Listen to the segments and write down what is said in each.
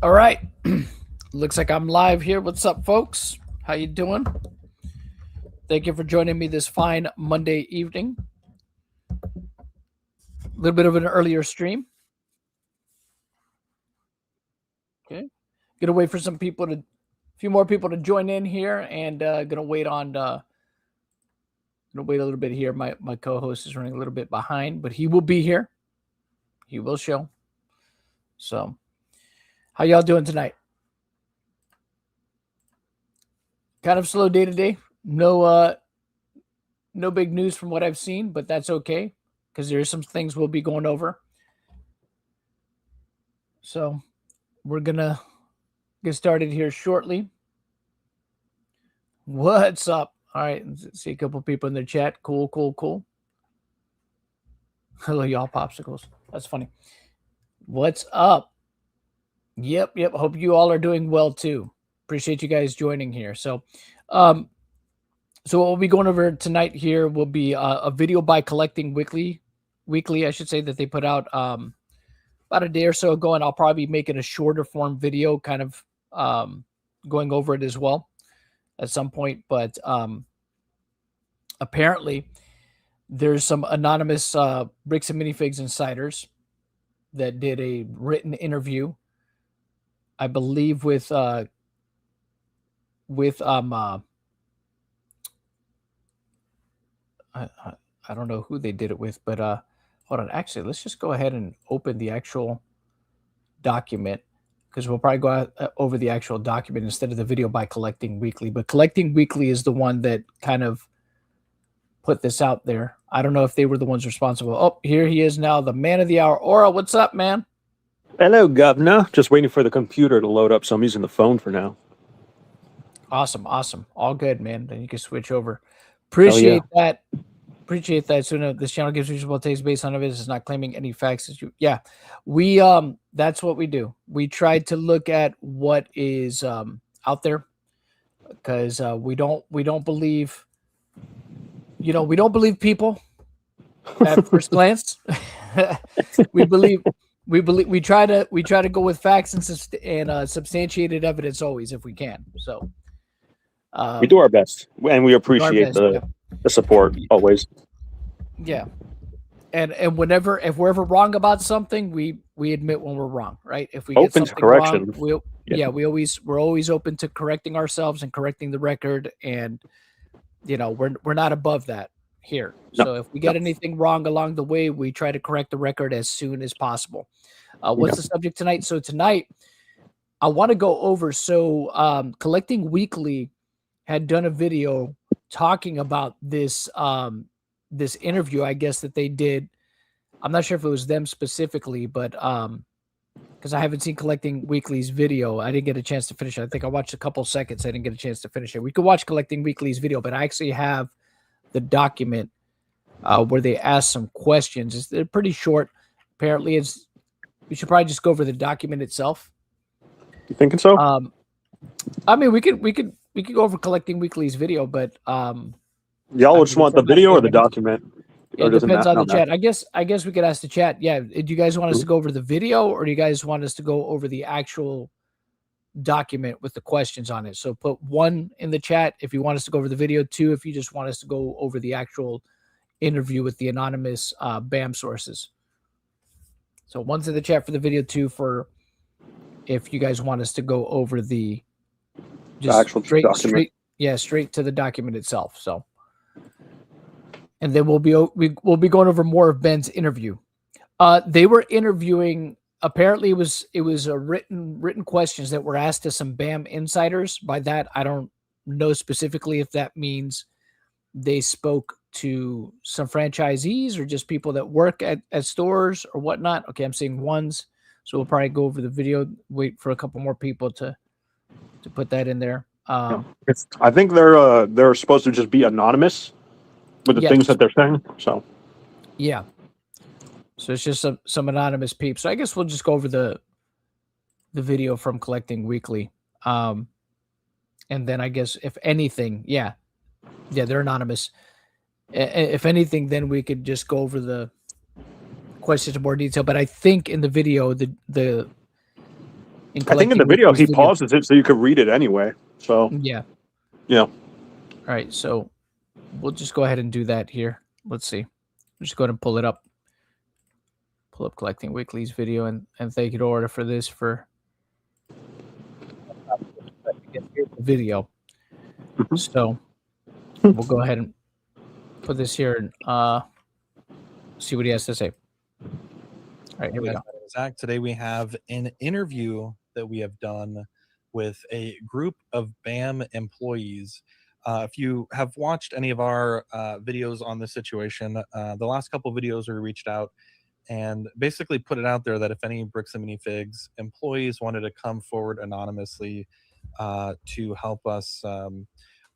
All right. Looks like I'm live here. What's up, folks? How you doing? Thank you for joining me this fine Monday evening. A little bit of an earlier stream. Okay. Gonna wait for a few more people to join in here, and gonna wait a little bit here. My co-host is running a little bit behind, but he will be here. He will show. So, how y'all doing tonight? Kind of slow day today. No big news from what I've seen, but that's okay because there's some things we'll be going over. So we're gonna get started here shortly. What's up? All right, let's see a couple people in the chat. Cool. Hello, y'all popsicles. That's funny. What's up? Yep. Hope you all are doing well too. Appreciate you guys joining here. So what we'll be going over tonight here will be a video by Collecting Weekly, I should say, that they put out about a day or so ago, and I'll probably be making a shorter form video kind of going over it as well at some point. But apparently there's some anonymous Bricks and Minifigs insiders that did a written interview, I believe with I don't know who they did it with, but hold on. Actually, let's just go ahead and open the actual document, because we'll probably go over the actual document instead of the video by Collecting Weekly. But Collecting Weekly is the one that kind of put this out there. I don't know if they were the ones responsible. Oh, here he is now, the man of the hour. Aura, what's up, man? Hello, Governor. Just waiting for the computer to load up, so I'm using the phone for now. Awesome. All good, man. Then you can switch over. Appreciate that. So this channel gives reasonable takes based on evidence. It's not claiming any facts. We that's what we do. We try to look at what is out there, because we don't believe, we don't believe people at first glance. we try to go with facts and substantiated evidence always if we can. So we do our best, and we appreciate the support always. Yeah. And if we're ever wrong about something, we admit when we're wrong, right? If we open to correction, wrong, we're always open to correcting ourselves and correcting the record, and we're not above that here. No, so if we get anything wrong along the way, we try to correct the record as soon as possible. What's the subject tonight? So tonight I want to go over Collecting Weekly had done a video talking about this this interview, I guess, that they did. I'm not sure if it was them specifically, but because I haven't seen Collecting Weekly's video, I didn't get a chance to finish it. I think I watched a couple seconds. I didn't get a chance to finish it. We could watch Collecting Weekly's video, but I actually have the document where they asked some questions. They're pretty short. Apparently, we should probably just go over the document itself. You thinking so? I mean, we could go over Collecting Weekly's video, but y'all just want the video or the document? It depends on the chat. I guess we could ask the chat. Yeah, do you guys want us to go over the video, or do you guys want us to go over the actual document with the questions on it? So put 1 in the chat if you want us to go over the video, 2 if you just want us to go over the actual interview with the anonymous BAM sources. So 1's in the chat for the video, 2 for if you guys want us to go over the actual document. Straight to the document itself. So, and then we'll be going over more of Ben's interview. They were interviewing. Apparently, it was a written questions that were asked to some BAM insiders. By that, I don't know specifically if that means they spoke to some franchisees or just people that work at stores or whatnot. Okay, I'm seeing 1s, so we'll probably go over the video. Wait for a couple more people to put that in there. I think they're supposed to just be anonymous with the things that they're saying. So yeah. So it's just some anonymous peeps. So I guess we'll just go over the video from Collecting Weekly. And then I guess if anything, they're anonymous. If anything, then we could just go over the questions in more detail. But I think in the video, the I think in the video he pauses it so you could read it anyway. So yeah. Yeah. All right, so we'll just go ahead and do that here. Let's see. Just go ahead and pull it up. Pull up Collecting Weekly's video and thank you to Order for this for the video. So we'll go ahead and put this here and see what he has to say. All right, here we go. Zach, today we have an interview that we have done with a group of BAM employees. If you have watched any of our videos on this situation, the last couple of videos we reached out and basically put it out there that if any Bricks and Minifigs employees wanted to come forward anonymously to help us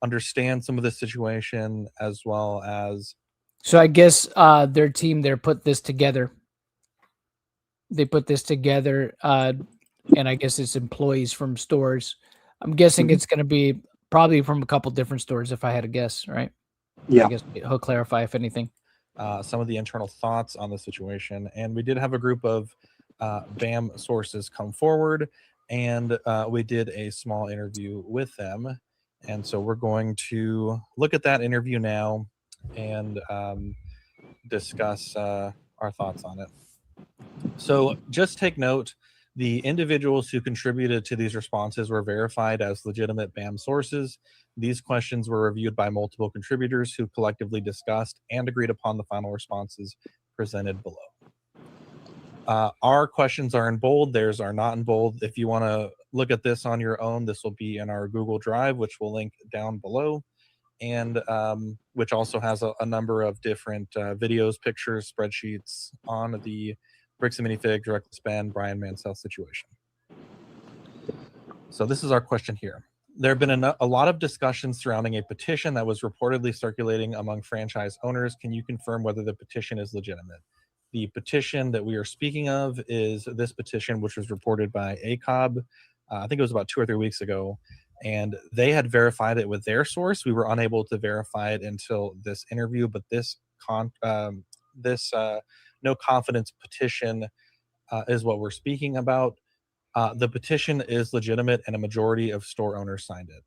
understand some of the situation, as well as... So I guess their team there put this together. They put this together, and I guess it's employees from stores. I'm guessing it's going to be probably from a couple different stores, if I had to guess, right? Yeah. I guess he'll clarify if anything. Some of the internal thoughts on the situation. And we did have a group of BAM sources come forward, and we did a small interview with them. And so we're going to look at that interview now and discuss our thoughts on it. So just take note, the individuals who contributed to these responses were verified as legitimate BAM sources. These questions were reviewed by multiple contributors who collectively discussed and agreed upon the final responses presented below. Our questions are in bold, theirs are not in bold. If you want to look at this on your own, this will be in our Google Drive, which we'll link down below, and which also has a number of different videos, pictures, spreadsheets on the Bricks and Minifigs, Reckless Ben, Brian Mansell situation. So this is our question here. There have been a lot of discussions surrounding a petition that was reportedly circulating among franchise owners. Can you confirm whether the petition is legitimate? The petition that we are speaking of is this petition, which was reported by ACOB, I think it was about 2 or 3 weeks ago, and they had verified it with their source. We were unable to verify it until this interview, but this no confidence petition is what we're speaking about. The petition is legitimate and a majority of store owners signed it.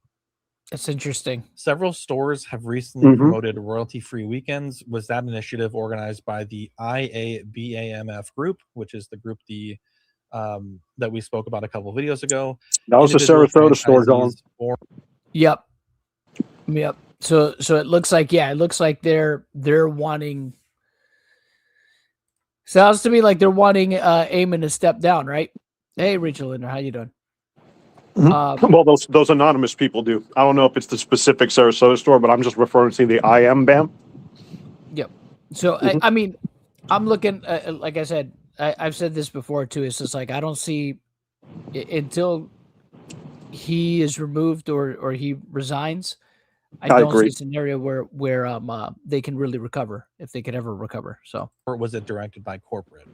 That's interesting. Several stores have recently promoted royalty-free weekends. Was that initiative organized by the IABAMF group, which is the group that we spoke about a couple of videos ago? That was the Sarasota store, John. Yep. So it looks like, yeah, it looks like they're wanting... Sounds to me like they're wanting Eamon to step down, right? Hey, Rachel Linder, how you doing? Well, those anonymous people do. I don't know if it's the specific Sarasota store, but I'm just referring to the IM BAM. Yep. So I mean, I'm looking. Like I said, I've said this before too. It's just like I don't see until he is removed or he resigns. I don't see a scenario where they can really recover, if they could ever recover. So, or was it directed by corporate?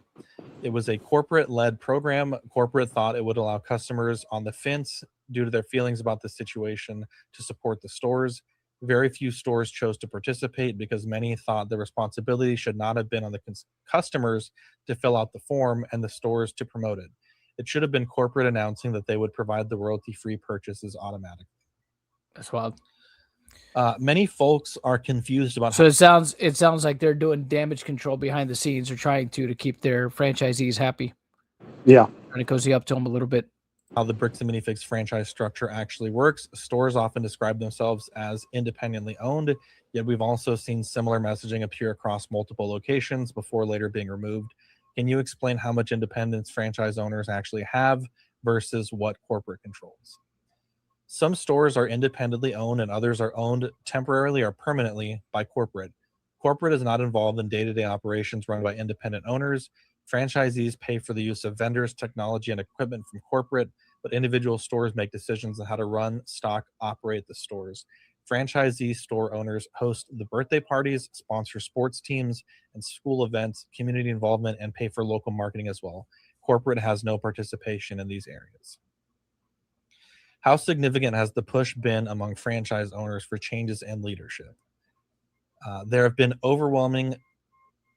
It was a corporate-led program. Corporate thought it would allow customers on the fence due to their feelings about the situation to support the stores. Very few stores chose to participate because many thought the responsibility should not have been on the customers to fill out the form and the stores to promote it. It should have been corporate announcing that they would provide the royalty-free purchases automatically. That's wild. Many folks are confused about. So it sounds like they're doing damage control behind the scenes. They're trying to keep their franchisees happy. Yeah, trying to cozy up to them a little bit. How the Bricks and Minifigs franchise structure actually works. Stores often describe themselves as independently owned, yet we've also seen similar messaging appear across multiple locations before later being removed. Can you explain how much independence franchise owners actually have versus what corporate controls? Some stores are independently owned and others are owned temporarily or permanently by corporate. Corporate is not involved in day-to-day operations run by independent owners. Franchisees pay for the use of vendors, technology, and equipment from corporate, but individual stores make decisions on how to run, stock, operate the stores. Franchisee store owners host the birthday parties, sponsor sports teams and school events, community involvement, and pay for local marketing as well. Corporate has no participation in these areas. How significant has the push been among franchise owners for changes in leadership? There have been overwhelming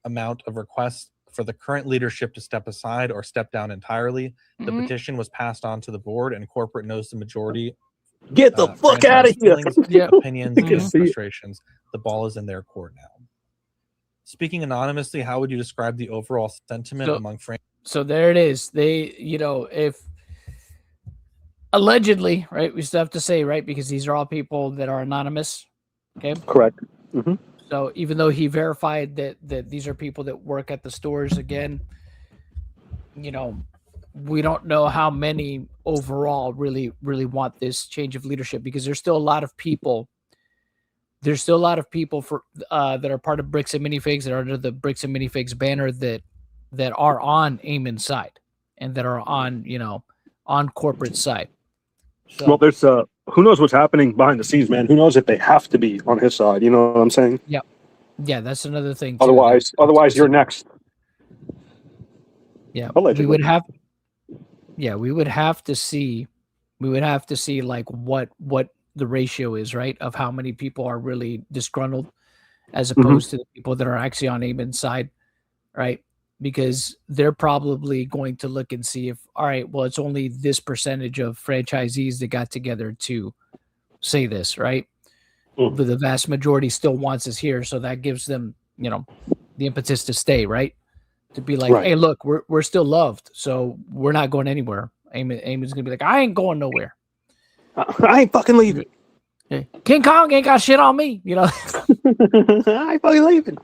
amount of requests for the current leadership to step aside or step down entirely. The petition was passed on to the board, and corporate knows the majority. Get the fuck out of here. Feelings, Yeah. opinions, You can and see it. frustrations. The ball is in their court now. Speaking anonymously, how would you describe the overall sentiment among fans? So there it is. They, if allegedly, right, we still have to say, right, because these are all people that are anonymous. Okay. Correct. Mm-hmm. So even though he verified that these are people that work at the stores, again, we don't know how many overall really want this change of leadership, because there's still a lot of people. There's still a lot of people for that are part of Bricks and Minifigs, that are under the Bricks and Minifigs banner, that are on Eamon's side and that are on on corporate side. So, Well, there's who knows what's happening behind the scenes, man. Who knows if they have to be on his side? You know what I'm saying? yeah, that's another thing too. Otherwise, you're next. Yeah, Allegedly. we would have to see like what the ratio is, right, of how many people are really disgruntled as opposed to the people that are actually on Eamon's side, right? Because they're probably going to look and see if, all right, well, it's only this percentage of franchisees that got together to say this, right? But the vast majority still wants us here, so that gives them, the impetus to stay, right? To be like, hey, look, we're still loved, so we're not going anywhere. Eamon's gonna be like, I ain't going nowhere. I ain't fucking leaving. King Kong ain't got shit on me, I ain't fucking leaving.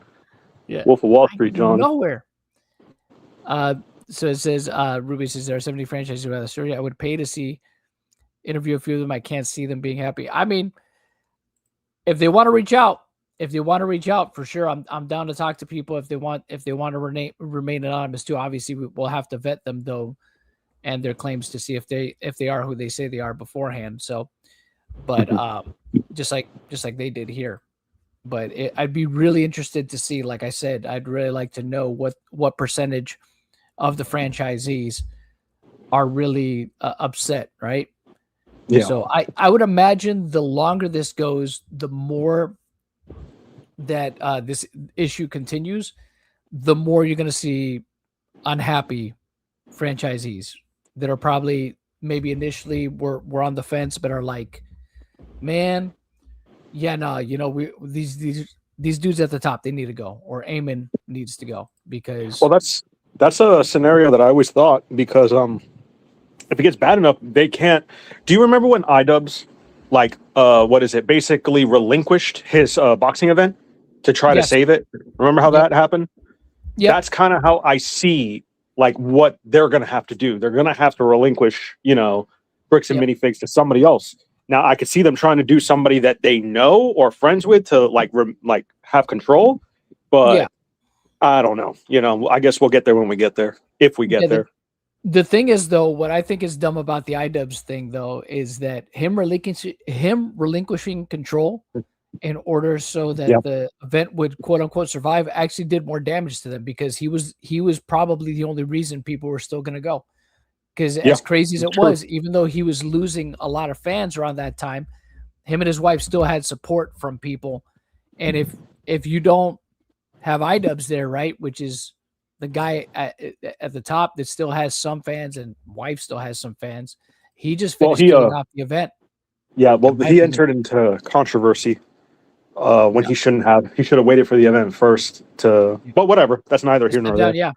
Yeah. Wolf of Wall Street, John. Nowhere. So it says, Ruby says there are 70 franchises who have the story. I would pay to interview a few of them. I can't see them being happy. I mean, if they want to reach out, for sure, I'm down to talk to people if they want to remain anonymous too. Obviously, we'll have to vet them though, and their claims to see if they are who they say they are beforehand. So, but just like they did here. But I'd be really interested to see. Like I said, I'd really like to know what percentage of the franchisees are really upset, right? Yeah. So I would imagine the longer this goes, the more that this issue continues, the more you're going to see unhappy franchisees that are probably maybe initially were on the fence, but are like, man, yeah, no, these dudes at the top, they need to go, or Eamon needs to go, because that's a scenario that I always thought, because if it gets bad enough, they can't. Do you remember when iDubbbz, basically relinquished his boxing event to try to save it? Remember how that happened? Yeah, that's kind of how I see what they're gonna have to do. They're gonna have to relinquish, Bricks and Minifigs to somebody else. Now I could see them trying to do somebody that they know or friends with to have control, but I don't know. I guess we'll get there when we get there, if we get there. The thing is, though, what I think is dumb about the iDubbbz thing, though, is that him relinquishing control in order so that the event would quote unquote survive actually did more damage to them, because he was probably the only reason people were still going to go. Because as crazy as it was, even though he was losing a lot of fans around that time, him and his wife still had support from people. And if you don't have iDubbbz there, right, which is the guy at the top that still has some fans, and wife still has some fans, he just finished getting off the event. Yeah, well, he entered into controversy when he shouldn't have. He should have waited for the event first but whatever. That's neither here nor there.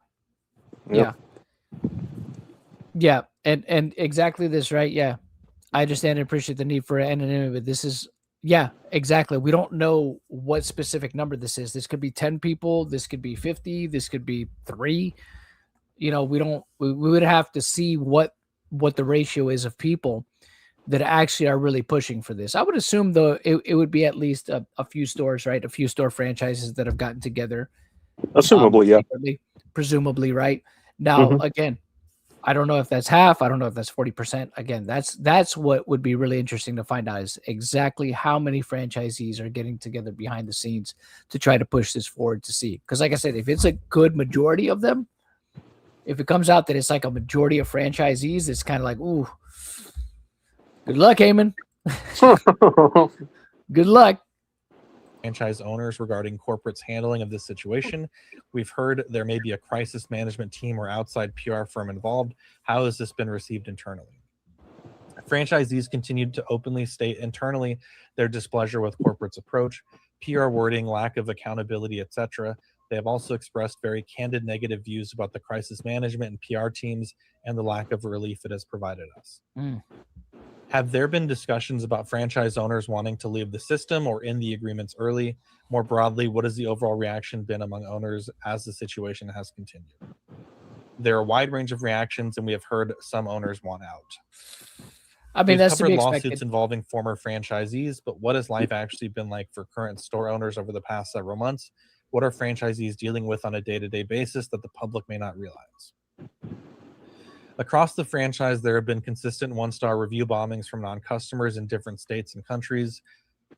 Yeah, and exactly this, right? Yeah, I understand and appreciate the need for anonymity, but this is, exactly. We don't know what specific number this is. This could be 10 people. This could be 50. This could be 3. We would have to see what the ratio is of people that actually are really pushing for this. I would assume, though, it would be at least a few stores, right? A few store franchises that have gotten together. Assumably, presumably, right? Now, again, I don't know if that's half. I don't know if that's 40%. Again, that's what would be really interesting to find out, is exactly how many franchisees are getting together behind the scenes to try to push this forward to see. Because like I said, if it's a good majority of them, if it comes out that it's like a majority of franchisees, it's kind of like, ooh, good luck, Eamon. Good luck. franchise owners regarding corporate's handling of this situation. We've heard there may be a crisis management team or outside PR firm involved. How has this been received internally? Franchisees continued to openly state internally their displeasure with corporate's approach, PR wording, lack of accountability, etc. They have also expressed very candid negative views about the crisis management and PR teams and the lack of relief it has provided us. Have there been discussions about franchise owners wanting to leave the system or in the agreements early? More broadly, what has the overall reaction been among owners as the situation has continued? There are a wide range of reactions, and we have heard some owners want out. I mean, that's covered lawsuits involving former franchisees, but what has life actually been like for current store owners over the past several months? What are franchisees dealing with on a day-to-day basis that the public may not realize? Across the franchise, there have been consistent one-star review bombings from non-customers in different states and countries.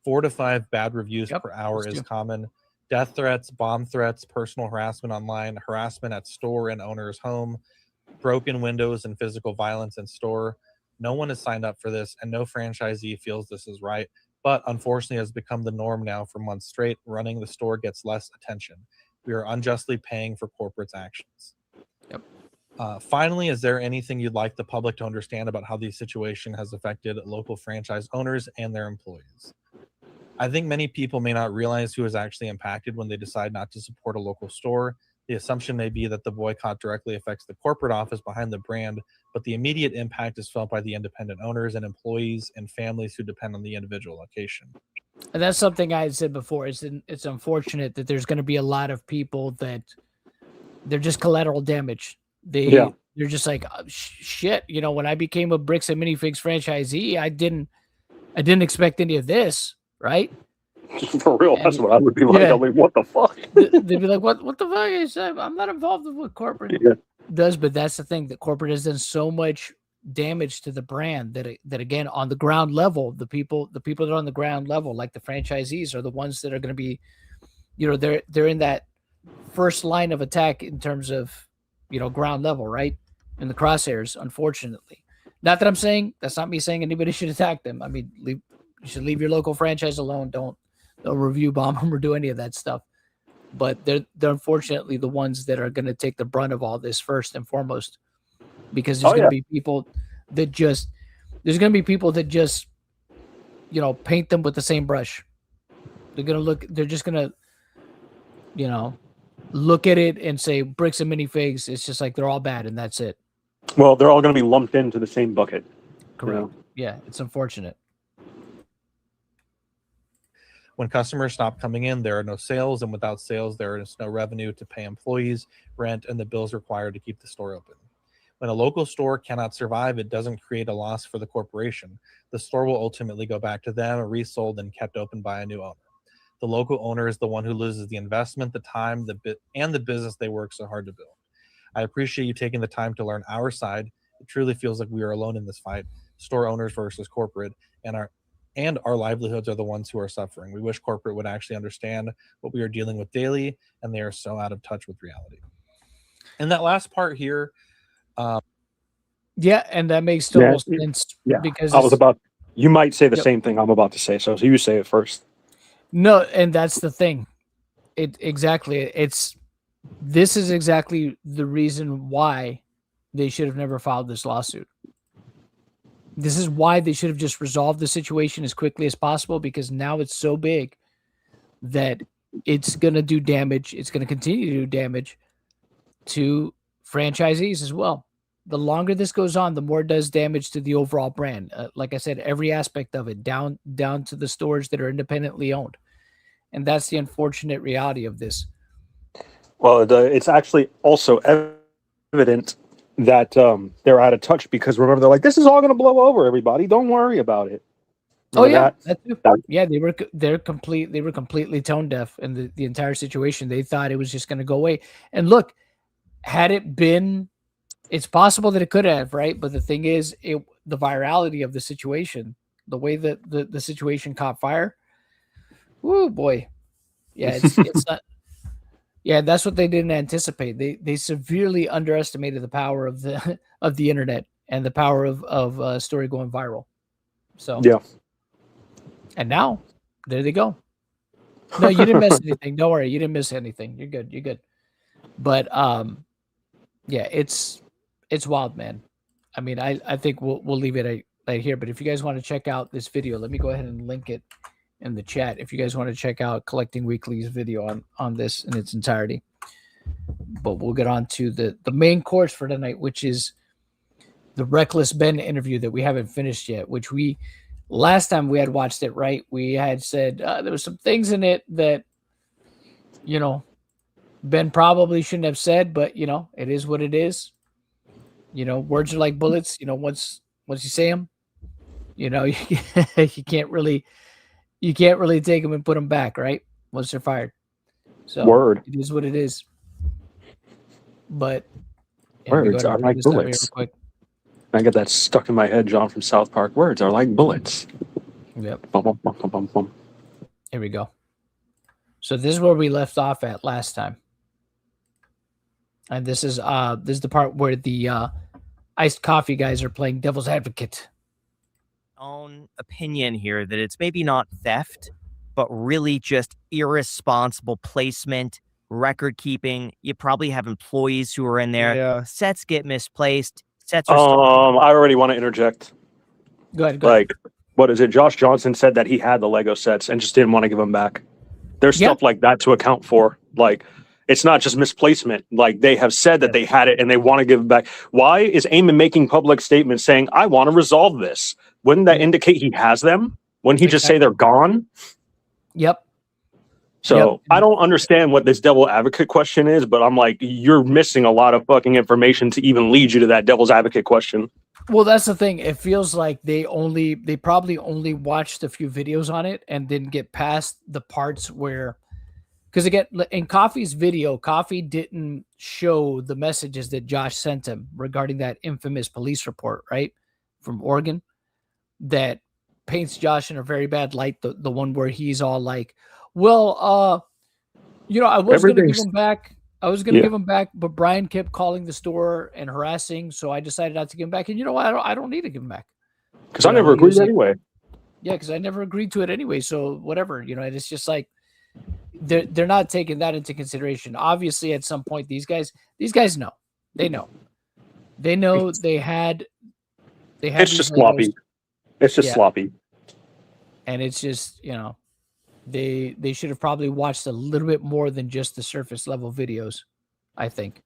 4 to 5 bad reviews per hour is common. Death threats, bomb threats, personal harassment online, harassment at store and owner's home, broken windows and physical violence in store. No one has signed up for this, and no franchisee feels this is right, but unfortunately has become the norm now for months straight. Running the store gets less attention. We are unjustly paying for corporate's actions. Finally, is there anything you'd like the public to understand about how the situation has affected local franchise owners and their employees? I think many people may not realize who is actually impacted when they decide not to support a local store. The assumption may be that the boycott directly affects the corporate office behind the brand, but the immediate impact is felt by the independent owners and employees and families who depend on the individual location. And that's something I had said before. It's unfortunate that there's going to be a lot of people that they're just collateral damage. They're just like, oh, shit. You know, when I became a Bricks and Minifigs franchisee, I didn't expect any of this, right? For real, that's what I would be like. I'm like, what the fuck? They'd be like, what the fuck? I'm not involved with what corporate does, but that's the thing. That corporate has done so much damage to the brand that again, on the ground level, the people that are on the ground level, like the franchisees, are the ones that are going to be, you know, they're in that first line of attack in terms of, you know, ground level, right? In the crosshairs, unfortunately. Not that I'm saying, that's not me saying anybody should attack them. I mean, you should leave your local franchise alone. Don't review bomb them or do any of that stuff. But they're unfortunately the ones that are going to take the brunt of all this first and foremost, because there's going to be people that just, you know, paint them with the same brush. They're just going to, you know, look at it and say Bricks and Minifigs. It's just like they're all bad and that's it. Well, they're all going to be lumped into the same bucket. Correct. You know? Yeah, it's unfortunate. When customers stop coming in, there are no sales, and without sales, there is no revenue to pay employees, rent, and the bills required to keep the store open. When a local store cannot survive, it doesn't create a loss for the corporation. The store will ultimately go back to them, resold, and kept open by a new owner. The local owner is the one who loses the investment, the time, and the business they work so hard to build. I appreciate you taking the time to learn our side. It truly feels like we are alone in this fight, store owners versus corporate, and our livelihoods are the ones who are suffering. We wish corporate would actually understand what we are dealing with daily, and they are so out of touch with reality. And that last part here, and that makes total sense. Yeah, because you might say the same thing I'm about to say, so you say it first. No, and that's the thing. This is exactly the reason why they should have never filed this lawsuit. This is why they should have just resolved the situation as quickly as possible, because now it's so big that it's going to do damage. It's going to continue to do damage to franchisees as well. The longer this goes on, the more it does damage to the overall brand. Like I said, every aspect of it, down to the stores that are independently owned. And that's the unfortunate reality of this. Well, it's actually also evident that they're out of touch, because remember, they're like, this is all going to blow over, everybody. Don't worry about it. Remember that? They were completely tone deaf in the entire situation. They thought it was just going to go away. And look, had it been, it's possible that it could have, right? But the thing is, the virality of the situation, the way that the situation caught fire, whoo boy. Yeah, it's not. Yeah, that's what they didn't anticipate. They severely underestimated the power of the internet and the power of a story going viral. So yeah. And now there they go. No, you didn't miss anything. Don't worry, you didn't miss anything. You're good. You're good. But yeah, it's wild, man. I mean, I think we'll leave it right here. But if you guys want to check out this video, let me go ahead and link it in the chat. If you guys want to check out Collecting Weekly's video on this in its entirety. But we'll get on to the main course for tonight, which is the Reckless Ben interview that we haven't finished yet, which we last time we had watched it, right? We had said there was some things in it that, you know, Ben probably shouldn't have said, but, you know, it is what it is. You know, words are like bullets. You know, once you say them, you know, you can't really take them and put them back, right? Once they're fired. So Word. it is what it is. But words are like bullets. I get that stuck in my head, John from South Park. Words are like bullets. Yep. Bum, bum, bum, bum, bum. Here we go. So this is where we left off at last time. And this is the part where the iced coffee guys are playing devil's advocate. Own opinion here that it's maybe not theft, but really just irresponsible placement, record keeping. You probably have employees who are in there. Yeah. Sets get misplaced. Sets are I already want to interject. Go ahead. Like, what is it? Josh Johnson said that he had the Lego sets and just didn't want to give them back. There's stuff like that to account for. Like, it's not just misplacement. Like, they have said that they had it and they want to give it back. Why is Eamon making public statements saying, I want to resolve this? Wouldn't that indicate he has them? Wouldn't he just say they're gone? Yep. So I don't understand what this devil advocate question is, but I'm like, you're missing a lot of fucking information to even lead you to that devil's advocate question. Well, that's the thing. It feels like they probably only watched a few videos on it and didn't get past the parts where, because again, in Coffee's video, Coffee didn't show the messages that Josh sent him regarding that infamous police report, right, from Oregon, that paints Josh in a very bad light. The one where he's all like, well, you know, I was going to give him back. Give him back, but Brian kept calling the store and harassing, so I decided not to give him back. And you know what? I don't need to give him back. Because I never agreed anyway. Yeah, because I never agreed to it anyway. So whatever, you know, it's just like they're not taking that into consideration. Obviously, at some point, these guys know. They know. They had. It's just sloppy. It's just sloppy. And it's just, you know, they should have probably watched a little bit more than just the surface level videos, I think.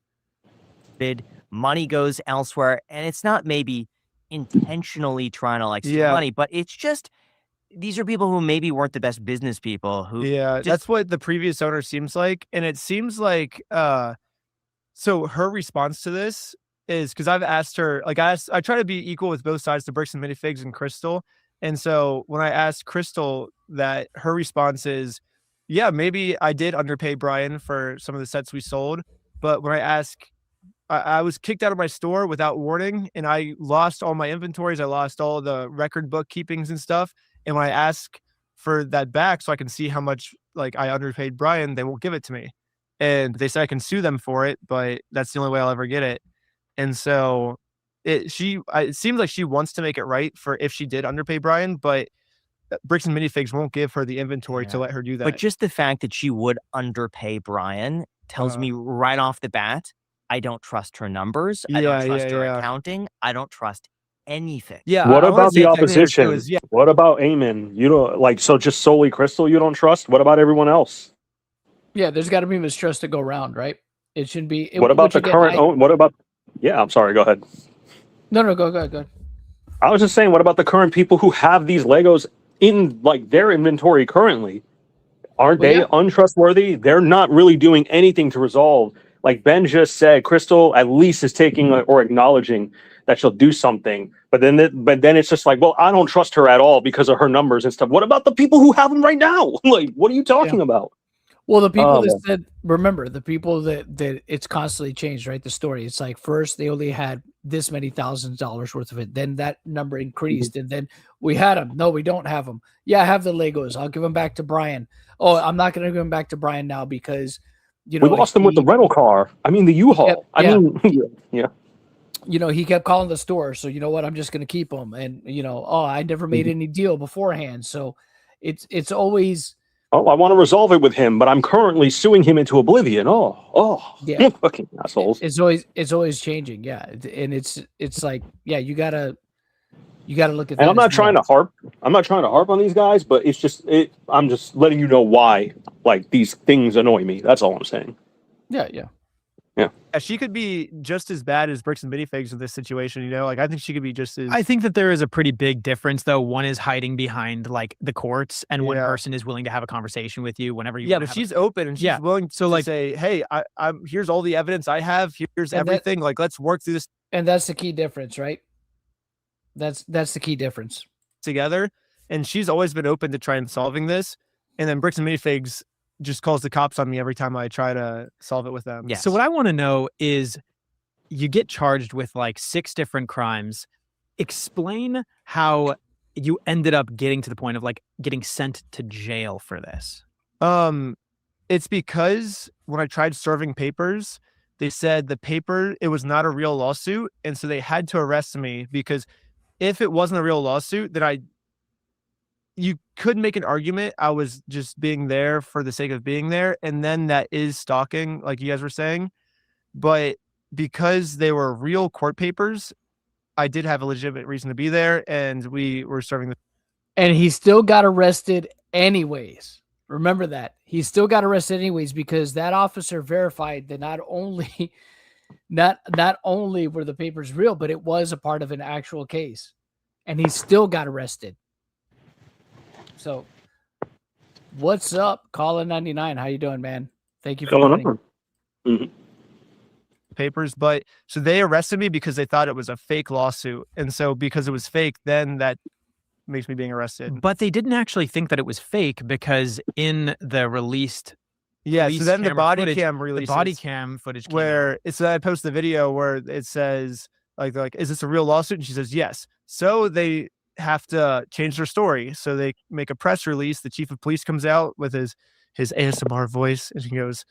Money goes elsewhere, and it's not maybe intentionally trying to like steal money, but it's just these are people who maybe weren't the best business people who that's what the previous owner seems like. And it seems like so her response to this is, because I've asked her, like I try to be equal with both sides, the Bricks and Minifigs and Crystal. And so when I asked Crystal that, her response is, yeah, maybe I did underpay Brian for some of the sets we sold. But when I ask, I was kicked out of my store without warning, and I lost all my inventories. I lost all the record bookkeepings and stuff. And when I ask for that back so I can see how much like I underpaid Brian, they won't give it to me. And they said I can sue them for it, but that's the only way I'll ever get it. And so it seems like she wants to make it right for if she did underpay Brian, but Bricks and Minifigs won't give her the inventory to let her do that. But just the fact that she would underpay Brian tells me right off the bat, I don't trust her numbers. I don't trust her accounting. I don't trust anything. Yeah. What about the opposition? What about Eamon? You don't like, so just solely Crystal you don't trust? What about everyone else? Yeah, there's got to be mistrust to go around, right? It shouldn't be. What about the current own? What about? Yeah, I'm sorry. Go ahead. No, go ahead. I was just saying, what about the current people who have these Legos in like their inventory currently? Aren't they untrustworthy? They're not really doing anything to resolve. Like Ben just said, Crystal at least is taking or acknowledging that she'll do something. But then it's just like, well, I don't trust her at all because of her numbers and stuff. What about the people who have them right now? Like, what are you talking about? Well, the people that said, remember, the people that it's constantly changed, right? The story. It's like first they only had this many $thousands worth of it. Then that number increased. And then we had them. No, we don't have them. Yeah, I have the Legos. I'll give them back to Brian. Oh, I'm not going to give them back to Brian now because, you know. We lost them with the rental car. I mean, the U-Haul. You know, he kept calling the store. So, you know what? I'm just going to keep them. And, you know, I never made any deal beforehand. So it's always. Oh, I want to resolve it with him, but I'm currently suing him into oblivion. Yeah. Fucking assholes. It's always changing. Yeah. And it's like, yeah, you gotta look at that. And I'm not trying to harp on these guys, but it's just I'm just letting you know why like these things annoy me. That's all I'm saying. Yeah. Yeah, she could be just as bad as Bricks and Minifigs in this situation, you know? Like, I think she could be just as... I think that there is a pretty big difference, though. One is hiding behind, like, the courts, and one person is willing to have a conversation with you whenever you but she's open, and she's willing to, like, say, hey, I'm here's all the evidence I have. Here's everything. Like, let's work through this. And that's the key difference, right? That's the key difference. Together. And she's always been open to trying solving this. And then Bricks and Minifigs just calls the cops on me every time I try to solve it with them. Yeah. So what I want to know is, you get charged with like 6 different crimes. Explain how you ended up getting to the point of like getting sent to jail for this. It's because when I tried serving papers, they said it was not a real lawsuit. And so they had to arrest me, because if it wasn't a real lawsuit, then you could make an argument I was just being there for the sake of being there, and then that is stalking, like you guys were saying. But because they were real court papers, I did have a legitimate reason to be there, and we were serving the... And he still got arrested anyways. Remember that. He still got arrested anyways, because that officer verified that not only were the papers real, but it was a part of an actual case. And he still got arrested. So, what's up, Colin 99? How you doing, man? Thank you for joining. Papers, but so they arrested me because they thought it was a fake lawsuit, and so because it was fake, then that makes me being arrested. But they didn't actually think that it was fake, because in the released, so then the body cam releases, the body cam footage where it's I posted the video where it says like is this a real lawsuit? And she says yes. So they have to change their story. So they make a press release. The chief of police comes out with his ASMR voice, and he goes,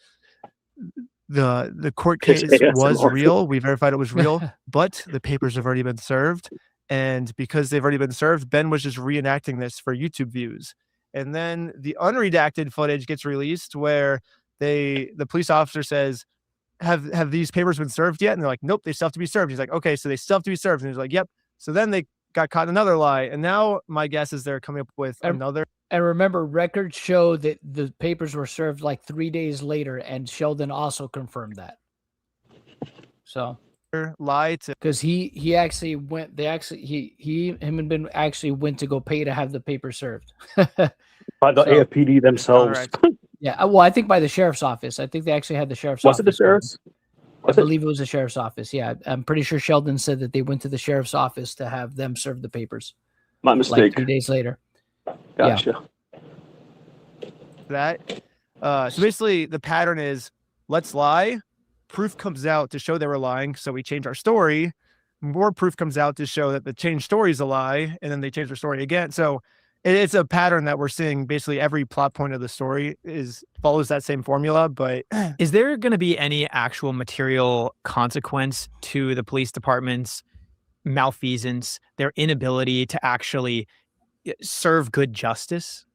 the court case was real. We verified it was real, but the papers have already been served. And because they've already been served, Ben was just reenacting this for YouTube views. And then the unredacted footage gets released where the police officer says, have these papers been served yet? And they're like, nope, they still have to be served. He's like, okay, so they still have to be served. And he's like, yep. So then they got caught in another lie. And now my guess is they're coming up with another. And remember, records show that the papers were served like 3 days later, and Sheldon also confirmed that. So lie to, because he actually went. Him and Ben actually went to go pay to have the paper served by the AFPD themselves. Yeah, well, I think by the sheriff's office. I think they actually had the sheriff's office. Was it the sheriff's? I believe it was the sheriff's office. Yeah, I'm pretty sure Sheldon said that they went to the sheriff's office to have them serve the papers. My mistake. Like 3 days later. Gotcha. Yeah. So basically, the pattern is let's lie. Proof comes out to show they were lying, so we change our story. More proof comes out to show that the changed story is a lie, and then they change their story again. So it's a pattern that we're seeing. Basically, every plot point of the story follows that same formula. But is there going to be any actual material consequence to the police department's malfeasance, their inability to actually serve good justice?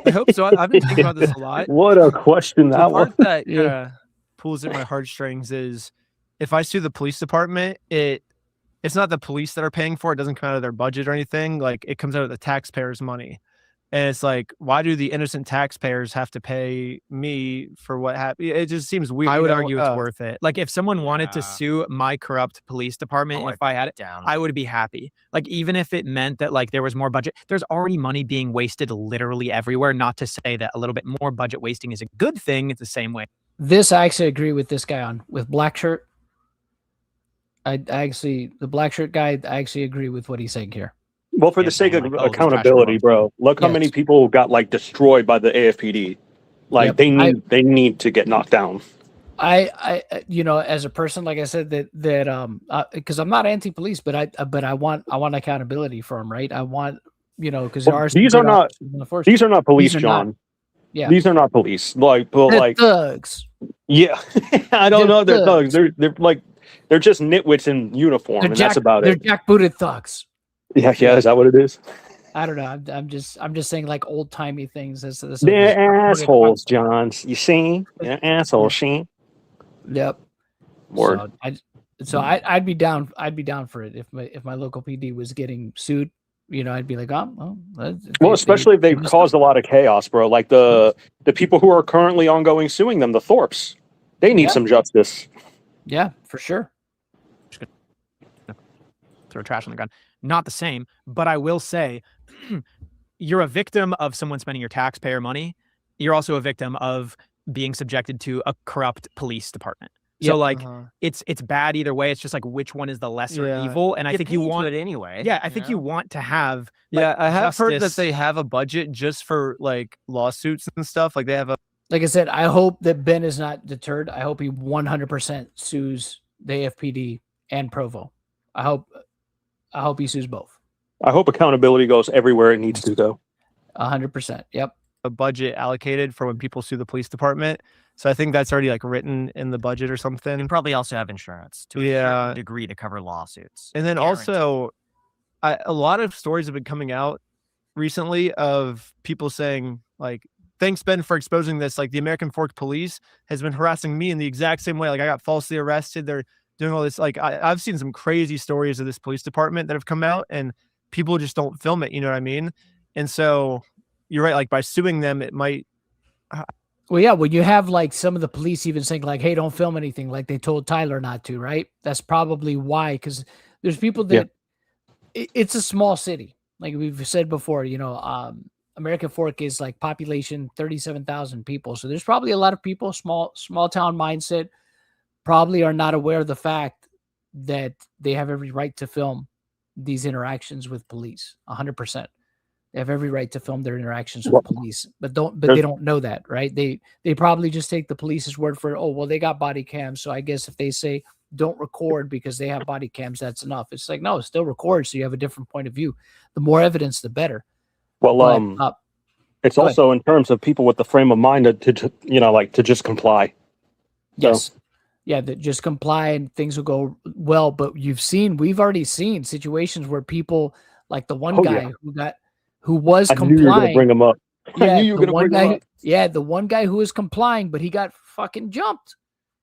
I hope so. I've been thinking about this a lot. What a question that was. The part that pulls at my heartstrings is if I sue the police department, it's not the police that are paying for it. It doesn't come out of their budget or anything. Like, it comes out of the taxpayers' money. And it's like, why do the innocent taxpayers have to pay me for what happened? It just seems weird. I would argue it's worth it. Like, if someone wanted to sue my corrupt police department, if I had it, I would be happy. Like, even if it meant that like there was more budget, there's already money being wasted literally everywhere. Not to say that a little bit more budget wasting is a good thing. It's the same way. This I actually agree with this guy on with black shirt. The black shirt guy, I actually agree with what he's saying here. Well, for the sake of accountability, bro, look how many people got like destroyed by the AFPD. Like they need to get knocked down. I as a person, like I said, that because I'm not anti-police, but I want accountability for them, right? I want, because these are not police, John. Yeah, these are not police. Like thugs. Yeah, I don't know. They're thugs. They're just nitwits in uniform, and that's about they're it. jackbooted thugs. Yeah. Is that what it is? I don't know. I'm just saying like old timey things. They're assholes, Johns. You see, they're assholes. She. Yep. Word. I'd be down. I'd be down for it if my local PD was getting sued. You know, I'd be like, oh, well, especially if they've caused a lot of chaos, bro. Like the people who are currently ongoing suing them, the Thorpes, they need some justice. Yeah, for sure. Throw trash on the ground. Not the same, but I will say, you're a victim of someone spending your taxpayer money. You're also a victim of being subjected to a corrupt police department. So like it's bad either way. It's just like which one is the lesser evil, and I think you want it anyway. Yeah, I think you want to have. Like, I have heard that they have a budget just for like lawsuits and stuff. Like they have a. Like I said, I hope that Ben is not deterred. I hope he 100% sues the AFPD and Provo. I hope he sues both. I hope accountability goes everywhere it needs to go. 100%. Yep. A budget allocated for when people sue the police department. So I think that's already like written in the budget or something. And probably also have insurance to a certain degree to cover lawsuits. And then also, a lot of stories have been coming out recently of people saying like, thanks, Ben, for exposing this. Like the American Fork Police has been harassing me in the exact same way. Like I got falsely arrested. They're doing all this. Like I've seen some crazy stories of this police department that have come out and people just don't film it. You know what I mean? And so you're right. Like by suing them, it might. Well, yeah, when you have like some of the police even saying like, hey, don't film anything, like they told Tyler not to, right? That's probably why, because there's people that it's a small city. Like we've said before, you know, American Fork is like population 37,000 people. So there's probably a lot of people, small town mindset, probably are not aware of the fact that they have every right to film these interactions with police. 100%. They have every right to film their interactions with police, but they don't know that, right? They probably just take the police's word for it. Oh, well, they got body cams, so I guess if they say don't record because they have body cams, that's enough. It's like, no, still record, so you have a different point of view. The more evidence, the better. Well, it's also in terms of people with the frame of mind to you know, like to just comply. Yes. So. Yeah, that just comply and things will go well. But we've already seen situations where people like the one guy who was complying. Knew you were gonna bring him up. Yeah, I knew you were going to bring him up. Yeah, the one guy who was complying, but he got fucking jumped.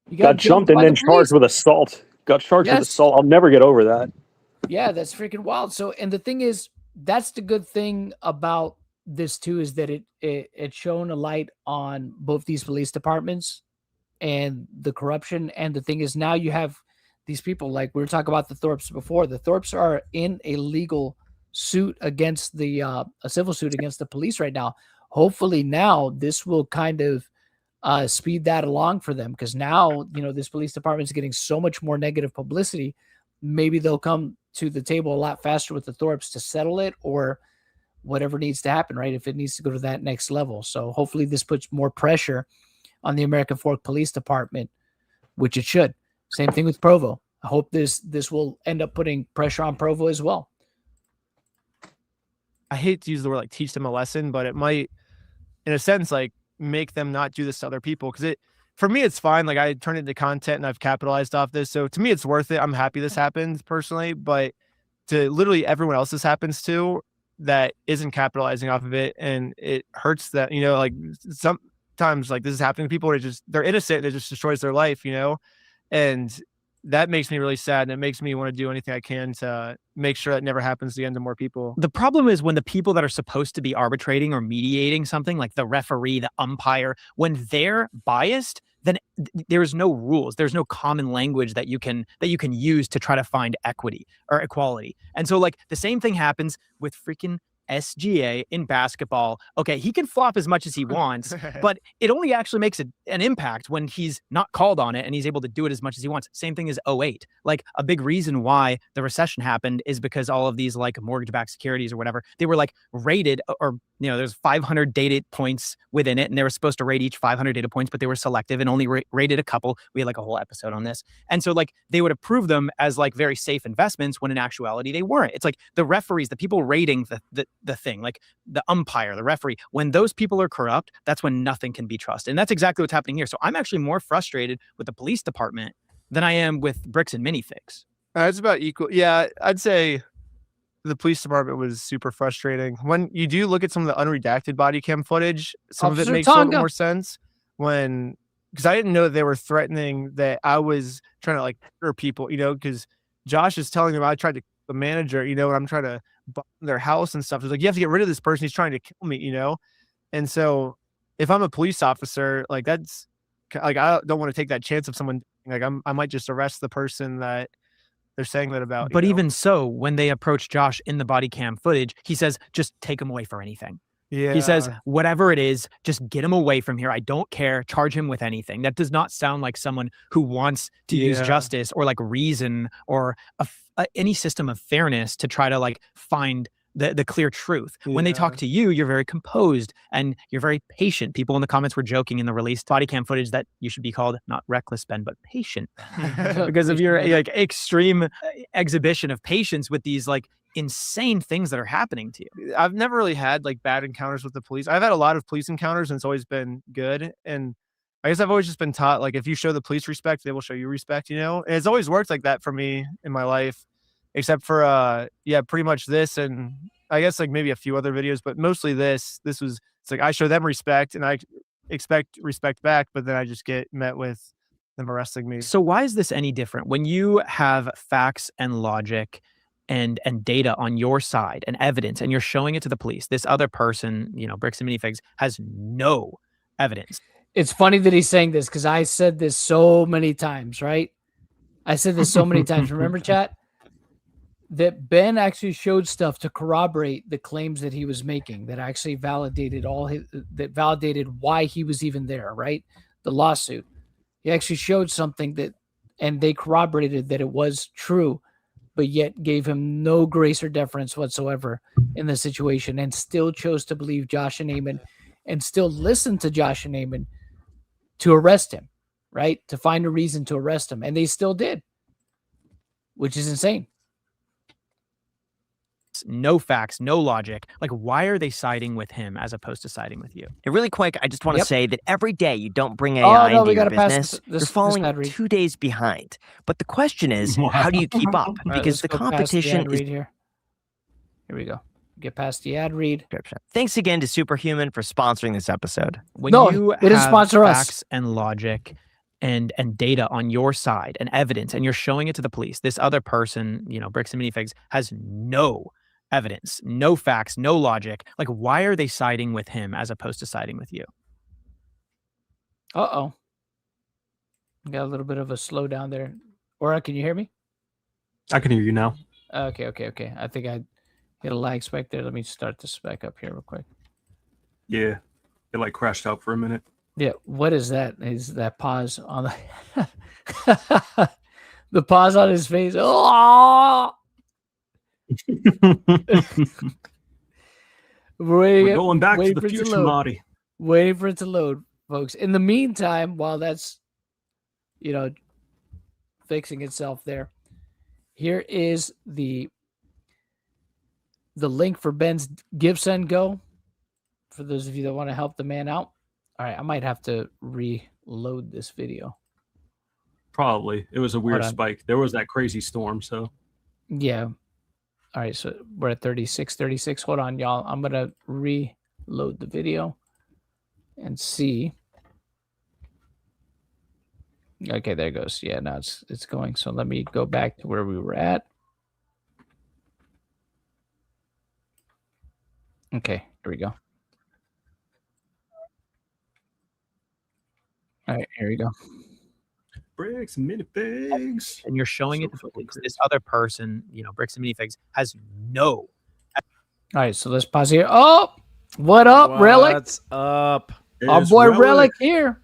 He got jumped and then charged with assault. Got charged with assault. I'll never get over that. Yeah, that's freaking wild. So, and the thing is, that's the good thing about this too, is that it shone a light on both these police departments and the corruption. And the thing is, now you have these people, like we were talking about the Thorpes before. The Thorpes are in a legal suit against a civil suit against the police right now. Hopefully now this will kind of speed that along for them, because now, you know, this police department is getting so much more negative publicity. Maybe they'll come to the table a lot faster with the Thorpes to settle it, or whatever needs to happen, right? If it needs to go to that next level. So hopefully this puts more pressure on the American Fork Police Department, which it should. Same thing with Provo. I hope this will end up putting pressure on Provo as well. I hate to use the word like teach them a lesson, but it might, in a sense, like make them not do this to other people. Because for me, it's fine. Like I turned it into content and I've capitalized off this. So to me, it's worth it. I'm happy this happened personally, but to literally everyone else this happens to that isn't capitalizing off of it, and it hurts that, you know, like sometimes like this is happening to people where they're innocent and it just destroys their life, you know, and that makes me really sad, and it makes me want to do anything I can to make sure that never happens again to more people. The problem is when the people that are supposed to be arbitrating or mediating something, like the referee, the umpire, when they're biased, then there's no rules. There's no common language that you can use to try to find equity or equality. And so like the same thing happens with freaking SGA in basketball. Okay, he can flop as much as he wants, but it only actually makes an impact when he's not called on it and he's able to do it as much as he wants. Same thing as 08. Like a big reason why the recession happened is because all of these like mortgage-backed securities or whatever, they were like rated, or you know, there's 500 data points within it, and they were supposed to rate each 500 data points, but they were selective and only rated a couple. We had like a whole episode on this. And so like they would approve them as like very safe investments when in actuality they weren't. It's like the referees, the people rating the thing, like the umpire, the referee, when those people are corrupt, that's when nothing can be trusted. And that's exactly what's happening here. So I'm actually more frustrated with the police department than I am with Bricks and Minifigs. It's about equal. Yeah, I'd say the police department was super frustrating. When you do look at some of the unredacted body cam footage, some of it makes a little bit more sense. Because I didn't know that they were threatening that I was trying to like murder people, you know, because Josh is telling them I tried to kill the manager, you know, and I'm trying to bomb their house and stuff. It's like, you have to get rid of this person. He's trying to kill me, you know? And so if I'm a police officer, like that's like, I don't want to take that chance of someone like I might just arrest the person that they're saying that about. But even so, when they approach Josh in the body cam footage, he says, just take him away for anything. Yeah. He says, whatever it is, just get him away from here. I don't care. Charge him with anything. That does not sound like someone who wants to use justice or like reason or any system of fairness to try to like find the clear truth. When they talk to you, you're very composed and you're very patient. People in the comments were joking in the released body cam footage that you should be called not reckless, Ben, but patient because of your like extreme exhibition of patience with these like insane things that are happening to you. I've never really had like bad encounters with the police. I've had a lot of police encounters and it's always been good. And I guess I've always just been taught like if you show the police respect, they will show you respect, you know? And it's always worked like that for me in my life. Except for pretty much this and I guess like maybe a few other videos, but mostly this was it's like I show them respect and I expect respect back, but then I just get met with them arresting me. So why is this any different when you have facts and logic and data on your side and evidence and you're showing it to the police? This other person, you know, Bricks and Minifigs, has no evidence. It's funny that he's saying this because I said this so many times, right? I said this so many times. Remember, chat? That Ben actually showed stuff to corroborate the claims that he was making that actually validated why he was even there, right? The lawsuit. He actually showed something and they corroborated that it was true, but yet gave him no grace or deference whatsoever in the situation and still chose to believe Josh and Eamon and still listen to Josh and Eamon to arrest him, right? To find a reason to arrest him. And they still did, which is insane. No facts, no logic. Like, why are they siding with him as opposed to siding with you? And really quick, I just want to say that every day you don't bring AI into your business, you're falling 2 days behind. But the question is, how do you keep up? Because the competition is... Here we go. Get past the ad read. Thanks again to Superhuman for sponsoring this episode. When you have sponsor facts and logic and data on your side and evidence, and you're showing it to the police, this other person, you know, Bricks and Minifigs, has no evidence, no facts, no logic. Like, why are they siding with him as opposed to siding with you? Uh-oh. Got a little bit of a slowdown there. Aura, can you hear me? I can hear you now. Okay. I think I hit a lag spike there. Let me start this back up here real quick. Yeah. It like crashed out for a minute. Yeah. What is that? Is that pause on the the pause on his face? Oh! We're going back to the future, Marty. Waiting for it to load, folks. In the meantime, while that's, you know, fixing itself there, here is the link for Ben's Give, Send, Go. For those of you that want to help the man out. All right, I might have to reload this video. Probably. It was a weird spike. There was that crazy storm, so. Yeah. All right, so we're at 36. Hold on, y'all. I'm going to reload the video and see. Okay, there it goes. Yeah, now it's going. So let me go back to where we were at. Okay, here we go. All right, here we go. Bricks and Minifigs. And you're showing it to the police. This other person, you know, Bricks and Minifigs, has no. All right, so let's pause here. Oh, what up, Relic? What's up? Our boy Relic here.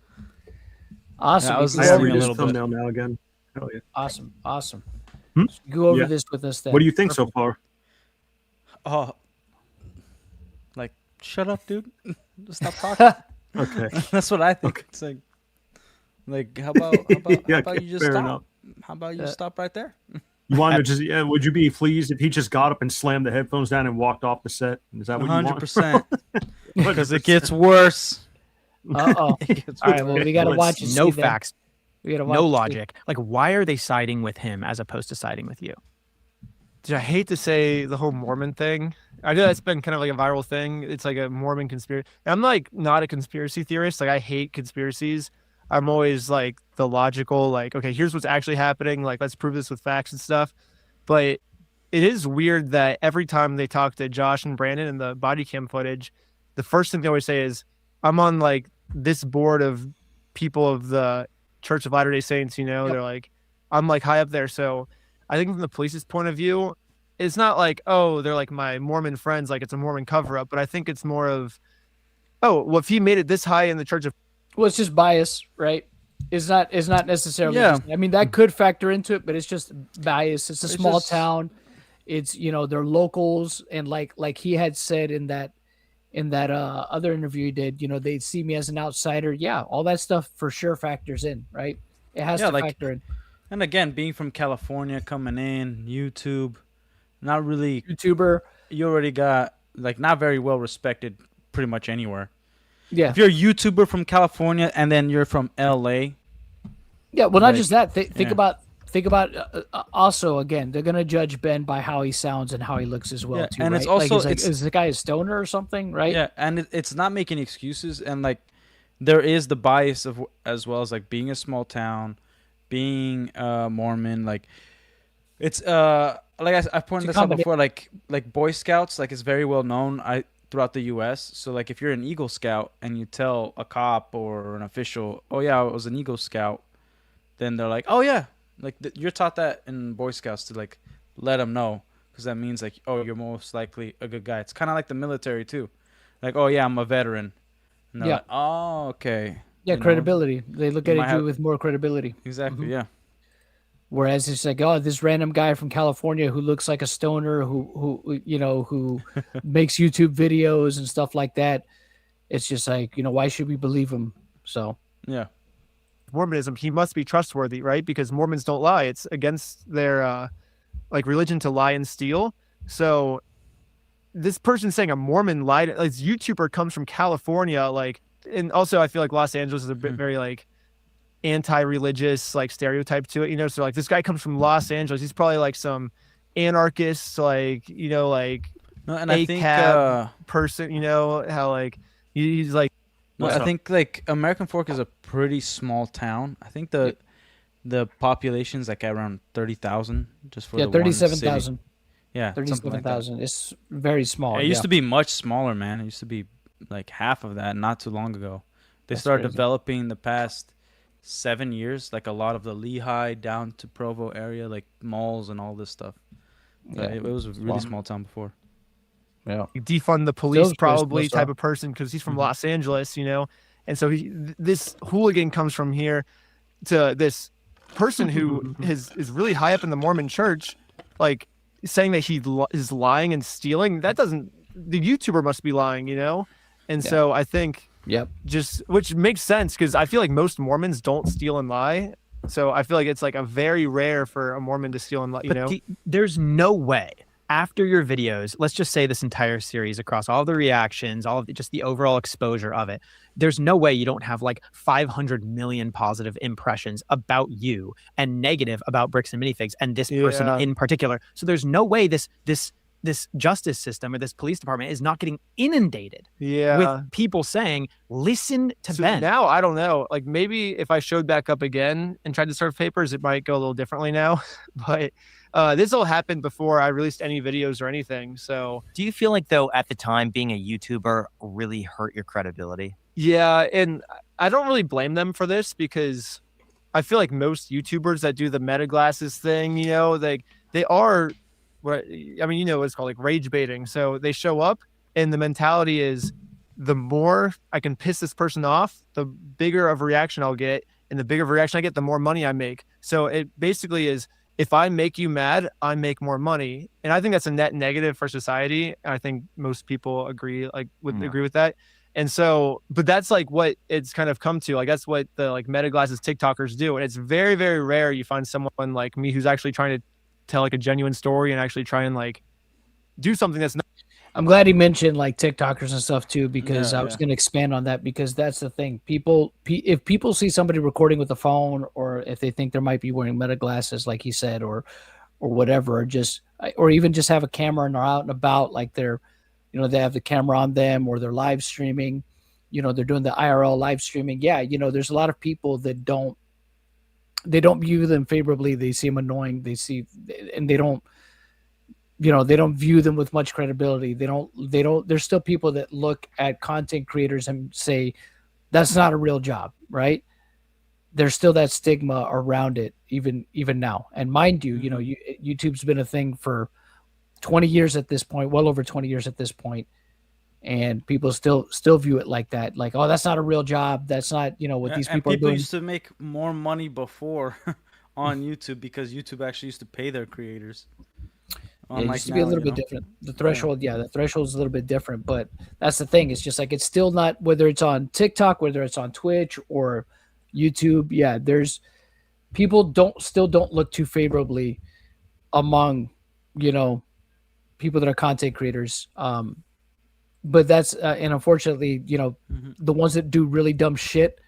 Awesome. Yeah, I was I have to read this thumbnail now again. Hell yeah. Awesome. So go over this with us then. What do you think so far? Oh, like, shut up, dude. Stop talking. Okay. That's what I think. Okay. It's like, how about Yeah, how about you just fair stop? enough. How about you stop right there? You want to just? Yeah, would you be pleased if he just got up and slammed the headphones down and walked off the set? Is that what you want? 100%. Because it gets worse. Uh-oh. All right, well, we got to watch and no see facts. We got to no logic. Like, why are they siding with him as opposed to siding with you? I hate to say the whole Mormon thing. I know that's been kind of like a viral thing. It's like a Mormon conspiracy. I'm like not a conspiracy theorist. Like I hate conspiracies. I'm always like the logical, like, okay, here's what's actually happening. Like, let's prove this with facts and stuff. But it is weird that every time they talk to Josh and Brandon in the body cam footage, the first thing they always say is, I'm on like this board of people of the Church of Latter-day Saints, you know, they're like, I'm like high up there. So I think from the police's point of view, it's not like, oh, they're like my Mormon friends, like it's a Mormon cover up, but I think it's more of, oh, well, if he made it this high in the Church of, well, it's just bias, right? It's not necessarily. Yeah. I mean, that could factor into it, but it's just bias. It's a small town. It's, you know, they're locals, and like he had said in that other interview he did, you know, they see me as an outsider. Yeah, all that stuff for sure factors in, right? It has to factor in. And again, being from California, coming in, YouTube, not really YouTuber. You already got like not very well respected pretty much anywhere. Yeah. If you're a YouTuber from California and then you're from LA. Yeah, well, not just that. Think about also, again, they're gonna judge Ben by how he sounds and how he looks as well, too. And right? it's also like, is the guy a stoner or something, right? Yeah, and it's not making excuses, and like there is the bias of as well as like being a small town, being Mormon, like it's like I pointed this out before, like Boy Scouts, like it's very well known throughout the U.S. So like if you're an Eagle Scout and you tell a cop or an official, oh yeah, I was an Eagle Scout, then they're like, oh yeah, like you're taught that in Boy Scouts to like let them know, because that means like, oh, you're most likely a good guy. It's kind of like the military too, like, oh yeah, I'm a veteran, and they're like, oh okay, yeah, credibility. They look at you with more credibility. Exactly, yeah. Whereas it's like, oh, this random guy from California who looks like a stoner, who you know, who makes YouTube videos and stuff like that. It's just like, you know, why should we believe him? So yeah, Mormonism, he must be trustworthy, right? Because Mormons don't lie. It's against their like religion to lie and steal. So this person saying a Mormon lied, like this YouTuber comes from California, like, and also I feel like Los Angeles is a bit very like anti-religious like stereotype to it, you know. So like this guy comes from Los Angeles, he's probably like some anarchist, like, you know, like and I think person, you know, how like he's like I think like American Fork is a pretty small town. I think the population's like around 30,000 just for 37,000. Yeah, 37,000. It's very small. It used to be much smaller, man. It used to be like half of that not too long ago. They started developing the past 7 years, like a lot of the Lehigh down to Provo area, like malls and all this stuff. It was a really small town before. Yeah, defund the police probably type of person, because he's from Los Angeles, you know. And so this hooligan comes from here to this person who is really high up in the Mormon church, like saying that he is lying and stealing. That doesn't, the YouTuber must be lying, you know. And so I think just, which makes sense, because I feel like most Mormons don't steal and lie. So I feel like it's like a very rare for a Mormon to steal and lie, you know. There's no way after your videos, let's just say this entire series across all the reactions, all of just the overall exposure of it, there's no way you don't have like 500 million positive impressions about you and negative about Bricks and Minifigs and this person in particular. So there's no way this justice system or this police department is not getting inundated with people saying, listen to Ben. Now, I don't know. Like maybe if I showed back up again and tried to serve papers, it might go a little differently now. But this all happened before I released any videos or anything. So do you feel like, though, at the time, being a YouTuber really hurt your credibility? Yeah, and I don't really blame them for this, because I feel like most YouTubers that do the meta glasses thing, you know, they are, I mean, you know, it's called like rage baiting. So they show up and the mentality is, the more I can piss this person off, the bigger of a reaction I'll get. And the bigger of a reaction I get, the more money I make. So it basically is, if I make you mad, I make more money. And I think that's a net negative for society. And I think most people agree, like agree with that. And so, but that's like what it's kind of come to. Like that's what the like meta glasses TikTokers do. And it's very, very rare you find someone like me who's actually trying to tell like a genuine story and actually try and like do something that's not. I'm glad he mentioned like TikTokers and stuff too, because I was going to expand on that, because that's the thing. If people see somebody recording with a phone, or if they think there might be wearing meta glasses, like he said, or whatever, just or even just have a camera and they're out and about, like they're, you know, they have the camera on them or they're live streaming, you know, they're doing the IRL live streaming. Yeah, you know, there's a lot of people that don't view them favorably. They seem annoying. And they don't, you know, they don't view them with much credibility. There's still people that look at content creators and say, that's not a real job, right? There's still that stigma around it, even now. And mind you, you know, YouTube's been a thing for 20 years at this point, well over 20 years at this point, and people still view it like that, like, oh, that's not a real job. That's not, you know, what these people are doing. People used to make more money before on YouTube because YouTube actually used to pay their creators. It used to be a little bit different. The threshold, the threshold is a little bit different, but that's the thing. It's just like, it's still not, whether it's on TikTok, whether it's on Twitch or YouTube. Yeah, there's people still don't look too favorably among, you know, people that are content creators. But that's and unfortunately, you know, the ones that do really dumb shit,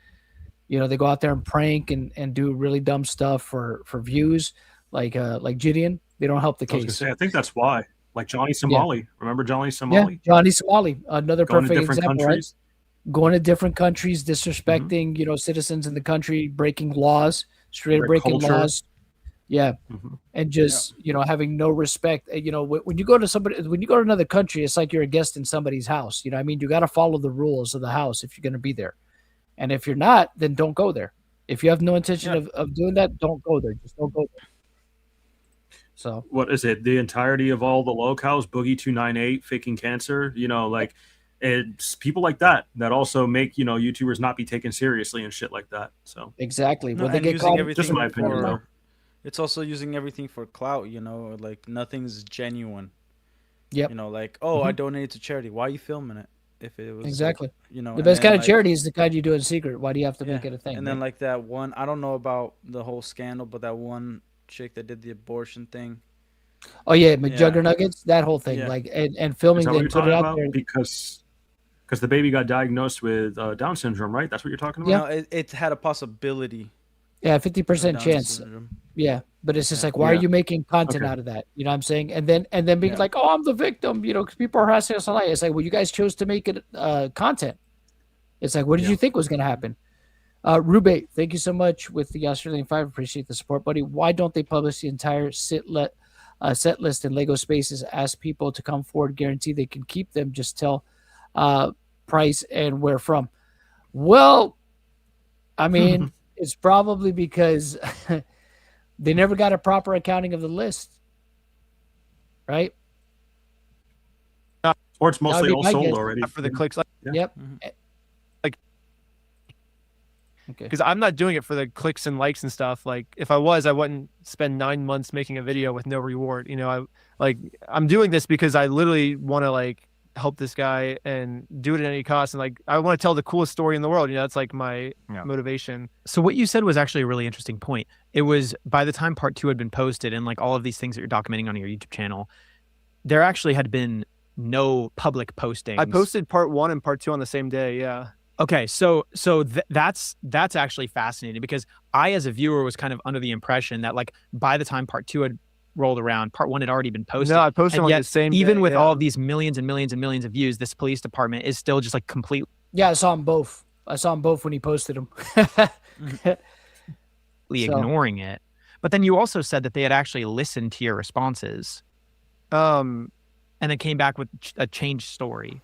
you know, they go out there and prank and do really dumb stuff for views, like Gideon. They don't help the case. I was gonna say, I think that's why. Like Johnny Somali. Yeah. Remember Johnny Somali? Yeah, Johnny Somali. Another perfect example, right? Going to different countries, disrespecting, you know, citizens in the country, breaking laws, breaking laws. Yeah. And just, you know, having no respect. You know, when you go to another country, it's like you're a guest in somebody's house. You know what I mean? You got to follow the rules of the house if you're going to be there. And if you're not, then don't go there. If you have no intention of doing that, don't go there. Just don't go there. So what is it? The entirety of all the locales, Boogie 298, faking cancer, you know, like it's people like that also make, you know, YouTubers not be taken seriously and shit like that. So exactly. No, when they get caught, just my opinion, though. It's also using everything for clout, you know, like nothing's genuine. Yep. You know, like, oh, I donated to charity. Why are you filming it? If it was exactly, like, you know, the best kind of charity is the kind you do in secret. Why do you have to make it a thing? And then like that one, I don't know about the whole scandal, but that one chick that did the abortion thing. Oh yeah, McJuggernuggets, that whole thing, like and filming them, put it out there because the baby got diagnosed with Down syndrome, right? That's what you're talking about. Yeah, it had a possibility. Yeah, 50% chance. Yeah, but it's just like, why are you making content out of that? You know what I'm saying? And then being like, oh, I'm the victim, you know, because people are harassing us online. It's like, well, you guys chose to make it content. It's like, what did you think was going to happen? Rube, thank you so much with the Australian 5. Appreciate the support, buddy. Why don't they publish the entire set list in Lego Spaces? Ask people to come forward, guarantee they can keep them. Just tell price and where from. Well, I mean, it's probably because they never got a proper accounting of the list, right? Or it's mostly all sold already for the clicks. Yep. Like, because I'm not doing it for the clicks and likes and stuff. Like, if I was, I wouldn't spend 9 months making a video with no reward. You know, I'm doing this because I literally want to like help this guy and do it at any cost. And like, I want to tell the coolest story in the world. You know, that's like my motivation. So what you said was actually a really interesting point. It was by the time part 2 had been posted and like all of these things that you're documenting on your YouTube channel, there actually had been no public postings. I posted part 1 and part 2 on the same day. Yeah. Okay. So that's actually fascinating because I, as a viewer, was kind of under the impression that like by the time part 2 had rolled around, part 1 had already been posted. No, I posted on the same day. Even with all of these millions and millions and millions of views, this police department is still just like completely. Yeah, I saw them both. When he posted them. Ignoring it. But then you also said that they had actually listened to your responses. And then came back with a changed story.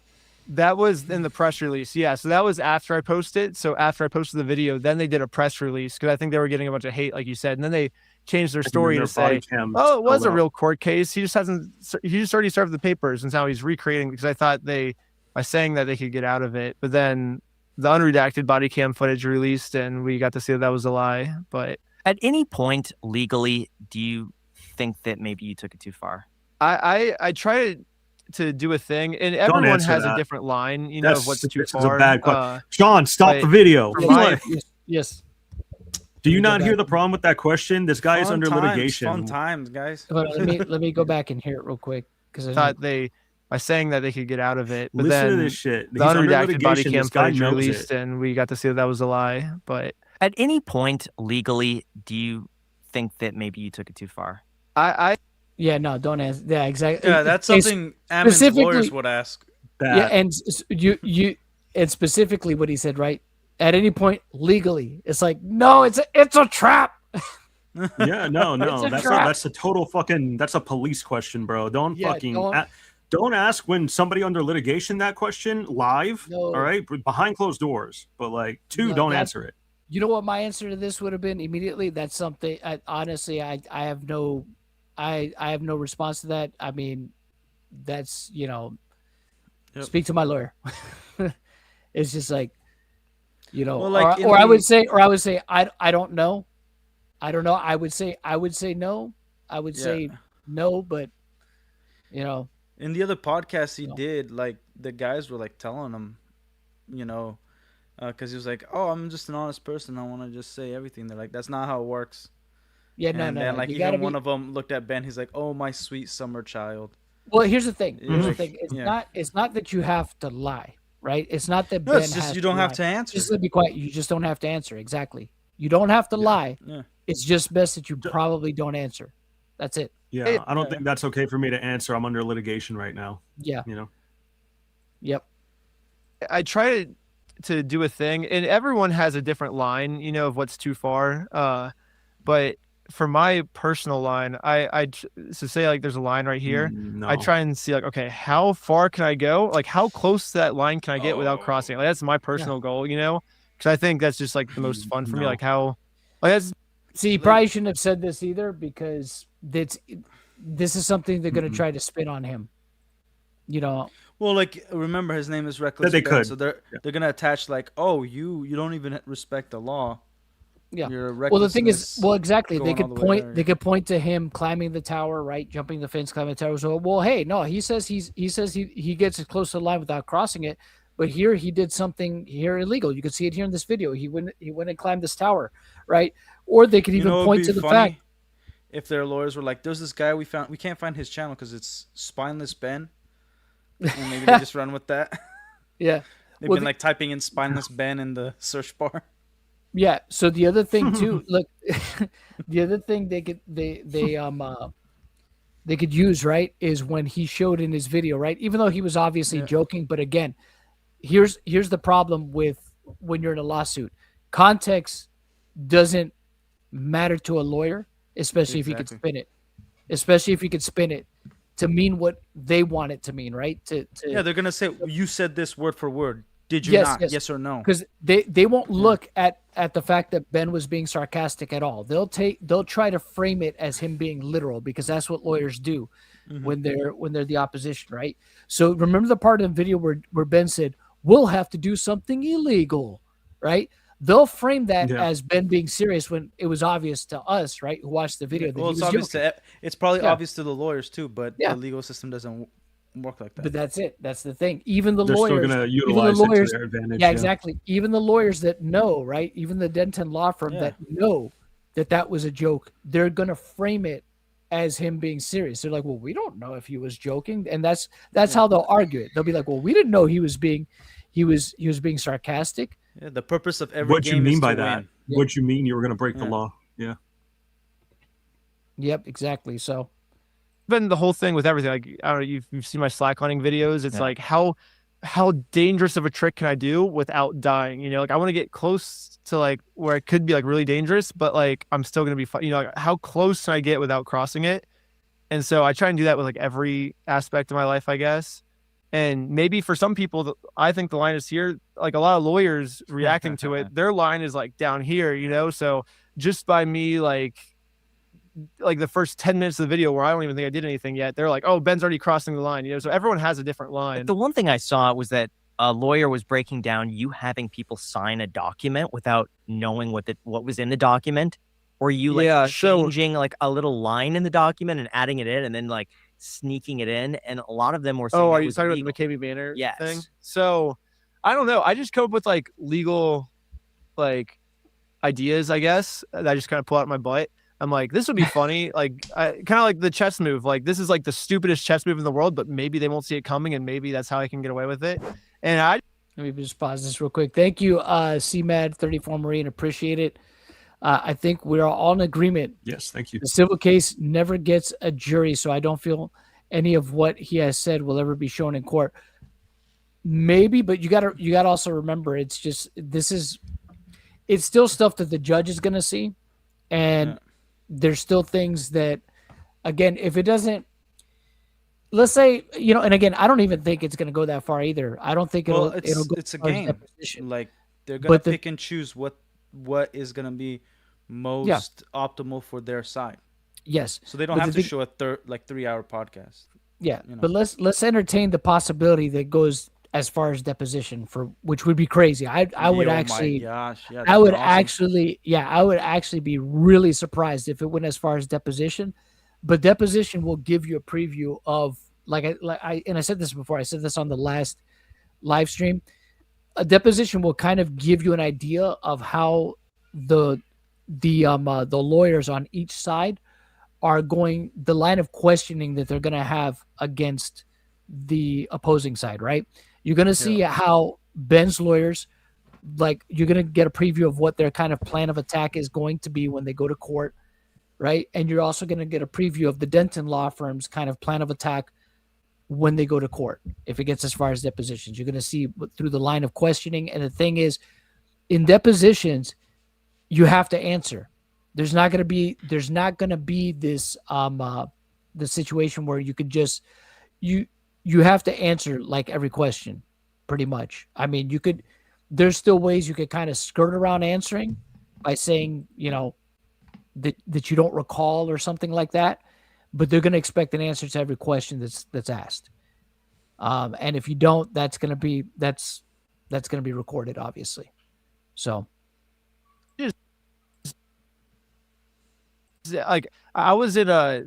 That was in the press release. Yeah. So that was after I posted. So after I posted the video, then they did a press release because I think they were getting a bunch of hate, like you said. And then they changed their story to say, oh, it was a real court case. He just already served the papers. And now he's recreating, because I thought by saying that they could get out of it. But then the unredacted body cam footage released and we got to see that was a lie. But at any point legally, do you think that maybe you took it too far? I try to do a thing, and everyone has a different line, you know, of what's too far. This is a bad question. Sean, stop the video. Yes. Do you not hear the problem with that question? This guy is under litigation. Fun times, guys. Let me go back and hear it real quick, because I thought by saying that they could get out of it, but listen then to this shit. The unredacted body cam footage released, and we got to see that was a lie. But at any point legally, do you think that maybe you took it too far? Yeah, no, don't ask. Yeah, exactly. Yeah, that's something Amin's lawyers would ask. Yeah, and and specifically what he said, right? At any point legally, it's like, no, it's a trap. Yeah, no, that's a total fucking, that's a police question, bro. Don't don't ask when somebody under litigation that question live. No. All right, behind closed doors. But like, don't answer it. You know what my answer to this would have been immediately? That's something. Honestly, I have no, I have no response to that. I mean, that's speak to my lawyer. It's just like, well, like or I would say I don't know. I don't know. I would say no. I would say no, but in the other podcast he did, like the guys were like telling him, because he was like, "Oh, I'm just an honest person. I want to just say everything." They're like, "That's not how it works." Yeah, and then like even one of them looked at Ben. He's like, "Oh, my sweet summer child." Well, here's the thing. It's not that you have to lie, right? It's not that Ben it's just has you don't to have lie. to answer. Just to be quiet. You just don't have to answer. Exactly. You don't have to lie. Yeah. It's just best that you probably don't answer. That's it. Yeah, I don't think that's okay for me to answer. I'm under litigation right now. Yeah. Yep. I try to do a thing, and everyone has a different line, of what's too far. But for my personal line, I so say like there's a line right here. No. I try and see like, okay, how far can I go? Like how close to that line can I get without crossing it? Like that's my personal goal, because I think that's just like the most fun for me. Like how, like that's. See, you probably shouldn't have said this either because this is something they're going to try to spin on him. Well, like remember his name is Reckless. They Ben, could. So they're gonna attach like, oh, you don't even respect the law. Yeah. Well, the thing is, exactly. They could point. They could point to him climbing the tower, right, jumping the fence, climbing the tower. So, well, hey, no, he says he gets as close to the line without crossing it, but here he did something here illegal. You can see it here in this video. He went and climbed this tower, right? Or they could even point to the fact. If their lawyers were like, "There's this guy we can't find his channel because it's Spineless Ben," and maybe they just run with that. Yeah, they've been like typing in Spineless Ben in the search bar. Yeah. So the other thing too, look, the other thing they could use, right, is when he showed in his video, right, even though he was obviously joking, but again, here's the problem with when you're in a lawsuit. Context doesn't matter to a lawyer, especially if he could spin it. Especially if he could spin it to mean what they want it to mean, right? Yeah, they're gonna say you said this word for word. Did you not? Yes or no? Because they won't look at the fact that Ben was being sarcastic at all. They'll try to frame it as him being literal because that's what lawyers do when they're the opposition, right? So remember the part of the video where Ben said, "We'll have to do something illegal," right? They'll frame that as Ben being serious when it was obvious to us, right, who watched the video. Well, it's probably obvious to the lawyers too, but the legal system doesn't work like that. But that's it. That's the thing. Even the They're lawyers, still going to utilize it to their advantage. Yeah, exactly. Even the lawyers that know, right? Even the Denton law firm that know that was a joke, they're going to frame it as him being serious. They're like, well, we don't know if he was joking, and that's how they'll argue it. They'll be like, well, we didn't know he was being sarcastic. Yeah, the purpose of every what game you mean is by to that? win. What you mean you were going to break the law? Yeah. Yep, exactly. So, been the whole thing with everything. Like I don't know, you've seen my slack hunting videos. It's like how dangerous of a trick can I do without dying? Like I want to get close to like where it could be like really dangerous, but like I'm still gonna be fine. Like, how close can I get without crossing it? And so I try and do that with like every aspect of my life, I guess. And maybe for some people, I think the line is here. Like a lot of lawyers reacting to it, their line is like down here, So just by me, like the first 10 minutes of the video where I don't even think I did anything yet, they're like, oh, Ben's already crossing the line, So everyone has a different line. But the one thing I saw was that a lawyer was breaking down you having people sign a document without knowing what was in the document, or you changing like a little line in the document and adding it in, and then like sneaking it in, and a lot of them were saying, are you talking about the McCabe Manor thing? Yes. So I don't know. I just come up with like legal like ideas, I guess, that I just kind of pull out my butt. I'm like, this would be funny. Like kind of like the chess move. Like this is like the stupidest chess move in the world, but maybe they won't see it coming, and maybe that's how I can get away with it. And let me just pause this real quick. Thank you, CMAD34 Marine. Appreciate it. I think we're all in agreement. Yes, thank you. The civil case never gets a jury, so I don't feel any of what he has said will ever be shown in court. Maybe, but you gotta also remember, it's still stuff that the judge is gonna see, and there's still things that, again, if it doesn't, let's say, and again, I don't even think it's gonna go that far either. I don't think it'll go. It's a game. Like they're gonna pick and choose what is gonna be most optimal for their side. Yes. So they don't have to show a 3-hour podcast. Yeah, but let's entertain the possibility that goes as far as deposition, which would be crazy. I would actually be really surprised if it went as far as deposition. But deposition will give you a preview of I said this before. I said this on the last live stream. A deposition will kind of give you an idea of how the lawyers on each side are going, the line of questioning that they're going to have against the opposing side, right? You're going to see how Ben's lawyers, you're going to get a preview of what their kind of plan of attack is going to be when they go to court, right? And you're also going to get a preview of the Denton law firm's kind of plan of attack when they go to court. If it gets as far as depositions, you're going to see through the line of questioning. And the thing is, in depositions, you have to answer. There's not going to be this the situation where you could just you have to answer every question, pretty much. I mean, there's still ways you could kind of skirt around answering by saying, that you don't recall or something like that, but they're going to expect an answer to every question that's asked. And if you don't, that's going to be recorded, obviously. So I was a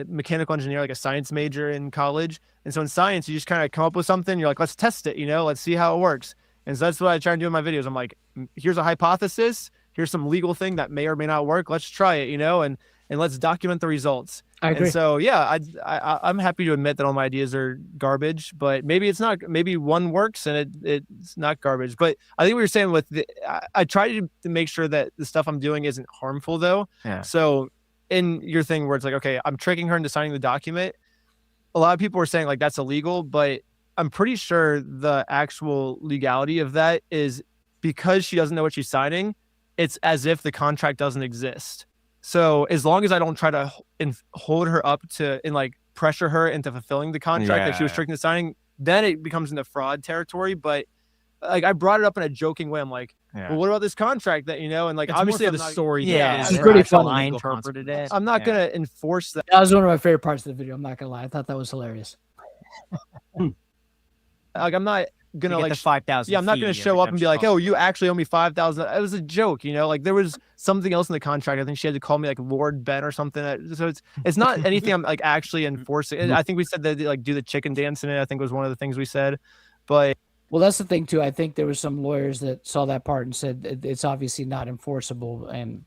mechanical engineer, a science major in college. And so in science, you just kind of come up with something. You're like, let's test it, let's see how it works. And so that's what I try and do in my videos. I'm like, here's a hypothesis. Here's some legal thing that may or may not work. Let's try it, and let's document the results. I agree. And so, yeah, I'm happy to admit that all my ideas are garbage, but maybe it's not. Maybe one works and it's not garbage. But I think what you're saying with I try to make sure that the stuff I'm doing isn't harmful, though. Yeah. So in your thing where it's like, okay, I'm tricking her into signing the document, a lot of people are saying that's illegal, but I'm pretty sure the actual legality of that is because she doesn't know what she's signing. It's as if the contract doesn't exist. So as long as I don't try to hold her up to and pressure her into fulfilling the contract that she was tricked into signing, then it becomes into fraud territory. But I brought it up in a joking way. I'm like, well, what about this contract that and obviously the story. Yeah, it's pretty funny. I interpreted it. I'm not gonna enforce that. That was one of my favorite parts of the video. I'm not gonna lie. I thought that was hilarious. I'm not gonna the 5,000. Yeah, I'm not gonna show up and be like, oh, you actually owe me 5,000. It was a joke, there was something else in the contract. I think she had to call me Lord Ben or something. So it's not anything I'm actually enforcing. I think we said that do the chicken dance in it. I think was one of the things we said. But well, that's the thing too. I think there was some lawyers that saw that part and said it's obviously not enforceable, and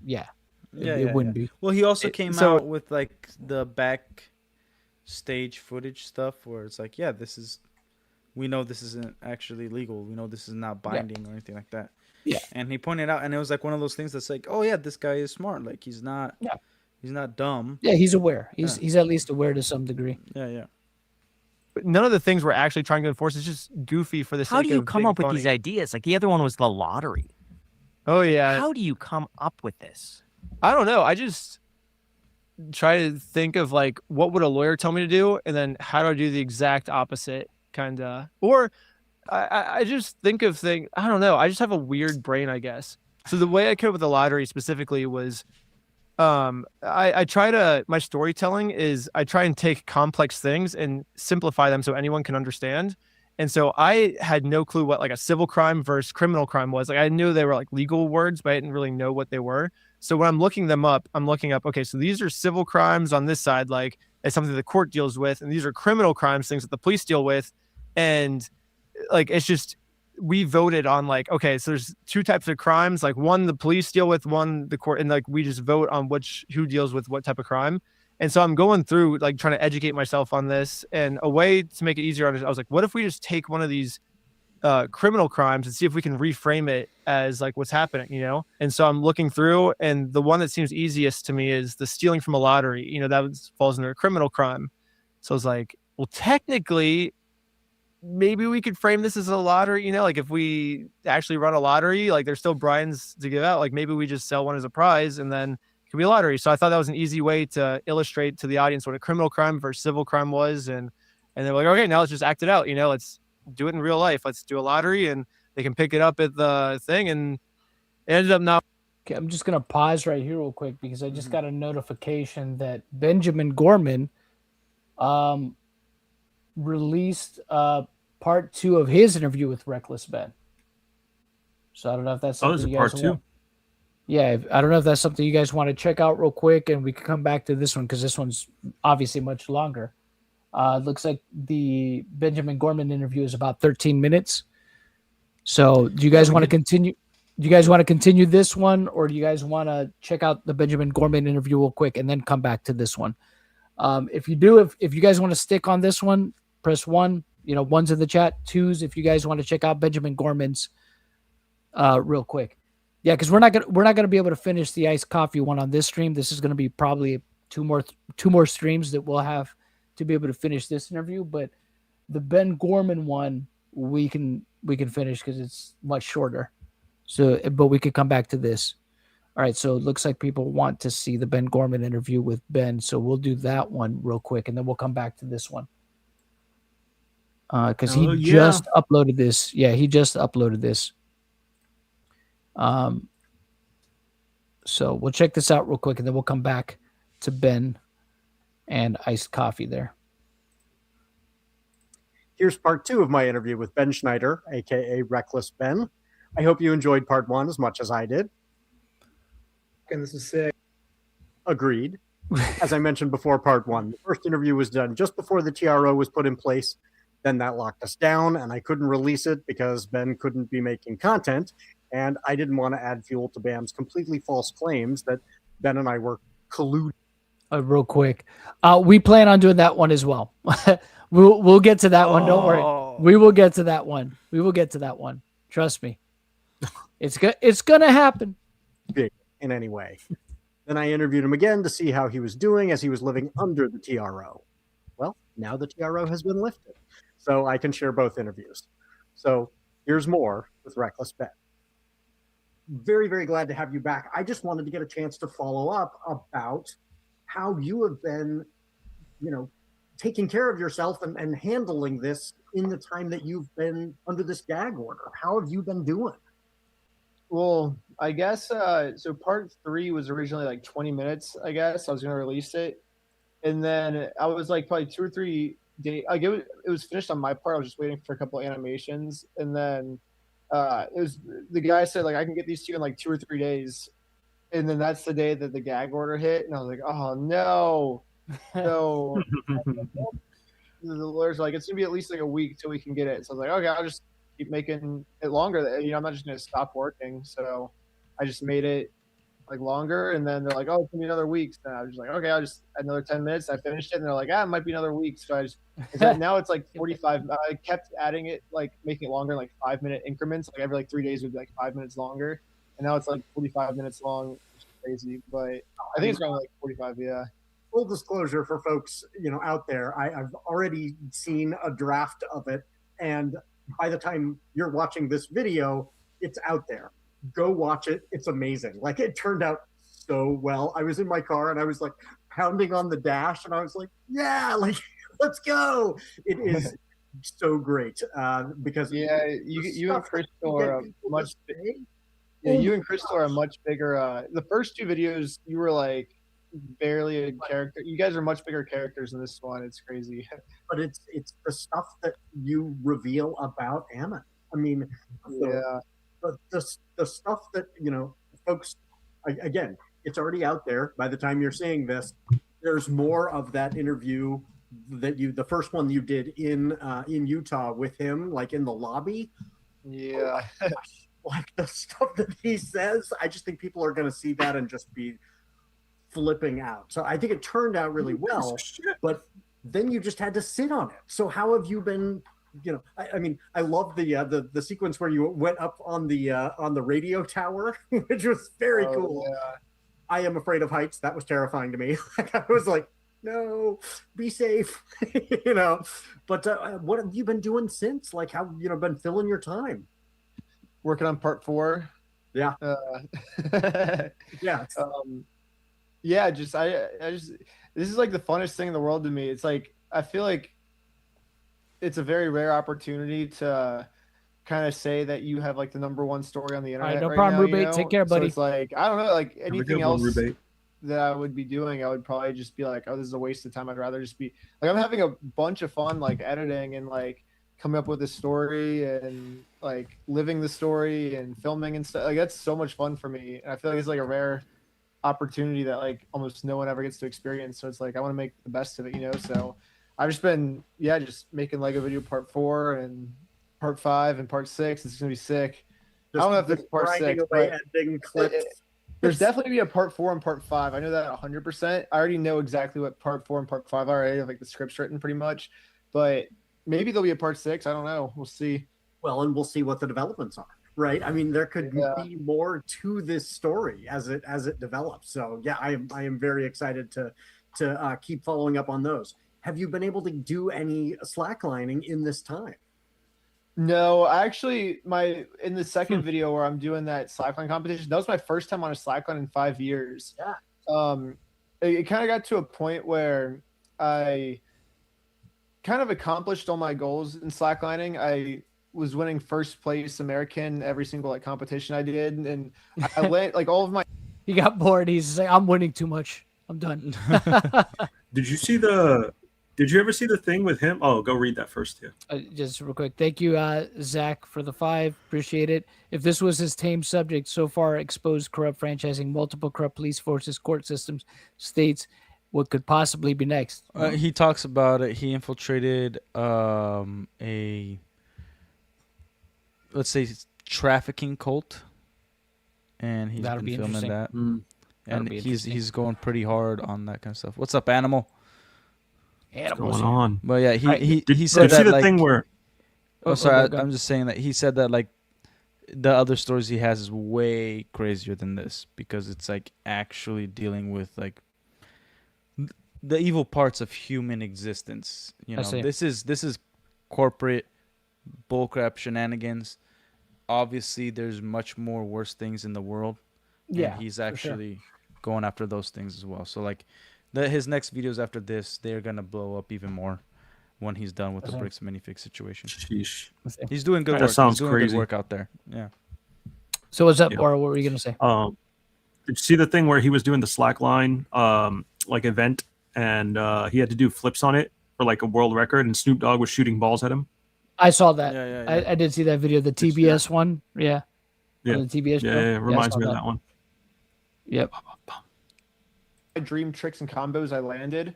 it wouldn't be. Well, he also came out with the backstage footage stuff where it's we know this isn't actually legal. We know this is not binding or anything like that. Yeah. And he pointed out, and it was one of those things that's oh yeah, this guy is smart. He's not dumb. Yeah, he's aware. He's at least aware to some degree. Yeah. But none of the things we're actually trying to enforce is just goofy for the sake of How do you come up with funny. these ideas? The other one was the lottery. Oh yeah. How do you come up with this? I don't know. I just try to think of what would a lawyer tell me to do, and then how do I do the exact opposite, kind of. Or I just think of things. I don't know. I just have a weird brain, I guess. So the way I came up with the lottery specifically was, I try to, my storytelling is I try and take complex things and simplify them so anyone can understand. And so I had no clue what a civil crime versus criminal crime was. I knew they were legal words, but I didn't really know what they were. So when I'm looking them up, I'm looking up, okay, so these are civil crimes on this side, it's something the court deals with, and these are criminal crimes, things that the police deal with. And it's just, we voted on okay, so there's two types of crimes, one the police deal with, one the court, and we just vote on who deals with what type of crime. And so I'm going through trying to educate myself on this, and a way to make it easier, I was like, what if we just take one of these criminal crimes and see if we can reframe it as like what's happening, you know? And so I'm looking through, and the one that seems easiest to me is the stealing from a lottery. You know, falls under a criminal crime. So I was like, well, technically, maybe we could frame this as a lottery, you know, like if we actually run a lottery, like there's still brines to give out. Like maybe we just sell one as a prize and then it could be a lottery. So I thought that was an easy way to illustrate to the audience what a criminal crime versus civil crime was. And they're like, okay, now let's just act it out. You know, let's do it in real life. Let's do a lottery and they can pick it up at the thing. And it ended up not. Okay, I'm just going to pause right here real quick because I just got a notification that Benjamin Gorman released part 2 of his interview with Reckless Ben. So I don't know if that's something you guys want. Yeah, I don't know if that's something you guys want to check out real quick, and we can come back to this one because this one's obviously much longer. It looks like the Benjamin Gorman interview is about 13 minutes. So do you guys want to continue? Do you guys want to continue this one, or do you guys want to check out the Benjamin Gorman interview real quick and then come back to this one? If you you guys want to stick on this one, press 1. You know, 1's in the chat, 2's if you guys want to check out Benjamin Gorman's real quick. Yeah, because we're not gonna be able to finish the iced coffee one on this stream. This is gonna be probably two more streams that we'll have to be able to finish this interview. But the Ben Gorman one we can finish because it's much shorter. So, but we could come back to this. All right, so it looks like people want to see the Ben Gorman interview with Ben, so we'll do that one real quick, and then we'll come back to this one. Because he just uploaded this. Yeah, he just uploaded this. So we'll check this out real quick, and then we'll come back to Ben and iced coffee there. Here's part 2 of my interview with Ben Schneider, aka Reckless Ben. I hope you enjoyed part 1 as much as I did. And this is sick. Agreed. As I mentioned before, part 1, the first interview was done just before the TRO was put in place. Then that locked us down, and I couldn't release it because Ben couldn't be making content, and I didn't want to add fuel to BAM's completely false claims that Ben and I were colluding. Real quick, we plan on doing that one as well. We'll get to that one. Don't worry. We will get to that one. We will get to that one. Trust me. It's gonna happen. Big in any way. Then I interviewed him again to see how he was doing as he was living under the TRO. Well, now the TRO has been lifted, so I can share both interviews. So here's more with Reckless Ben. Very, very glad to have you back. I just wanted to get a chance to follow up about how you have been, you know, taking care of yourself and handling this in the time that you've been under this gag order. How have you been doing? Well, I guess so part 3 was originally like 20 minutes, I guess. I was going to release it. And then I was like probably 2 or 3 days. Like it was finished on my part. I was just waiting for a couple of animations. And then it was the guy said, like, I can get these to you in like 2 or 3 days. And then that's the day that the gag order hit. And I was like, oh, no. So the lawyer's like, it's going to be at least like a week till we can get it. So I was like, okay, I'll just keep making it longer. You know, I'm not just going to stop working. So I just made it like longer. And then they're like, oh, it's going to be another week. So I was just like, okay, I'll just add another 10 minutes. I finished it. And they're like, it might be another week. So I just, now it's like 45. I kept adding it, like making it longer, like 5-minute increments. Like every like 3 days would be like 5 minutes longer. And now it's like 45 minutes long, which is crazy. But I think it's around like 45, yeah. Full disclosure for folks, you know, out there, I've already seen a draft of it, and by the time you're watching this video, it's out there. Go watch it. It's amazing. Like, it turned out so well. I was in my car and I was like pounding on the dash, and I was like, yeah, like, let's go. It is so great because you and Crystal are much. Yeah, you and Crystal are much bigger. The first 2 videos, you were like barely a character. You guys are much bigger characters in this one. It's crazy. But it's the stuff that you reveal about Ammon. I mean, the stuff that, you know, folks, again, it's already out there by the time you're seeing this. There's more of that interview that the first one you did in Utah with him, like in the lobby. Yeah. Oh, like the stuff that he says, I just think people are going to see that and just be flipping out. So I think it turned out really well, but then you just had to sit on it. So how have you been I mean, I love the sequence where you went up on the radio tower, which was very cool. Yeah. I am afraid of heights. That was terrifying to me. I was like, no, be safe, But what have you been doing since? Like, how been filling your time? Working on part 4. Yeah. Yeah. Yeah. Just this is like the funnest thing in the world to me. It's like I feel like it's a very rare opportunity to kind of say that you have like the #1 story on the internet. All right, no right problem, now, Rubate. Take care, buddy. So it's like I don't know, like anything else Rubate. that I would be doing, I would probably just be like, oh, this is a waste of time. I'd rather just be like, I'm having a bunch of fun like editing and like coming up with a story and like living the story and filming and stuff. Like that's so much fun for me. And I feel like it's like a rare opportunity that like almost no one ever gets to experience. So it's like I want to make the best of it, So I've just been just making Lego Video Part 4 and Part 5 and Part 6. It's gonna be sick. I don't know if there's Part 6, but ending clips. There's definitely be a Part 4 and Part 5. I know that 100%. I already know exactly what Part 4 and Part 5 are. I already have like the scripts written pretty much, but maybe there'll be a Part 6. I don't know. We'll see. Well, and we'll see what the developments are, right? I mean, there could be more to this story as it develops. So yeah, I am very excited to keep following up on those. Have you been able to do any slacklining in this time? No, actually, in the second video where I'm doing that slackline competition, that was my first time on a slackline in 5 years. Yeah. It kind of got to a point where I kind of accomplished all my goals in slacklining. I was winning first place American every single like competition I did, and I went like all of my. He got bored. He's like, I'm winning too much. I'm done. Did you ever see the thing with him? Oh, go read that first, Just real quick. Thank you, Zach, for the 5. Appreciate it. If this was his tame subject, so far exposed corrupt franchising, multiple corrupt police forces, court systems, states, what could possibly be next? He talks about it. He infiltrated a, let's say, trafficking cult, and he's been filming that. And he's going pretty hard on that kind of stuff. What's up, Animal? What's going on? But yeah, he did said you that see the like, thing where? Oh, sorry, I'm just saying that he said that like the other stories he has is way crazier than this because it's like actually dealing with like the evil parts of human existence. This is corporate bullcrap shenanigans. Obviously, there's much more worse things in the world. Yeah, and he's actually going after those things as well. So like. His next videos after this, they're gonna blow up even more when he's done with the bricks minifig situation. Sheesh. He's doing good work. That sounds he's doing crazy. Good work out there. Yeah. So what's up, or what were you gonna say? Did you see the thing where he was doing the slackline like event and he had to do flips on it for like a world record and Snoop Dogg was shooting balls at him? I saw that. Yeah. I did see that video, the TBS one. Yeah. Yeah. The TBS. Yeah, it reminds me of that one. Yep. Dream tricks and combos I landed,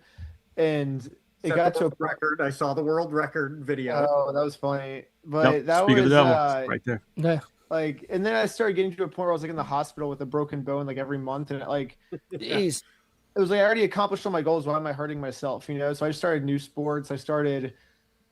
and it Set got the to a world record. I saw the world record video. Oh, that was funny. But Yep. that Speak was of the devil, right there. Yeah. like, and then I started getting to a point where I was like in the hospital with a broken bone like every month, and it was like I already accomplished all my goals. Why am I hurting myself? So I started new sports. I started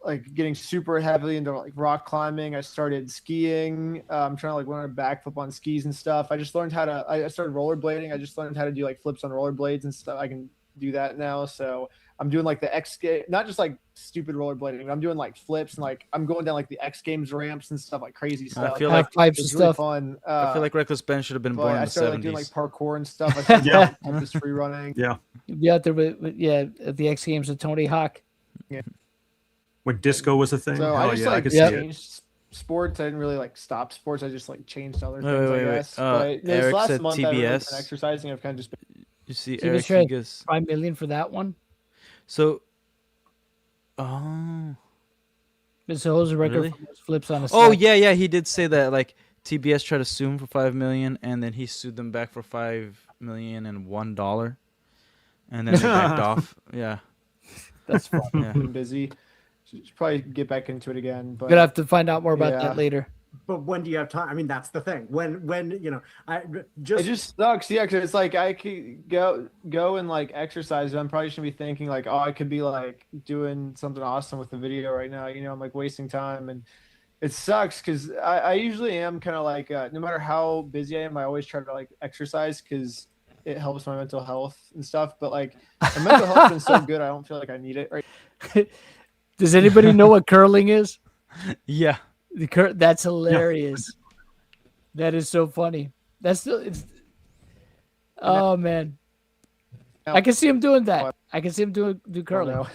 like getting super heavily into like rock climbing. I started skiing. I'm trying to like learn a backflip on skis and stuff. I just learned how to. I started rollerblading. I just learned how to do like flips on rollerblades and stuff. I can do that now. So I'm doing like the X Games, not just like stupid rollerblading. But I'm doing like flips and like I'm going down like the X Games ramps and stuff, like crazy stuff. I feel like pipes and it's really stuff. fun. I feel like Reckless Ben should have been born in I the started 70s. like doing like parkour and stuff. I started just free running. Yeah. Be out there with at the X Games with Tony Hawk. When disco was a thing. So I just like could see it. changed sports. I didn't really like stop sports. I just like changed to other Wait, things, wait, I wait. guess. But this Eric last said month I've really been TBS. exercising. I've kind of just been You see, TBS Eric tried Higas. 5 million for that one. So, This holds a record Really? for most flips on a oh set. yeah, he did say that. Like TBS tried to sue him for $5 million, and then he sued them back for $5,001, and then they backed off. Yeah, That's fun. yeah. busy. Should probably get back into it again. But Gonna have to find out more about Yeah. that later. But when do you have time? I mean, that's the thing. When you know, it just sucks. Yeah, because it's like I could go and like exercise. I'm probably should be thinking like, oh, I could be like doing something awesome with the video right now. You know, I'm like wasting time, and it sucks because I usually am kind of like no matter how busy I am, I always try to like exercise because it helps my mental health and stuff. But like my mental health's been so good, I don't feel like I need it. Right? Does anybody know what curling is? Yeah. That's hilarious. Yeah. That is so funny. Oh man, I can see him doing that. I can see him do curling.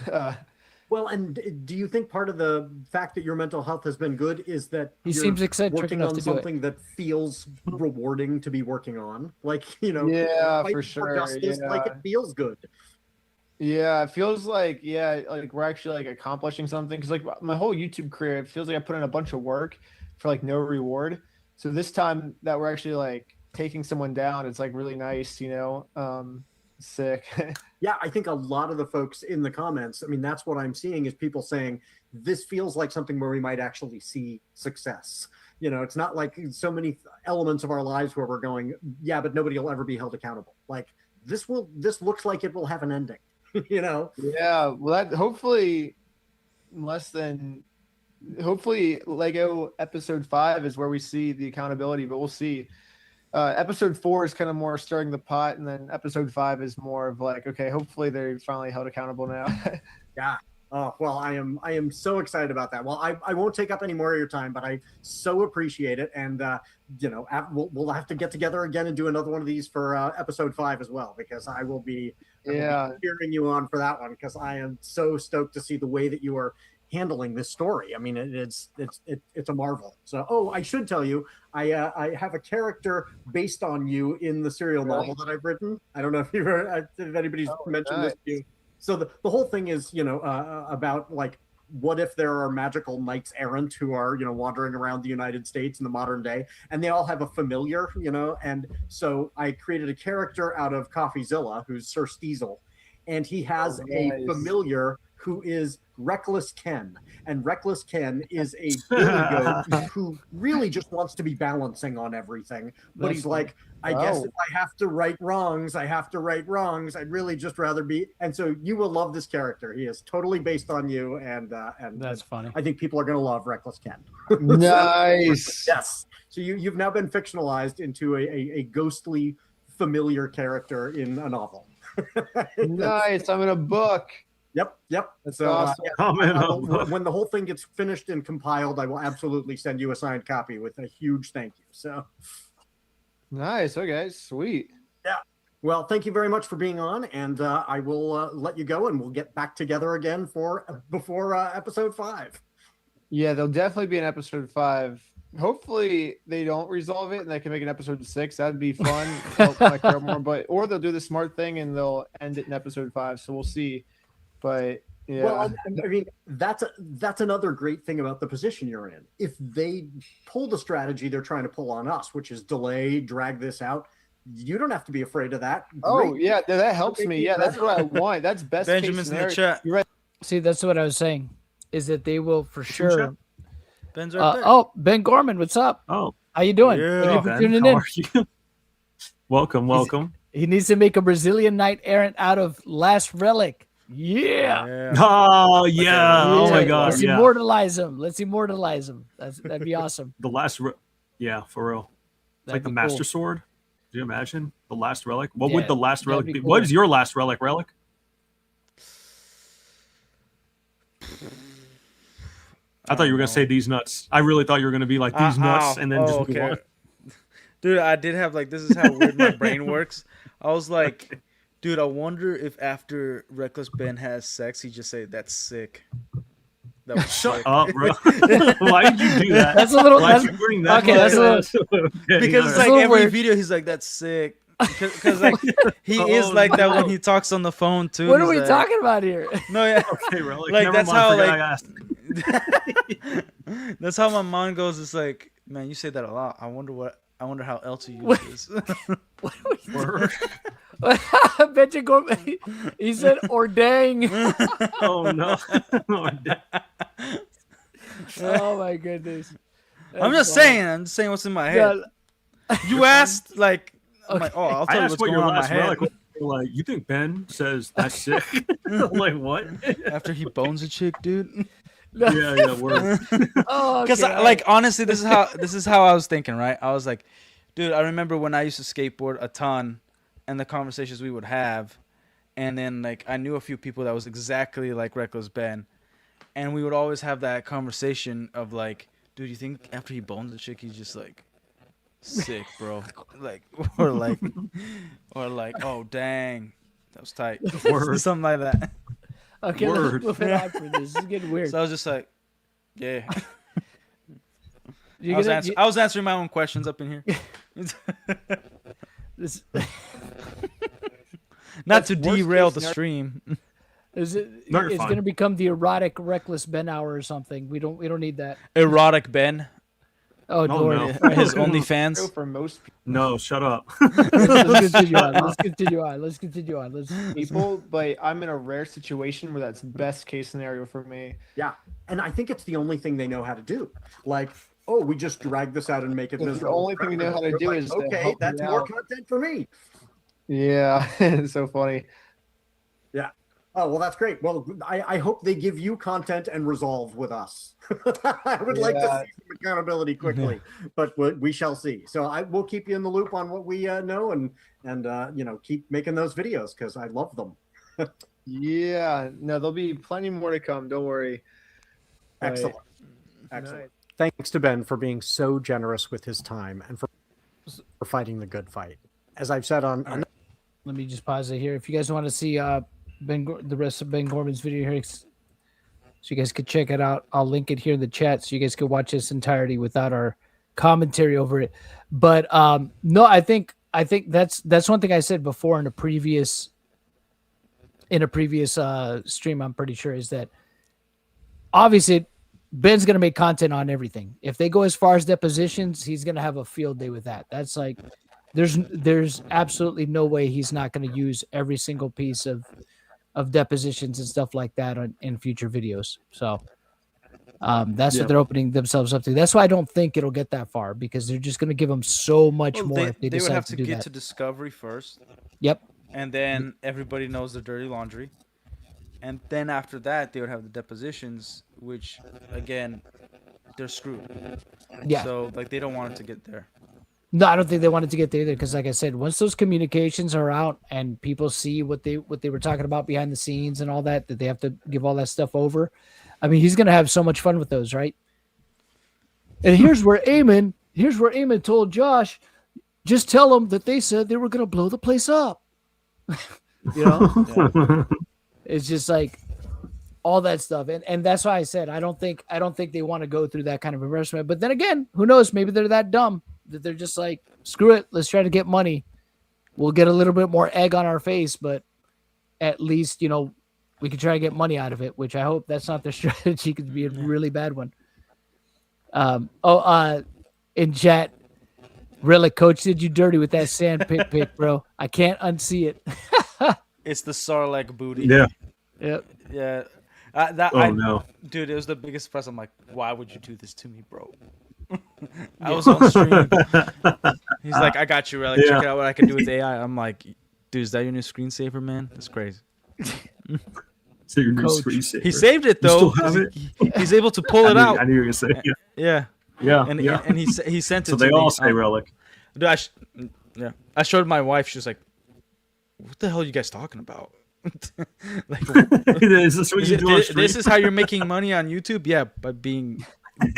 Well, and do you think part of the fact that your mental health has been good is that he seems eccentric working enough on to something that feels rewarding to be working on? Like, you know, yeah, for sure. Justice, yeah. like it feels good. Yeah, it feels like like we're actually like accomplishing something because like my whole YouTube career, it feels like I put in a bunch of work for like no reward. So this time that we're actually like taking someone down, it's like really nice, you know. Sick. Yeah, I think a lot of the folks in the comments, I mean, that's what I'm seeing is people saying this feels like something where we might actually see success. You know, it's not like so many elements of our lives where we're going, yeah, but nobody will ever be held accountable. Like this looks like it will have an ending. You know? Yeah, well, that hopefully Lego episode 5 is where we see the accountability, but we'll see. Episode 4 is kind of more stirring the pot, and then episode 5 is more of like, okay, hopefully they're finally held accountable now. Yeah. Oh, well, I am so excited about that. Well, I won't take up any more of your time, but I so appreciate it. And, you know, we'll have to get together again and do another one of these for episode 5 as well, because I will be cheering you on for that one, because I am so stoked to see the way that you are handling this story. I mean, it's a marvel. So, I should tell you, I have a character based on you in the serial novel that I've written. I don't know if anybody's mentioned this to you. So the whole thing is, you know, about like, what if there are magical knights errant who are, you know, wandering around the United States in the modern day, and they all have a familiar, you know, and so I created a character out of CoffeeZilla who's Sir Steezel, and he has a familiar who is Reckless Ken. And Reckless Ken is a billy goat who really just wants to be balancing on everything. But he's like, I guess if I have to right wrongs, I have to right wrongs. I'd really just rather be. And so you will love this character. He is totally based on you. And that's funny. I think people are going to love Reckless Ken. Nice. Yes. So you've now been fictionalized into a ghostly familiar character in a novel. Nice. I'm in a book. Yep. That's so awesome. When the whole thing gets finished and compiled, I will absolutely send you a signed copy with a huge thank you. So nice. Okay, sweet. Yeah. Well, thank you very much for being on, and I will let you go, and we'll get back together again before episode 5. Yeah, there'll definitely be an episode 5. Hopefully they don't resolve it and they can make an episode 6. That'd be fun. Help my career more, or they'll do the smart thing and they'll end it in episode 5. So we'll see. But yeah, well, I mean, that's another great thing about the position you're in. If they pull the strategy they're trying to pull on us, which is delay, drag this out, you don't have to be afraid of that. Oh, yeah, that helps me. Yeah, that's what I want. That's best Benjamin's case in the chat. You're right. See, that's what I was saying, is that they will for sure. Ben's right there. Oh, Ben Gorman, what's up? Oh, how you doing? Yeah. Thank you for Ben, tuning how in. are you? Welcome. He needs to make a Brazilian knight errant out of Last Relic. Yeah. Oh yeah. Oh my God. Let's immortalize him. That'd be awesome. The last, yeah, for real. It's like the Master Sword. Do you imagine the last relic? What would the last relic be? Cool. What is your last relic? I thought you were gonna say these nuts. I really thought you were gonna be like these nuts, and then just move on. Dude, I did have like, this is how weird my brain works. I was like, dude, I wonder if after Reckless Ben has sex, he just say that's sick. That was Shut sick. up, bro. Why did you do that? That's a little. Why did you bring that? Okay, that's a little. Okay, because it's like every video, he's like, that's sick. Because like he is like that when he talks on the phone too. What are we talking about here? No, yeah. Okay, relic. Like Never that's mind, how forgot like I asked. that's how my mind goes. It's like, man, you say that a lot. I wonder how else you use this. Benjamin Gorman, he said ordang. Oh no. Oh my goodness. I'm just saying. I'm just saying what's in my head. You asked like, I'm like, oh, I'll tell you what's going on in my head. Like, you think Ben says that's sick? Like what? After he bones a chick, dude. Yeah, word. Because like honestly, this is how I was thinking, right? I was like, dude, I remember when I used to skateboard a ton, and the conversations we would have, and then like I knew a few people that was exactly like Reckless Ben, and we would always have that conversation of like, dude, you think after he bones a chick, he's just like sick, bro? Like or like, oh dang, that was tight, something like that. Okay, let's move it on for this. This is getting weird. So I was just like, yeah. I was answering my own questions up in here. Not to derail the stream. It's going to become the erotic Reckless Ben hour or something. We don't need that. Erotic Ben. Oh, Lord. No. His OnlyFans. For most people. No, shut up. Let's continue on. People, but I'm in a rare situation where that's best case scenario for me. Yeah, and I think it's the only thing they know how to do. Like, oh, we just drag this out and make it miserable. The only thing we know how to do is okay. That's more content for me. Yeah, it's so funny. Yeah. Oh, well, that's great. Well, I hope they give you content and resolve with us. I would like to see some accountability quickly, but we shall see. So we'll keep you in the loop on what we know and keep making those videos because I love them. Yeah. No, there'll be plenty more to come. Don't worry. Excellent. Excellent. Thanks to Ben for being so generous with his time and for fighting the good fight. As I've said on... Let me just pause it here. If you guys want to see... the rest of Ben Gorman's video here, so you guys could check it out. I'll link it here in the chat so you guys could watch this entirety without our commentary over it. But no, I think that's one thing I said before in a previous stream. I'm pretty sure is that obviously Ben's gonna make content on everything. If they go as far as depositions, he's gonna have a field day with that. That's like there's absolutely no way he's not going to use every single piece of depositions and stuff like that in future videos. So that's what they're opening themselves up to. That's why I don't think it'll get that far because they're just going to give them so much more. If they would have to get that. to discovery first. Yep. And then everybody knows the dirty laundry. And then after that, they would have the depositions, which again, they're screwed. Yeah. So like they don't want it to get there. No, I don't think they wanted to get there either because, like I said, once those communications are out and people see what they were talking about behind the scenes and all that they have to give all that stuff over. I mean, he's gonna have so much fun with those, right? And here's where Eamon told Josh, just tell them that they said they were gonna blow the place up. It's just like all that stuff, and that's why I said I don't think they want to go through that kind of embarrassment. But then again, who knows? Maybe they're that dumb that they're just like, screw it, let's try to get money. We'll get a little bit more egg on our face, but at least we can try to get money out of it. Which I hope that's not their strategy. Could be a really bad one. In chat, really, Coach did you dirty with that sand pick, bro. I can't unsee it. It's the Sarlacc booty. Yeah. Yep. Yeah. No. Dude, it was the biggest surprise. I'm like, why would you do this to me, bro? I was on stream. He's like, I got you, Relic. Check out what I can do with AI. I'm like, dude, is that your new screensaver, man? That's crazy. So your new screensaver. He saved it though. He's able to pull it out. I knew you were gonna say yeah. And he sent it. So to they me. all say Relic. Dude, I showed my wife. She was like, "What the hell are you guys talking about?" Like, is this what you do on stream? This is how you're making money on YouTube? Yeah, by being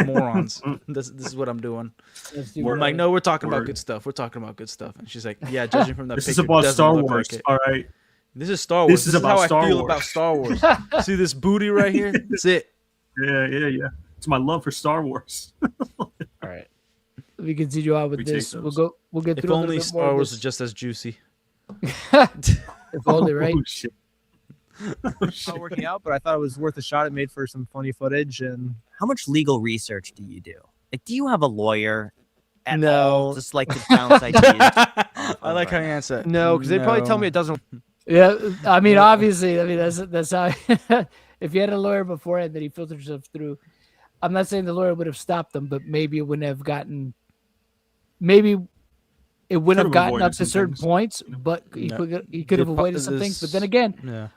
morons. This is what I'm doing. I'm like, no, we're talking about good stuff. We're talking about good stuff. And she's like, yeah, judging from the this picture, is about Star look Wars. Like all right. This is Star Wars. This is about how Star I feel Wars. about Star Wars. See this booty right here? That's it. Yeah. It's my love for Star Wars. All right. Let me continue on with this. We'll get through. If only Star Wars is just as juicy. If only, right? Oh, shit. It's not working out, but I thought it was worth a shot. It made for some funny footage. And how much legal research do you do? Like, do you have a lawyer? At No. all? Just like to bounce ideas. I like how you answer. No, because they'd probably tell me it doesn't. Yeah, I mean, obviously, that's how. If you had a lawyer beforehand that he filtered stuff through, I'm not saying the lawyer would have stopped them, but maybe it wouldn't have gotten. Maybe it wouldn't have gotten up to certain points, but he could have avoided some things. But then again,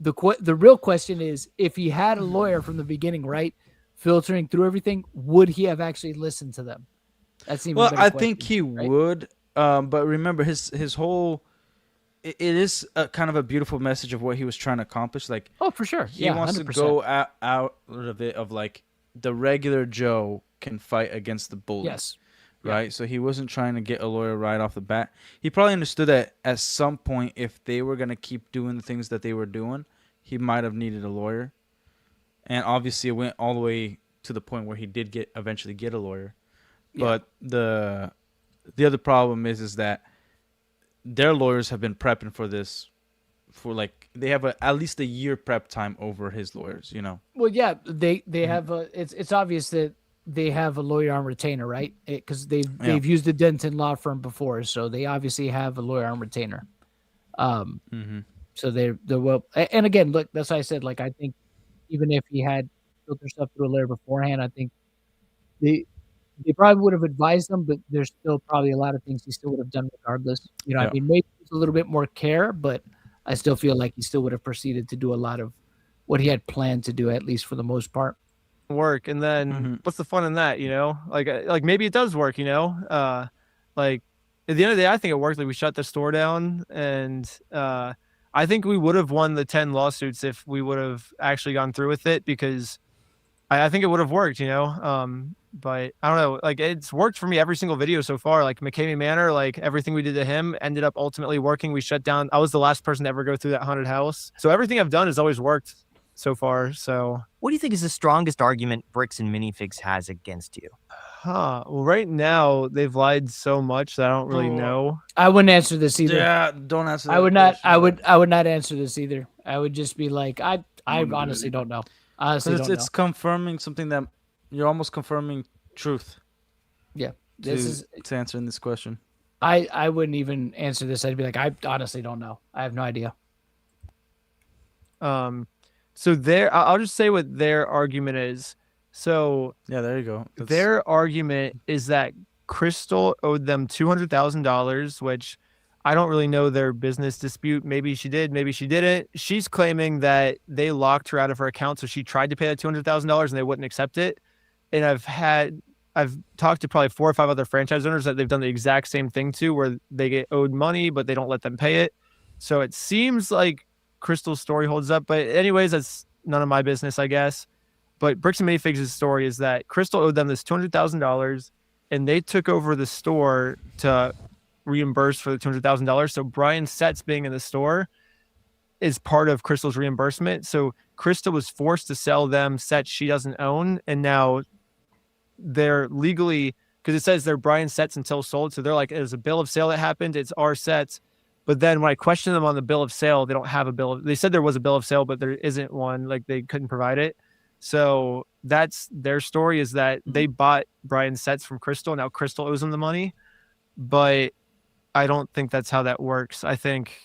the real question is, if he had a lawyer from the beginning, right, filtering through everything, would he have actually listened to them? That's even well. I question, think he would. But remember, his whole it is a kind of a beautiful message of what he was trying to accomplish. Like, oh, for sure, he wants 100%. To go out of it of like the regular Joe can fight against the bully. Yes. Right. Yeah. So he wasn't trying to get a lawyer right off the bat. He probably understood that at some point, if they were going to keep doing the things that they were doing, he might have needed a lawyer. And obviously it went all the way to the point where he did eventually get a lawyer. Yeah. But the other problem is that their lawyers have been prepping for this for like they have at least a year prep time over his lawyers, you know. Well, yeah, they have it's obvious that they have a lawyer on retainer, right? Because they've used the Denton law firm before, so they obviously have a lawyer on retainer. So they're well. And again, look, that's why I said, like, I think even if he had filtered stuff through a lawyer beforehand, I think they probably would have advised them, but there's still probably a lot of things he still would have done regardless. You know, I mean, maybe it's a little bit more care, but I still feel like he still would have proceeded to do a lot of what he had planned to do, at least for the most part. Work, and then what's the fun in that, you know? Like maybe it does work, you know? Like at the end of the day, I think it worked. Like we shut the store down, and I think we would have won the 10 lawsuits if we would have actually gone through with it, because I think it would have worked, you know? But I don't know, like it's worked for me every single video so far. Like McCamey Manor, like everything we did to him ended up ultimately working. We shut down. I was the last person to ever go through that haunted house. So everything I've done has always worked so far. So what do you think is the strongest argument Bricks and Minifigs has against you? Well, right now they've lied so much that I don't really know. I wouldn't answer this either. Yeah, don't answer that. I would not. I would not answer this either. I would just be like, I honestly don't know. Honestly, it's confirming something that you're almost confirming truth. Yeah, to answering this question. I wouldn't even answer this. I'd be like, I honestly don't know. I have no idea. So I'll just say what their argument is. So yeah, there you go. Their argument is that Crystal owed them $200,000, which I don't really know their business dispute. Maybe she did, maybe she didn't. She's claiming that they locked her out of her account, so she tried to pay that $200,000 and they wouldn't accept it. And I've talked to probably 4 or 5 other franchise owners that they've done the exact same thing to, where they get owed money, but they don't let them pay it. So it seems like Crystal's story holds up. But anyways, that's none of my business, I guess. But Bricks and Minifigs' story is that Crystal owed them this $200,000, and they took over the store to reimburse for the $200,000. So Brian Setz being in the store is part of Crystal's reimbursement. So Crystal was forced to sell them sets she doesn't own, and now they're legally, because it says they're Brian Setz until sold. So they're like, there's a bill of sale that happened. It's our sets. But then when I questioned them on the bill of sale, they don't have a bill. They said there was a bill of sale, but there isn't one. Like they couldn't provide it. So that's their story, is that they bought Brian Setz from Crystal. Now Crystal owes them the money, but I don't think that's how that works. I think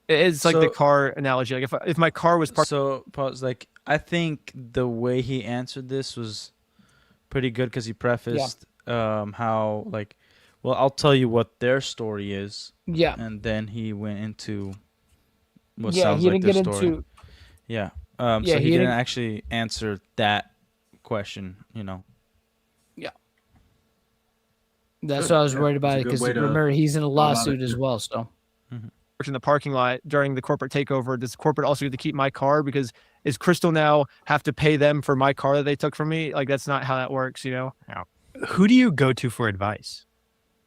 it's like the car analogy. Like if my car was parked. So pause. Like I think the way he answered this was pretty good, because he prefaced how like, well, I'll tell you what their story is. Yeah. And then he went into what sounds like their story. Yeah. So he didn't actually answer that question, you know. Yeah. That's what I was worried about, because remember, he's in a lawsuit as well. So in the parking lot during the corporate takeover, does corporate also get to keep my car? Because is Crystal now have to pay them for my car that they took from me? Like, that's not how that works, you know? Yeah. Who do you go to for advice?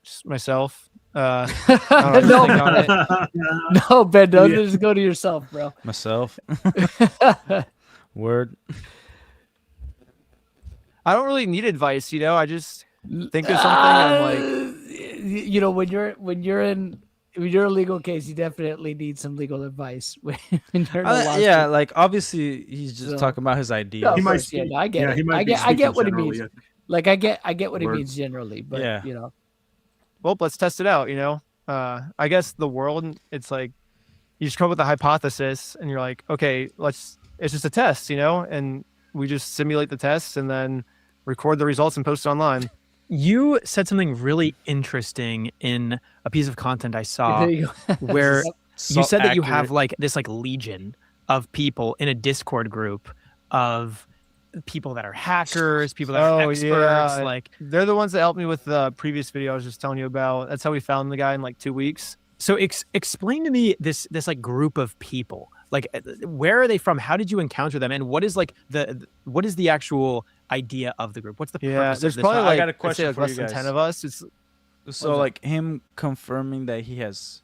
Just myself. No, Ben, don't just go to yourself, bro. Myself. Word. I don't really need advice, you know. I just think of something and I'm like, you know, when you're in a legal case, you definitely need some legal advice. When you're in a yeah, like obviously he's just talking about his idea. No, I get it. I get what he means. Like I get what he means generally, but you know. Well, let's test it out, you know. I guess the world, it's like you just come up with a hypothesis and you're like, okay, it's just a test, you know, and we just simulate the tests and then record the results and post it online. You said something really interesting in a piece of content I saw There you go. where So you said that you accurate. have like this like legion of people in a Discord group of people that are hackers, people that are experts. Like they're the ones that helped me with the previous video I was just telling you about. That's how we found the guy in like 2 weeks. So explain to me this like group of people. Like, where are they from? How did you encounter them? And what is like what is the actual idea of the group? What's the purpose? There's of this? probably I like, got a question like for less you than guys. 10 of us. It's So like him confirming that he has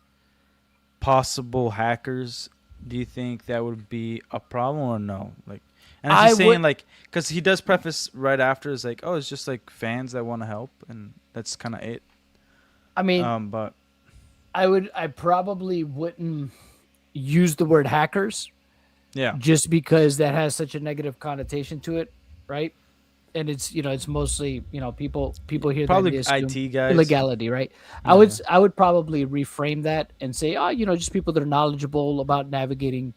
possible hackers, do you think that would be a problem or no? Like, and I'm just saying like, because he does preface right after is like, oh, it's just like fans that want to help, and that's kind of it. I mean, but I probably wouldn't use the word hackers. Yeah. Just because that has such a negative connotation to it, right? And it's it's mostly people hear probably that they assume IT guys, illegality, right? Yeah. I would probably reframe that and say, just people that are knowledgeable about navigating,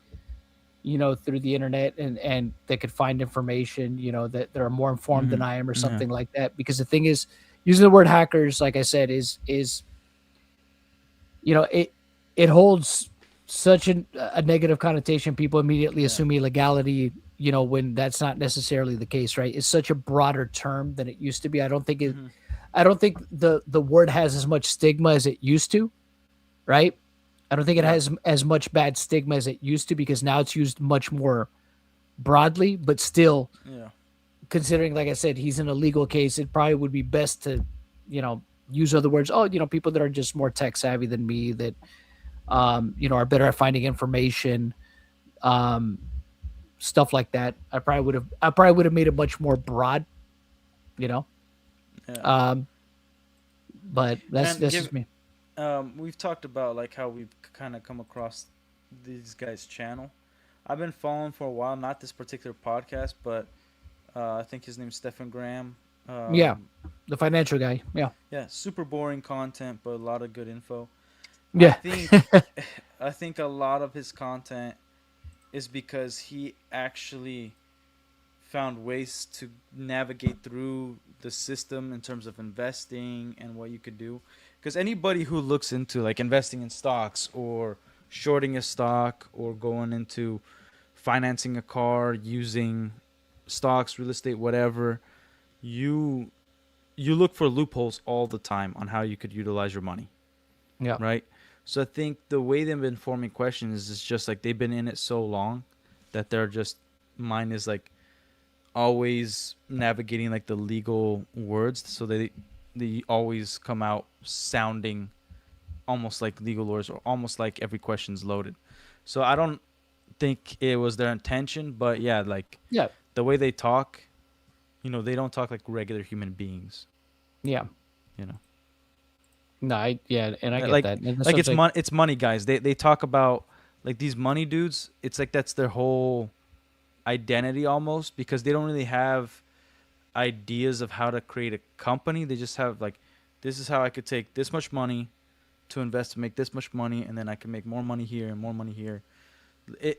through the internet and that could find information, that are more informed than I am or something like that. Because the thing is, using the word hackers, like I said, is it holds such a negative connotation. People immediately assume illegality, when that's not necessarily the case, right? It's such a broader term than it used to be. I don't think the word has as much stigma as it used to, right? I don't think it has as much bad stigma as it used to, because now it's used much more broadly, but still, considering, like I said, he's in a legal case, it probably would be best to, use other words. Oh, people that are just more tech savvy than me, that, are better at finding information, stuff like that. I probably would have made it much more broad, but that's just me. We've talked about like how we've kind of come across these guys' channel. I've been following for a while, not this particular podcast, but I think his name's Stephen Graham. The financial guy. Yeah, super boring content, but a lot of good info. Yeah. I think a lot of his content is because he actually found ways to navigate through the system in terms of investing and what you could do. Because anybody who looks into like investing in stocks or shorting a stock or going into financing a car using stocks, real estate, whatever, you look for loopholes all the time on how you could utilize your money. Yeah. Right. So I think the way they've been forming questions is just like they've been in it so long that they're just mine is like always navigating like the legal words, so they always come out sounding almost like legal lawyers, or almost like every question's loaded. So I don't think it was their intention, but the way they talk, they don't talk like regular human beings. Yeah. No, I get like, that. Like it's money, guys. They talk about like these money dudes. It's like that's their whole identity almost, because they don't really have ideas of how to create a company. They just have like, this is how I could take this much money to invest to make this much money, and then I can make more money here and more money here.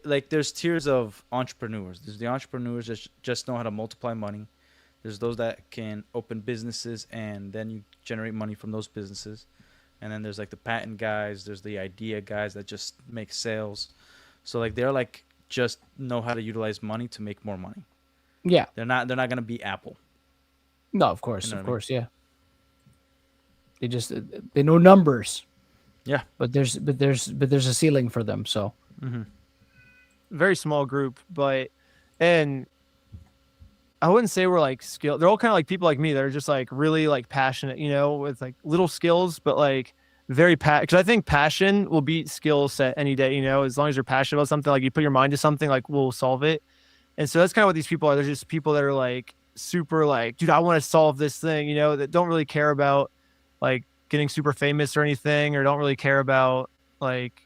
Like there's tiers of entrepreneurs. There's the entrepreneurs that just know how to multiply money. There's those that can open businesses and then you generate money from those businesses. And then there's like the patent guys. There's the idea guys that just make sales. So like they're like just know how to utilize money to make more money. Yeah. They're not gonna be Apple. No, of course, yeah. They know numbers. Yeah. But there's a ceiling for them. So. Very small group, and I wouldn't say we're like skilled. They're all kind of like people like me that are just like really like passionate, with like little skills, but like very because I think passion will beat skill set any day. As long as you're passionate about something, like you put your mind to something, like we'll solve it. And so that's kind of what these people are. They're just people that are like super like, dude, I want to solve this thing, that don't really care about like getting super famous or anything, or don't really care about like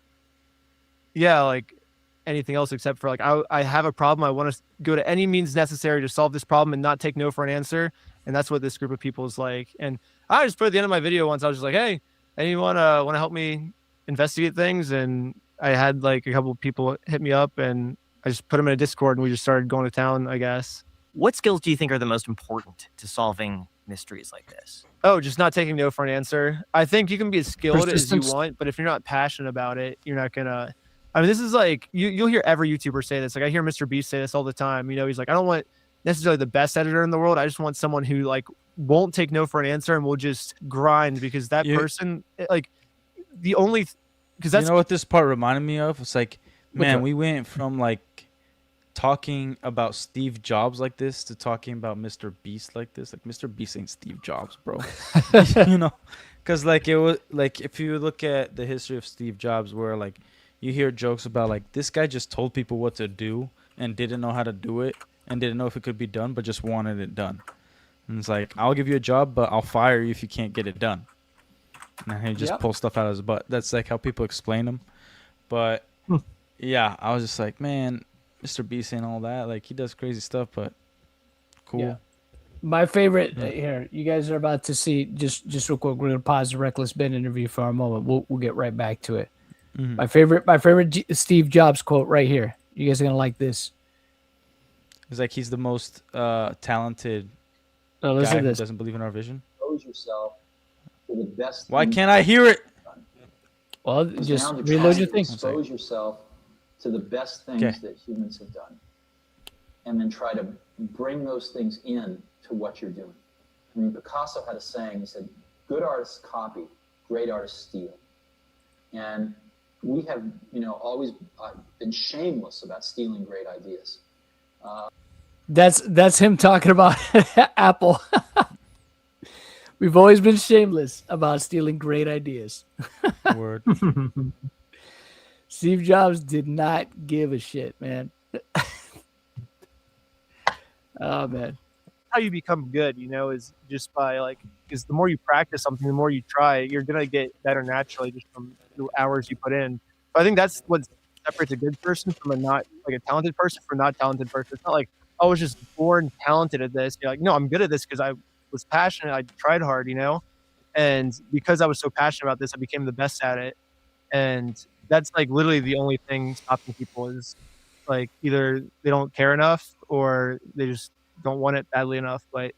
anything else except for like I have a problem. I want to go to any means necessary to solve this problem and not take no for an answer. And that's what this group of people is like. And I just put at the end of my video once, I was just like, hey, anyone want to help me investigate things? And I had like a couple of people hit me up, and I just put them in a Discord, and we just started going to town, I guess. What skills do you think are the most important to solving mysteries like this? Oh, just not taking no for an answer. I think you can be as skilled as you Persistence. want, but if you're not passionate about it, you're not gonna. I mean, this is like you'll hear every YouTuber say this. Like I hear Mr. Beast say this all the time. You know, he's like, I don't want necessarily the best editor in the world. I just want someone who like won't take no for an answer and will just grind because that person like the only because that's you know what this part reminded me of. It's like, man, one? we went from like talking about Steve Jobs like this to talking about Mr. Beast like this. Like Mr. Beast ain't Steve Jobs, bro. You know, because like it was like if you look at the history of Steve Jobs, where like you hear jokes about like this guy just told people what to do and didn't know how to do it and didn't know if it could be done, but just wanted it done. And it's like, I'll give you a job, but I'll fire you if you can't get it done. And he just pulls stuff out of his butt. That's like how people explain him. But yeah, I was just like, man, Mr. Beast and all that, like he does crazy stuff, but cool. Yeah. My favorite here, you guys are about to see just real quick. We're gonna pause the Reckless Ben interview for a moment. We'll get right back to it. My favorite Steve Jobs quote right here. You guys are gonna like this. It's like he's the most talented guy who doesn't believe in our vision. Expose yourself to the best. Why can't I hear it? Well, just reload your thing. Expose yourself to the best things that humans have done, and then try to bring those things in to what you're doing. I mean, Picasso had a saying. He said, "Good artists copy, great artists steal." And we have, always been shameless about stealing great ideas. That's him talking about Apple. We've always been shameless about stealing great ideas. Word. Steve Jobs did not give a shit, man. Oh man. How you become good, is just by like, because the more you practice something, the more you try, you're gonna get better naturally just from the hours you put in. But I think that's what separates a good person from a talented person from a not talented person. It's not like, I was just born talented at this. You're like, no, I'm good at this because I was passionate. I tried hard, and because I was so passionate about this, I became the best at it. And that's like literally the only thing stopping people is like either they don't care enough or they just don't want it badly enough. But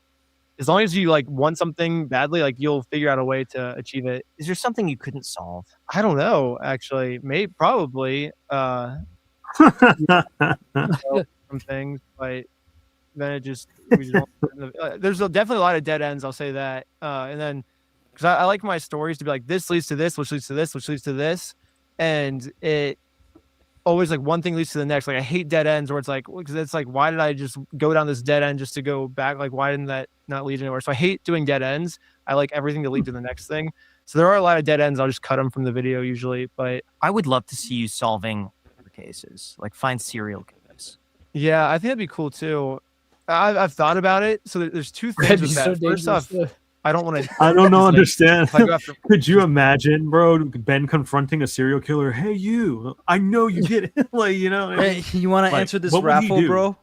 as long as you like want something badly, like you'll figure out a way to achieve it. Is there something you couldn't solve? I don't know, actually. Maybe probably some things, but then there's definitely a lot of dead ends. I'll say that. And then because I like my stories to be like, this leads to this, which leads to this, which leads to this. And it always like one thing leads to the next. Like I hate dead ends where it's like, because it's like, why did I just go down this dead end just to go back? Like, why didn't that not lead anywhere? So I hate doing dead ends. I like everything to lead to the next thing. So there are a lot of dead ends. I'll just cut them from the video usually. But I would love to see you solving cases, like find serial killers. Yeah, I think that'd be cool too. I've thought about it. So there's two things with that. First off, I don't want to. I don't know. Understand? Could you imagine, bro, Ben confronting a serial killer? Hey, you! I know you did it. Hey, you want to answer this raffle, bro?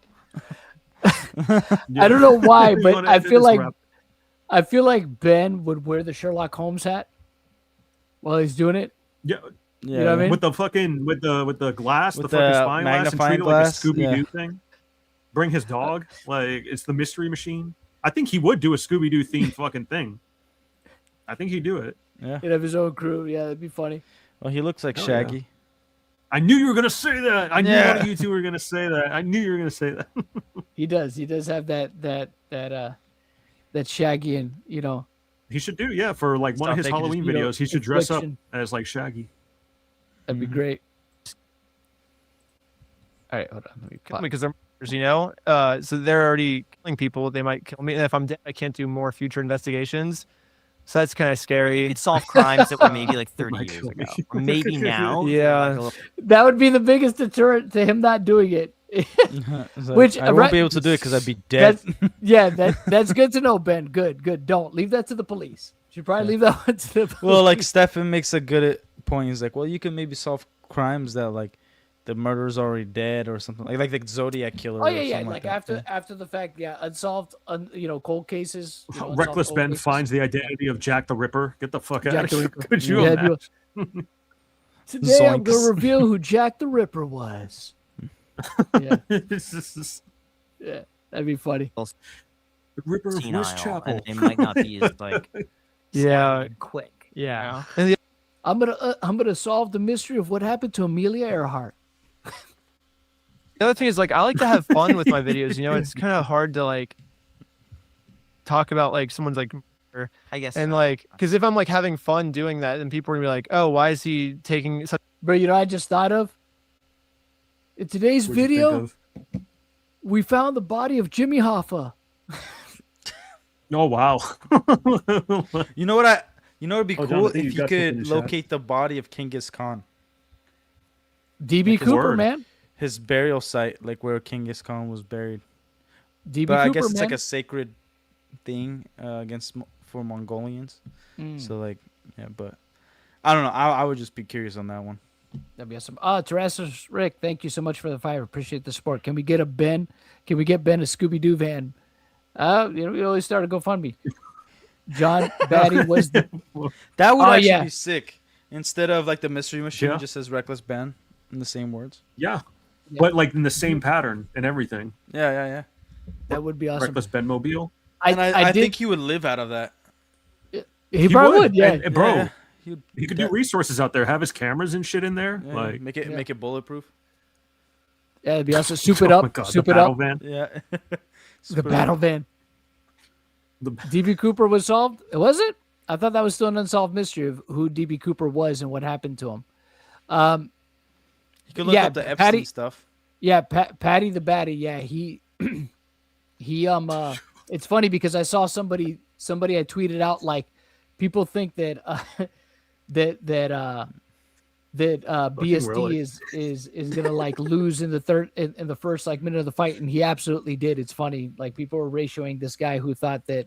I don't know why, but I feel like Ben would wear the Sherlock Holmes hat while he's doing it. Yeah. You know what I mean? With the fucking with the glass, the fucking spying glass, and treat it like a Scooby-Doo thing. Bring his dog, like it's the mystery machine. I think he would do a Scooby-Doo themed fucking thing. I think he'd do it. Yeah. He'd have his own crew. Yeah, that'd be funny. Well, he looks like Shaggy. Yeah. I knew you were gonna say that. I knew one of you two were gonna say that. I knew you were gonna say that. He does. He does have that Shaggy, and he should do for like one of his Halloween videos. He should dress up as like Shaggy. That'd be great. All right, hold on. Let me kill me because they're murders, so they're already killing people. They might kill me, and if I'm dead, I can't do more future investigations. So that's kind of scary. It'd solve crimes that were maybe like 30 years ago, or maybe now. Yeah, that would be the biggest deterrent to him not doing it. Which I won't be able to do it because I'd be dead. That's good to know, Ben. Good. Don't leave that to the police. You should probably leave that one to the police. Well, like Stefan makes a good point. He's like, well, you can maybe solve crimes that like the murderer's already dead or something like the Zodiac killer. Oh yeah. Like after the fact, unsolved, cold cases. Reckless Ben finds the identity of Jack the Ripper. Get the fuck out of here. Could you imagine? Today I'm going to reveal who Jack the Ripper was. Yeah. Yeah. That'd be funny. The Ripper of Senile, West Chapel. and it might not be as like Yeah. and quick. Yeah. And I'm gonna solve the mystery of what happened to Amelia Earhart. the other thing is like I like to have fun with my videos. You know, it's kind of hard to like talk about like someone's like, I guess, and like because if I'm like having fun doing that, then people are gonna be like, oh, why is he taking such? Bro, you know what I just thought of? In today's What'd you think video, of? we found the body of Jimmy Hoffa. Oh wow! You know what would be Oh, cool Jonathan, if you you got something in could the chat. locate the body of Genghis Khan. DB Like his Cooper, word. man. His burial site, like where Genghis Khan was buried. DB But I Cooper, guess it's man. like a sacred thing for Mongolians. So like, yeah, but I don't know. I would just be curious on that one. That'd be awesome. Terrasis Rick, thank you so much for the fire. Appreciate the support. Can we get Ben a Scooby-Doo van? We always start a GoFundMe. John Batty was the That would actually yeah. be sick. Instead of like the mystery machine, Yeah. it just says Reckless Ben in the same words. Yeah, but like in the same pattern and everything. Yeah. That would be awesome. Reckless Benmobile. I did- think he would live out of that. He probably would, yeah. And bro, Yeah. he could do resources out there. Have his cameras and shit in there. Yeah, Like make it bulletproof. Yeah, it'd be awesome. Soup it Oh up. my God, Soup the it battle up. van. Yeah. The battle van. DB Cooper was solved. Was it? I thought that was still an unsolved mystery of who DB Cooper was and what happened to him. You could look up the Epstein stuff. Yeah, Patty the Batty. Yeah, he it's funny because I saw somebody had tweeted out like people think that BSD really? is gonna like lose in the first like minute of the fight, and he absolutely did. It's funny, like people were ratioing this guy who thought that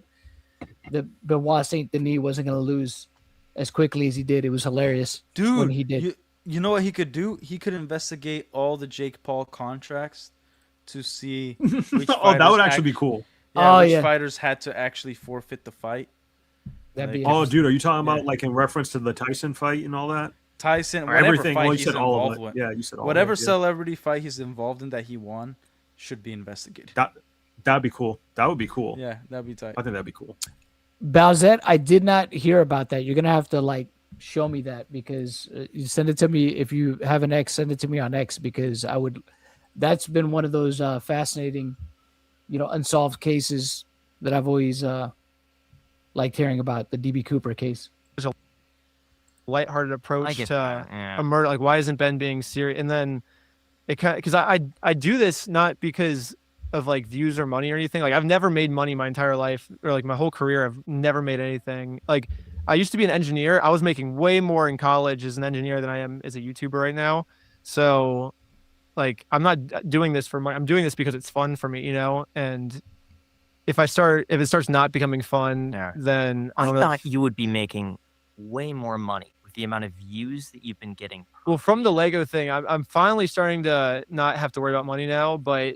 Benoit Saint Denis wasn't gonna lose as quickly as he did. It was hilarious, Dude, when he did. You know what he could do? He could investigate all the Jake Paul contracts to see which Oh, that would actually be cool. Yeah, Oh, which yeah. fighters had to actually forfeit the fight. That'd be Oh, dude, are you talking about like in reference to the Tyson fight and all that? Tyson, Or whatever everything. fight Well, you he's said all of involved it. with. Yeah, you said all whatever of it, yeah. celebrity fight he's involved in that he won should be investigated. That'd be cool. That would be cool. Yeah, that'd be tight. I think that'd be cool. Bowsette, I did not hear about that. You're gonna have to like show me that because you send it to me. If you have an X, send it to me on X because I would. That's been one of those fascinating, unsolved cases that I've always liked hearing about, the DB Cooper case. Lighthearted approach get to that, yeah. a murder. Like, why isn't Ben being serious? And then it kind of because I do this not because of like views or money or anything. Like, I've never made money my entire life or like my whole career. I've never made anything. Like, I used to be an engineer. I was making way more in college as an engineer than I am as a YouTuber right now. So, like, I'm not doing this for money. I'm doing this because it's fun for me, And if it starts not becoming fun, then I I don't know. thought you would be making way more money with the amount of views that you've been getting. Well, from the Lego thing, I'm finally starting to not have to worry about money now. But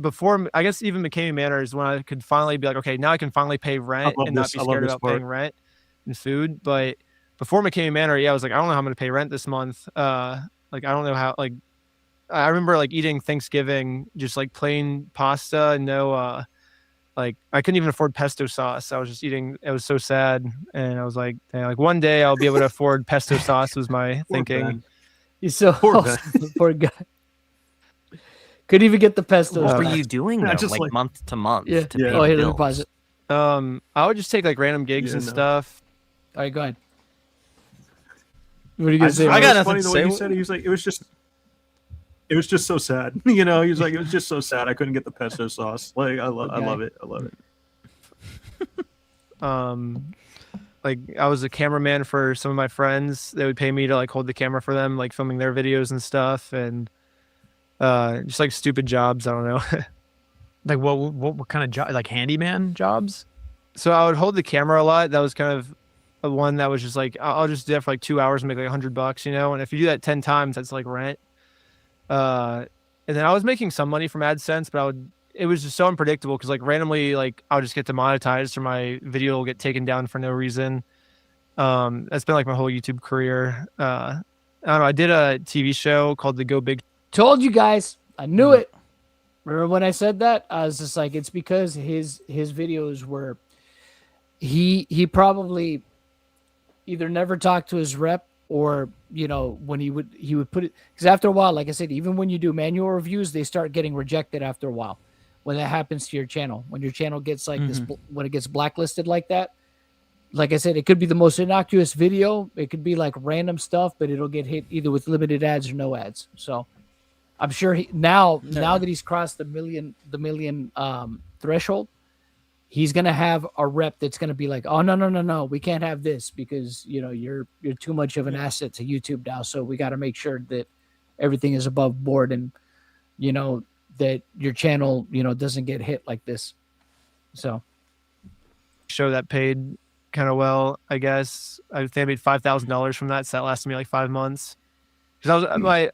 before, I guess even McCamey Manor is when I could finally be like, okay, now I can finally pay rent and not be scared about paying rent and food. But before McCamey Manor, I was like, I don't know how I'm going to pay rent this month. Like, I don't know how. Like, I remember like eating Thanksgiving just like plain pasta, no. Like, I couldn't even afford pesto sauce. I was just eating. It was so sad, and I was like, dang, like one day I'll be able to afford pesto sauce. Was my thinking. Ben. He's so Poor Ben. poor guy. Couldn't even get the pesto. What sauce. were you doing though, just like month to month? Yeah. To pay Oh, here, let me bills? pause it. I would just take like random gigs and stuff. All right, go ahead. What are you gonna say? I got It's nothing funny to the way say. he said it. He was like, it was just so sad. He was like, it was just so sad. I couldn't get the pesto sauce. Like, I love it. I love it. Like, I was a cameraman for some of my friends. They would pay me to like hold the camera for them, like filming their videos and stuff, and just like stupid jobs. I don't know. Like what kind of job? Like handyman jobs? So I would hold the camera a lot. That was kind of a one that was just like, I'll just do that for like 2 hours and make like $100, And if you do that 10 times, that's like rent. And then I was making some money from AdSense, but it was just so unpredictable because like randomly, like I'll just get demonetized or my video will get taken down for no reason. That's been like my whole YouTube career. I don't know. I did a TV show called The Go Big. Told you guys. I knew it. Remember when I said that? I was just like, it's because his videos were he probably either never talked to his rep, or when he would put it, because after a while, like I said, even when you do manual reviews, they start getting rejected after a while. When that happens to your channel, when your channel gets like this, when it gets blacklisted like that, like I said, it could be the most innocuous video, it could be like random stuff, but it'll get hit either with limited ads or no ads. So I'm sure now that he's crossed the million threshold, he's gonna have a rep that's gonna be like, oh no, we can't have this because you're too much of an asset to YouTube now. So we got to make sure that everything is above board, and that your channel doesn't get hit like this. So show that paid kind of well, I guess. I think I made $5,000 from that, so that lasted me like 5 months. Because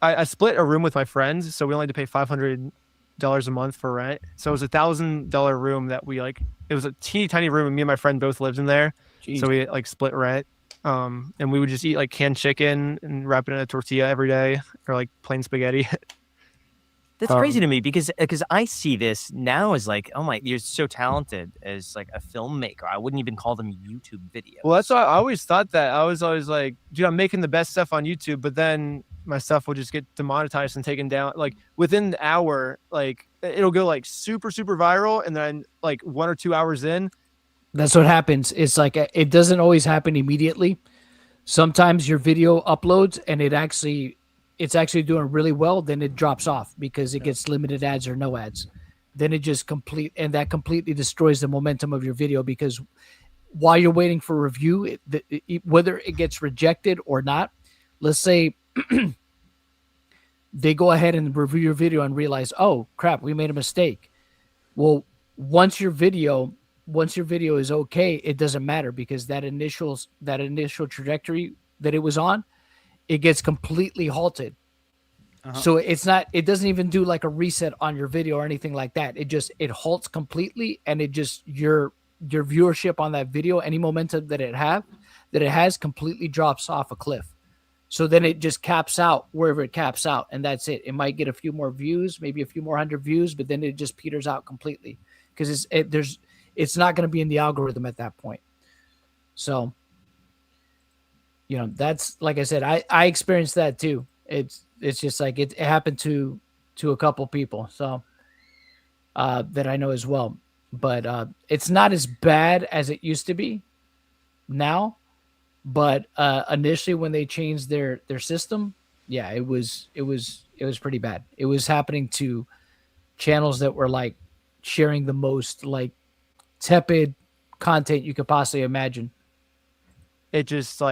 I split a room with my friends, so we only had to pay $500 a month for rent. So it was $1,000 room that we it was a teeny tiny room, and me and my friend both lived in there. Jeez. So we split rent. And we would just eat canned chicken and wrap it in a tortilla every day, or plain spaghetti. That's crazy to me because I see this now as oh my, you're so talented as a filmmaker. I wouldn't even call them YouTube videos. Well, that's why I always thought that. I was always like, dude, I'm making the best stuff on YouTube, but then my stuff will just get demonetized and taken down. Within the hour, it'll go super, super viral. And then 1 or 2 hours in. That's what happens. It's it doesn't always happen immediately. Sometimes your video uploads and it's actually doing really well. Then it drops off because it gets limited ads or no ads. Then it just that completely destroys the momentum of your video, because while you're waiting for review, whether it gets rejected or not, let's say they go ahead and review your video and realize, oh crap, we made a mistake. Well, once your video is okay, it doesn't matter, because that initial trajectory that it was on, it gets completely halted. So it doesn't even do a reset on your video or anything like that. It halts completely, and it just your viewership on that video, any momentum that it has completely drops off a cliff. So then it just caps out wherever it caps out, and that's it. It might get a few more views, maybe a few more 100 views, but then it just peters out completely, because it's not going to be in the algorithm at that point. So, that's, like I said, I experienced that too. It's just it happened to a couple people, so that I know as well. But it's not as bad as it used to be now. But initially, when they changed their system, yeah, it was pretty bad. It was happening to channels that were sharing the most tepid content you could possibly imagine. It just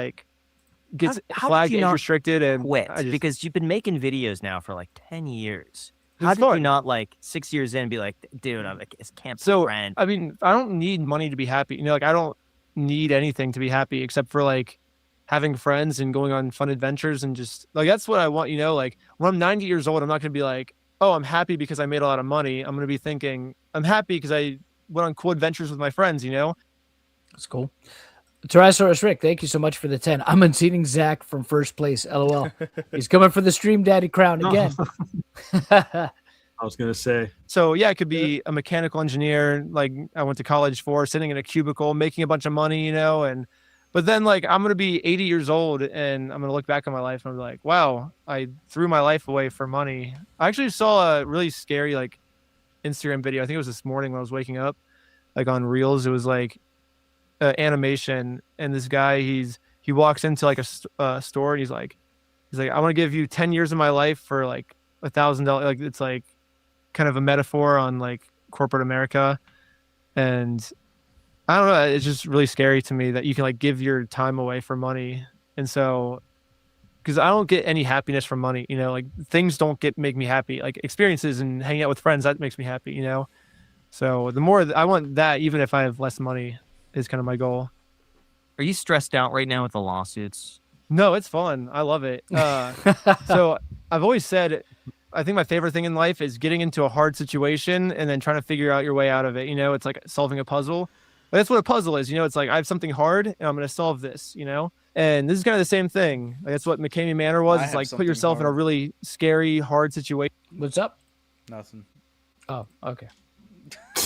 gets flagged and restricted and quit, because you've been making videos now for 10 years. How did you not 6 years in be like, dude, it's camp friend? I mean, I don't need money to be happy. I don't need anything to be happy except for having friends and going on fun adventures, and just that's what I want. When I'm 90 years old, I'm not going to be oh, I'm happy because I made a lot of money. I'm going to be thinking I'm happy because I went on cool adventures with my friends. That's cool. Tyrannosaurus Rick, thank you so much for the 10. I'm unseating Zach from first place. LOL. He's coming for the Stream Daddy crown again. I was going to say. So, yeah, it could be a mechanical engineer, I went to college for, sitting in a cubicle, making a bunch of money, but then, I'm going to be 80 years old, and I'm going to look back on my life and I'm like, wow, I threw my life away for money. I actually saw a really scary, Instagram video. I think it was this morning when I was waking up, on Reels. It was animation, and this guy, he walks into a store, and he's like, I want to give you 10 years of my life for $1,000. It's kind of a metaphor on corporate America. And I don't know, it's just really scary to me that you can give your time away for money. And so, because I don't get any happiness from money, things don't make me happy. Experiences and hanging out with friends, that makes me happy, So the more I want that, even if I have less money, is kind of my goal. Are you stressed out right now with the lawsuits? No, it's fun. I love it. So I've always said, I think my favorite thing in life is getting into a hard situation and then trying to figure out your way out of it. It's like solving a puzzle. But that's what a puzzle is. It's I have something hard and I'm going to solve this, And this is kind of the same thing. That's what McCamey Manor was. It's put yourself in a really scary, hard situation. What's up? Nothing. Oh, okay.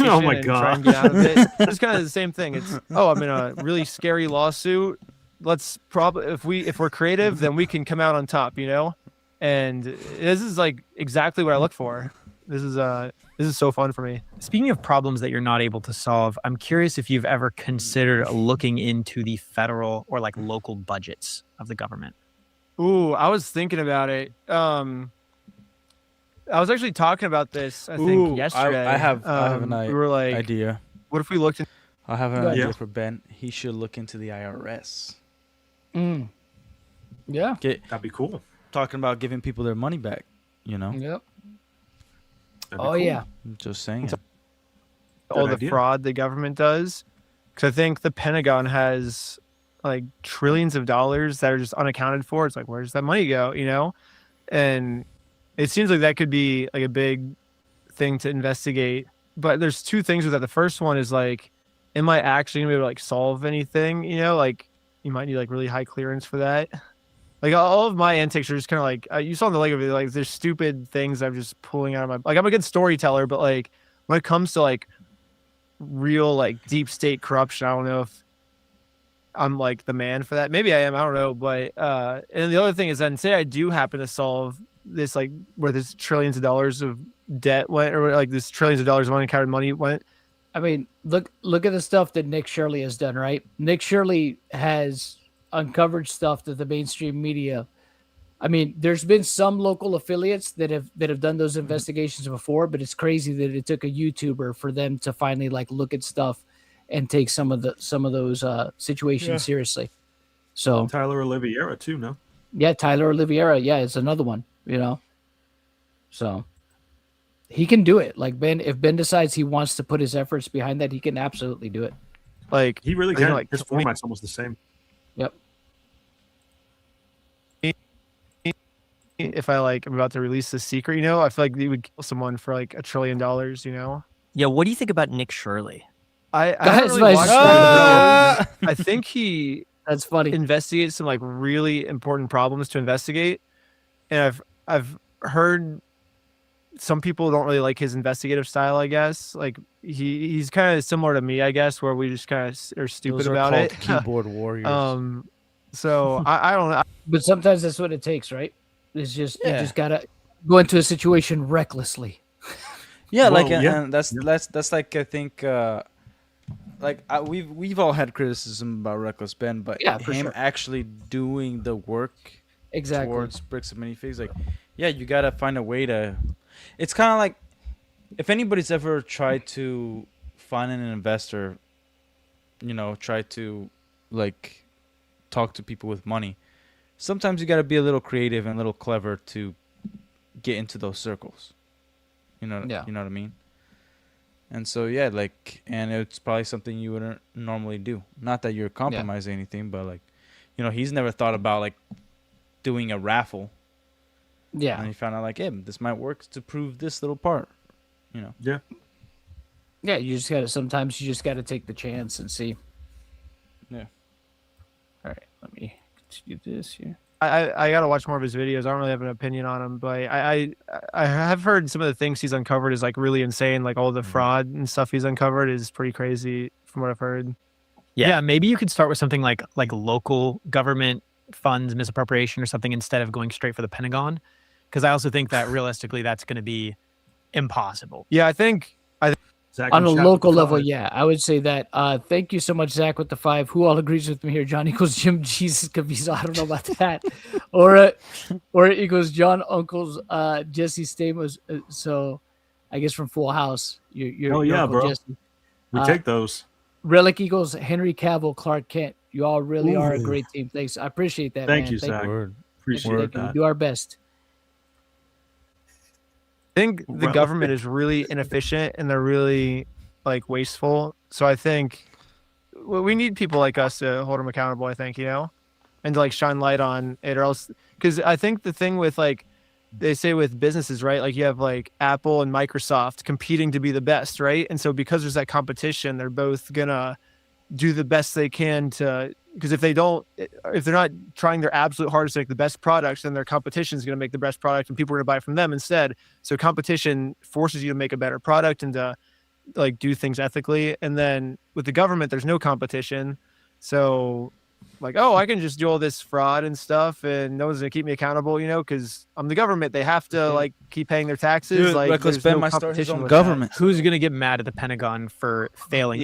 Oh my and god! Try and get out of it. It's kind of the same thing. It's I'm in a really scary lawsuit. Let's probably if we're creative, then we can come out on top, you know. And this is like exactly what I look for. This is so fun for me. Speaking of problems that you're not able to solve, I'm curious if you've ever considered looking into the federal or like local budgets of the government. Ooh, I was thinking about it. I was actually talking about this, I think, yesterday. I have an we were like, idea. What if we looked in? I have an idea for Ben. He should look into the IRS. Yeah. That'd be cool. Talking about giving people their money back, you know? Yep. Cool. Yeah. Just saying. All the fraud the government does. Because I think the Pentagon has like trillions of dollars that are just unaccounted for. It's like, where does that money go? You know? And it seems like that could be like a big thing to investigate. But there's two things with that. The first one is like, am I actually gonna be able to like solve anything? You know, like you might need like really high clearance for that. Like all of my antics are just kind of like you saw in the Lego video. Like there's stupid things I'm just pulling out of my. Like I'm a good storyteller, but like when it comes to like real like deep state corruption, I don't know if I'm like the man for that. Maybe I am. I don't know. But and the other thing is then say I do happen to solve this like where this trillions of dollars of debt went or like this trillions of dollars of unaccounted money went. I mean, look at the stuff that Nick Shirley has done, right? Nick Shirley has uncovered stuff that the mainstream media. I mean, there's been some local affiliates that have done those investigations before, but it's crazy that it took a YouTuber for them to finally like look at stuff and take some of those situations seriously. So Tyler Oliveira too, no? Yeah, Tyler Oliveira, yeah, it's another one, you know. So he can do it. Like Ben, if Ben decides he wants to put his efforts behind that, he can absolutely do it. Like he really can. Like his format's almost the same. Yep. If I like, I'm about to release the secret, you know, I feel like they would kill someone for like $1 trillion, you know. Yeah. What do you think about Nick Shirley? I haven't really watched that. I think he that's funny investigates some like really important problems to investigate, and I've heard some people don't really like his investigative style. I guess like he's kind of similar to me, I guess, where we just kind of are stupid about it. Keyboard warriors. So I don't know. But sometimes that's what it takes, right? It's just you just gotta go into a situation recklessly. Yeah, well, like and that's like I think like we've all had criticism about Reckless Ben, but him actually doing the work towards Bricks and Minifigs, like you gotta find a way to. It's kind of like if anybody's ever tried to find an investor, you know, try to like talk to people with money. Sometimes you got to be a little creative and a little clever to get into those circles. You know, you know what I mean? And so, and it's probably something you wouldn't normally do. Not that you're compromising anything, but like, you know, he's never thought about like doing a raffle. Yeah. And he found out like, hey, this might work to prove this little part, you know? Yeah. Yeah. Sometimes you just got to take the chance and see. Yeah. All right. Let me continue this here. I gotta watch more of his videos. I don't really have an opinion on him, but I have heard some of the things he's uncovered is like really insane. Like all the fraud and stuff he's uncovered is pretty crazy from what I've heard. Yeah, maybe you could start with something like local government funds misappropriation or something instead of going straight for the Pentagon, because I also think that realistically that's going to be impossible. Yeah, I think Zach on a local level, I would say that. Thank you so much, Zach, with the 5. Who all agrees with me here? John equals Jim Jesus Caviezel. I don't know about that. or it equals John Uncles Jesse Stamos. So I guess from Full House. You're Uncle bro. Jesse. We take those. Relic equals Henry Cavill, Clark Kent. You all really are a great team. Thanks. I appreciate that. Thank man. you, Zach. Appreciate that. We do our best. I think the government is really inefficient and they're really like wasteful. So I think we need people like us to hold them accountable, I think, you know, and to like shine light on it or else. Because I think the thing with like they say with businesses, right? Like you have like Apple and Microsoft competing to be the best, right? And so because there's that competition, they're both going to do the best they can to because if they're not trying their absolute hardest to make the best products, then their competition is going to make the best product and people are going to buy from them instead. So competition forces you to make a better product and to like do things ethically. And then with the government, there's no competition. So like, oh, I can just do all this fraud and stuff and no one's gonna keep me accountable, because I'm the government. They have to like keep paying their taxes. Dude, like Reckless there's Ben no might start his competition own with government. Who's gonna get mad at the Pentagon for failing?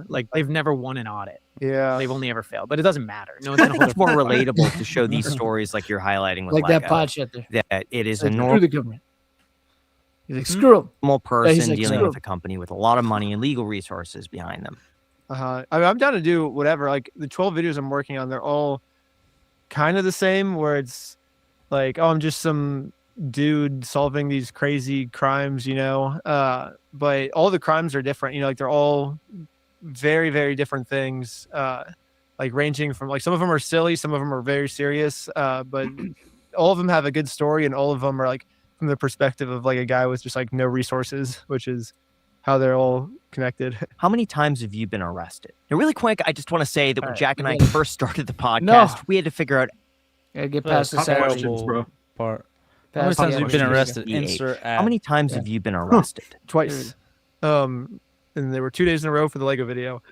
Like they've never won an audit. Yeah, they've only ever failed, but it doesn't matter. No one's I gonna think it's hold more it. relatable to show these stories like you're highlighting with Like that Lego, pod shit there. that it is a Like, screw normal the government. He's like, screw him. person he's like, dealing screw with a company with a lot of money and legal resources behind them. I'm down to do whatever. Like the 12 videos I'm working on, they're all kind of the same. Where it's like, oh, I'm just some dude solving these crazy crimes, but all the crimes are different. Like they're all very, very different things. Like ranging from like some of them are silly, some of them are very serious. But all of them have a good story, and all of them are like from the perspective of like a guy with just like no resources, which is how they're all connected. How many times have you been arrested? Now, really quick, I just want to say that when Jack and I first started the podcast, we had to figure out. Gotta get past the questions, bro. Part. How many times have you been arrested? How many times have you been arrested? Twice. And they were 2 days in a row for the Lego video.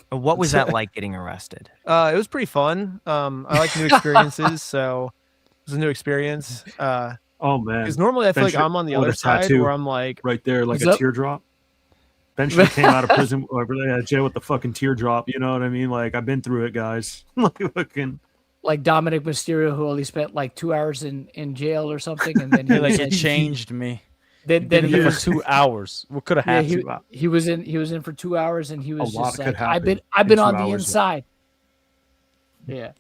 What was that like getting arrested? It was pretty fun. I like new experiences, so it was a new experience. Oh man! Because normally I feel like I'm on the other side where I'm like right there, like a teardrop. Benjamin came out of prison or out of jail with the fucking teardrop. You know what I mean? Like I've been through it, guys. Like Dominic Mysterio, who only spent like 2 hours in jail or something, and then it changed me. Then he was 2 hours. What could have happened? He was in for 2 hours, and he was just like, I've been on the inside. Yeah.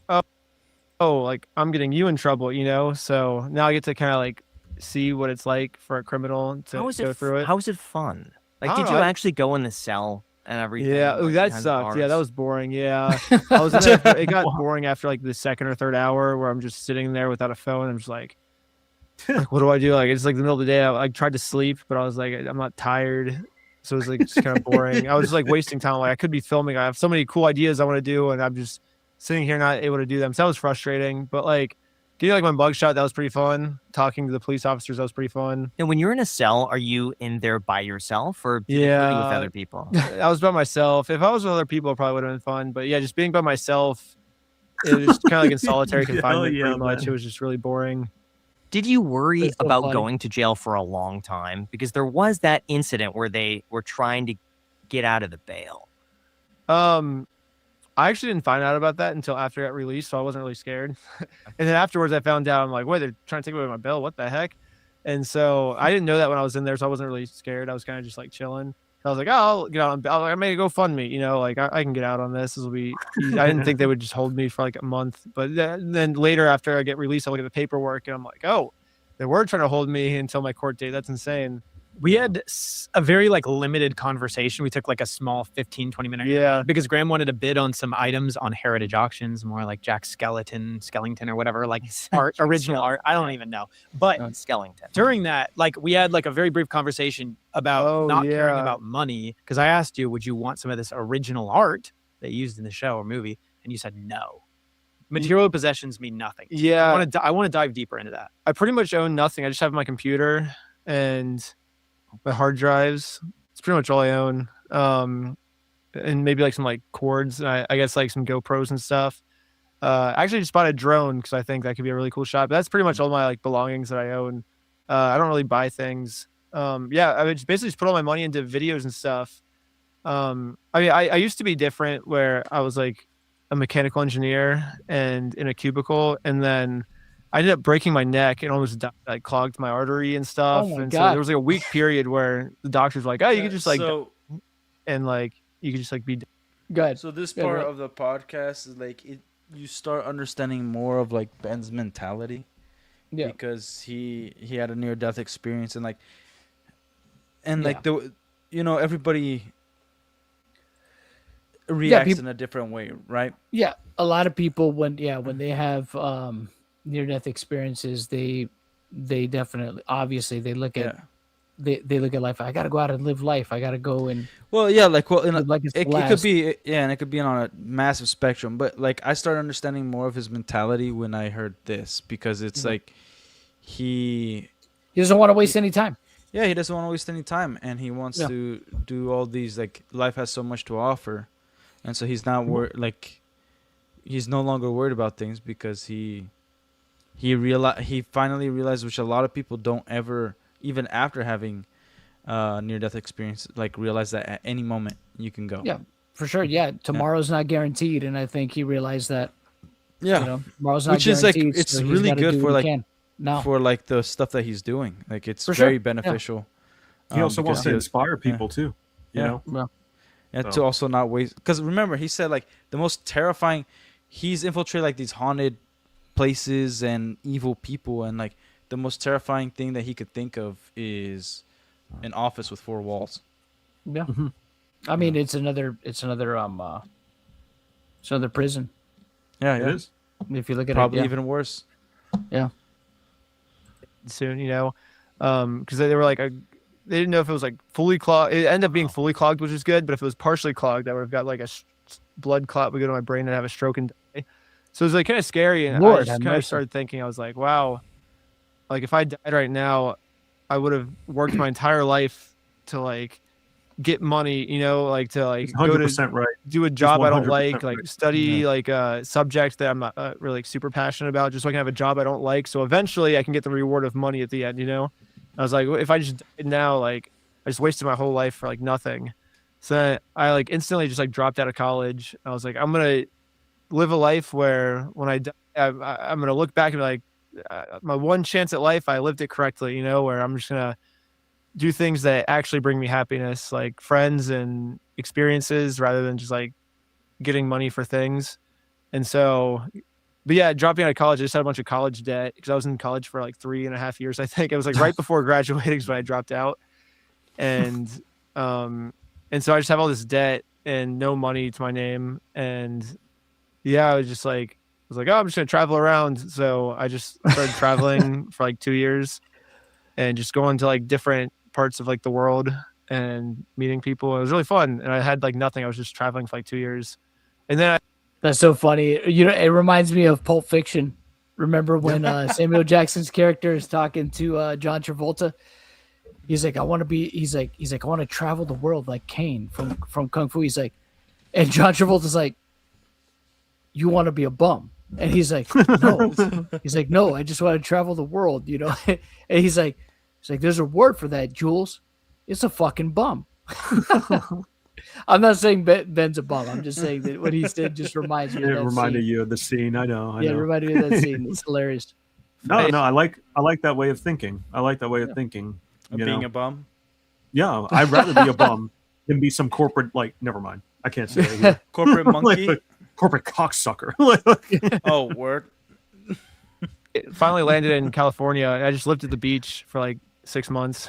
Oh, like I'm getting you in trouble, So now I get to kind of like see what it's like for a criminal to go through it. How was it fun? Like, did you actually go in the cell and everything? Yeah, like, that sucked. Yeah, that was boring. Yeah, I was in there. It got boring after like the second or third hour where I'm just sitting there without a phone. I'm just like what do I do? Like it's like the middle of the day. I tried to sleep, but I was like, I'm not tired. So it was like just kind of boring. I was just like wasting time. Like I could be filming. I have so many cool ideas I want to do, and I'm just sitting here not able to do them. So that was frustrating. But like getting like my bug shot, that was pretty fun. Talking to the police officers, that was pretty fun. And when you're in a cell, are you in there by yourself or with other people? I was by myself. If I was with other people, it probably would have been fun. But yeah, just being by myself, it was kind of like in solitary confinement pretty much. Man. It was just really boring. Did you worry about going to jail for a long time? Because there was that incident where they were trying to get out of the bail. I actually didn't find out about that until after I got released, so I wasn't really scared. And then afterwards, I found out, I'm like, wait, they're trying to take away my bail. What the heck? And so I didn't know that when I was in there, so I wasn't really scared. I was kind of just like chilling. I was like, oh, I'll get out. I made a GoFundMe, like I can get out on this. This will be. I didn't think they would just hold me for like a month, but then later after I get released, I look at the paperwork and I'm like, oh, they were trying to hold me until my court date. That's insane. We had a very like limited conversation. We took like a small 15-20 minute. Yeah. Because Graham wanted to bid on some items on Heritage Auctions, more like Jack Skellington or whatever, like art, original art. I don't even know. But Skellington. During that, like we had like a very brief conversation about not caring about money. Because I asked you, would you want some of this original art they used in the show or movie? And you said no. Material possessions mean nothing. Yeah. I want to dive deeper into that. I pretty much own nothing. I just have my computer and my hard drives. It's pretty much all I own. And maybe like some like cords. I guess like some GoPros and stuff. I actually just bought a drone because I think that could be a really cool shot. But that's pretty much all my like belongings that I own. I don't really buy things. Yeah, I would just basically just put all my money into videos and stuff. I mean, I used to be different where I was like a mechanical engineer and in a cubicle, and then I ended up breaking my neck and almost like clogged my artery and stuff. Oh my and God. so there was like a week period where the doctors were like, oh, you could just like, and like you could just like be good. So this part of the podcast is like you start understanding more of like Ben's mentality. Yeah. Because he had a near death experience and like everybody reacts in a different way, right? Yeah, a lot of people when they have near death experiences, they definitely obviously they look at they look at life. I got to go out and live life. I got to go and like it could be and it could be on a massive spectrum. But like I started understanding more of his mentality when I heard this, because it's like he doesn't want to waste any time. Yeah, he doesn't want to waste any time, and he wants to do all these, like, life has so much to offer, and so he's not he's no longer worried about things, because he finally realized, which a lot of people don't ever, even after having near-death experience, like, realize that at any moment you can go. Yeah, for sure. Yeah, tomorrow's not guaranteed, and I think he realized that. Yeah, you know, tomorrow's not which is like guaranteed, it's so he's really gotta good do for what like he can. No. for like the stuff that he's doing. Like it's For very sure. beneficial. He also wants because to inspire people too. You know, Well, and to also not waste. Because remember, he said like the most terrifying. He's infiltrated like these haunted places and evil people, and like the most terrifying thing that he could think of is an office with 4 walls. Yeah, I mean it's another prison. Yeah, it is. If you look at Probably it, even worse. Yeah. Soon, you know, because they were like, they didn't know if it was like fully clogged. It ended up being fully clogged, which is good. But if it was partially clogged, I would have got like a blood clot would go to my brain and have a stroke and die. So it was like kind of scary, and I just kind of started thinking, I was like, wow, like if I died right now, I would have worked my entire life to like get money, you know, like to like go to right. do a job I don't 100% like right. study like a subject that I'm not really like, super passionate about, just so I can have a job I don't like. So eventually I can get the reward of money at the end, you know? I was like, if I just died now, like I just wasted my whole life for like nothing. So I like instantly just like dropped out of college. I was like, I'm going to live a life where when I die, I'm going to look back and be like, my one chance at life, I lived it correctly, you know, where I'm just going to do things that actually bring me happiness, like friends and experiences, rather than just like getting money for things. And so, but yeah, dropping out of college, I just had a bunch of college debt because I was in college for like 3.5 years. I think it was like right before graduating is when I dropped out. And so I just have all this debt and no money to my name. And yeah, I was like, oh, I'm just going to travel around. So I just started traveling for like 2 years and just going to like different parts of like the world and meeting people. It was really fun, and I had like nothing. I was just traveling for like 2 years, and then that's so funny. You know, it reminds me of Pulp Fiction. Remember when Samuel Jackson's character is talking to John Travolta? He's like, I want to be. He's like, I want to travel the world like Kane from Kung Fu. He's like, and John Travolta's like, you want to be a bum? And he's like, no. He's like, no, I just want to travel the world, you know. And he's like, there's a word for that, Jules. It's a fucking bum. I'm not saying Ben's a bum. I'm just saying that what he said just reminds me of that scene. It reminded you of the scene. I know. It reminded me of that scene. It's hilarious. No, I like that way of thinking. I like that way of thinking. Being a bum? Yeah, I'd rather be a bum than be some corporate, like, never mind. I can't say it here. Corporate monkey? Like, corporate cocksucker. Oh, word. It finally landed in California. I just lived at the beach for like 6 months,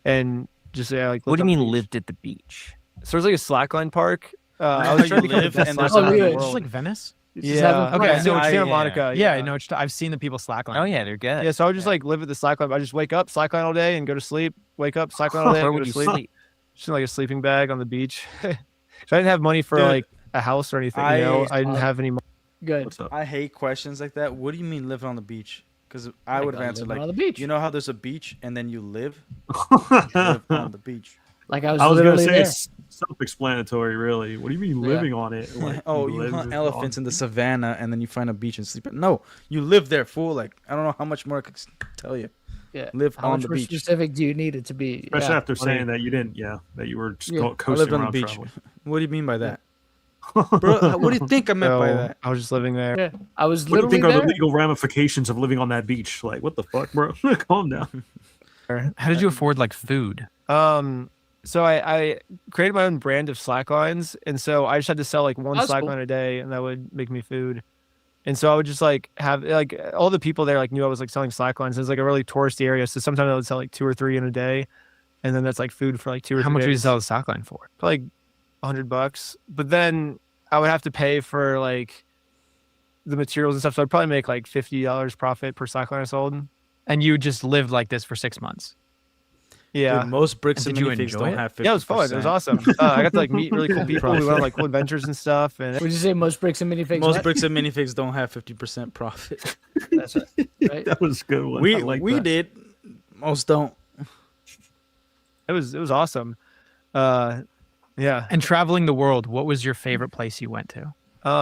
and just like. What do you mean lived at the beach? So there's like a slackline park. I was trying to live, and there's just like Venice. Yeah. Okay. So Santa Monica. Yeah, no, I've seen the people slackline. Oh yeah, they're good. Yeah. So I would just like live at the slackline. I just wake up, slackline all day, and go to sleep. Wake up, slackline all day, and go to sleep. Just in like a sleeping bag on the beach. So I didn't have money for like a house or anything. You know, I didn't have any money. Good. I hate questions like that. What do you mean living on the beach? Because I would have answered like, on the beach. You know how there's a beach and then you live, live on the beach. Like I was going to say there. it's self-explanatory, really. What do you mean living on it? Like, you hunt elephants in the savannah and then you find a beach and sleep. No, you live there, fool. Like I don't know how much more I could tell you. Yeah, live how on much the beach. Specific do you need it to be? Especially after saying that you didn't. Yeah, that you were just coasting I lived on around the beach. traveling. What do you mean by that? Bro, what do you think I meant by that? I was just living there. Yeah, I was What do you literally think are there. the legal ramifications of living on that beach? Like, what the fuck, bro? Calm down. How did you afford like food? So I created my own brand of slacklines, and so I just had to sell like one slackline a day, and that would make me food. And so I would just like have like all the people there like knew I was like selling slacklines. It was like a really touristy area, so sometimes I would sell like 2 or 3 in a day, and then that's like food for like 2 or 3 How much days. would you sell a slackline for? Like $100, but then I would have to pay for like the materials and stuff. So I'd probably make like $50 profit per slackline I sold. And you just lived like this for 6 months. Yeah. Dude, most bricks and did you minifigs enjoy don't it? have 50%. Yeah, it was fun. It was awesome. I got to like meet really cool people. We went on like cool adventures and stuff. And What did you say? Most bricks and minifigs. Most bricks and minifigs don't have 50% profit. That's right. That was a good one. We did. Most don't. it was awesome. Yeah. And traveling the world, what was your favorite place you went to?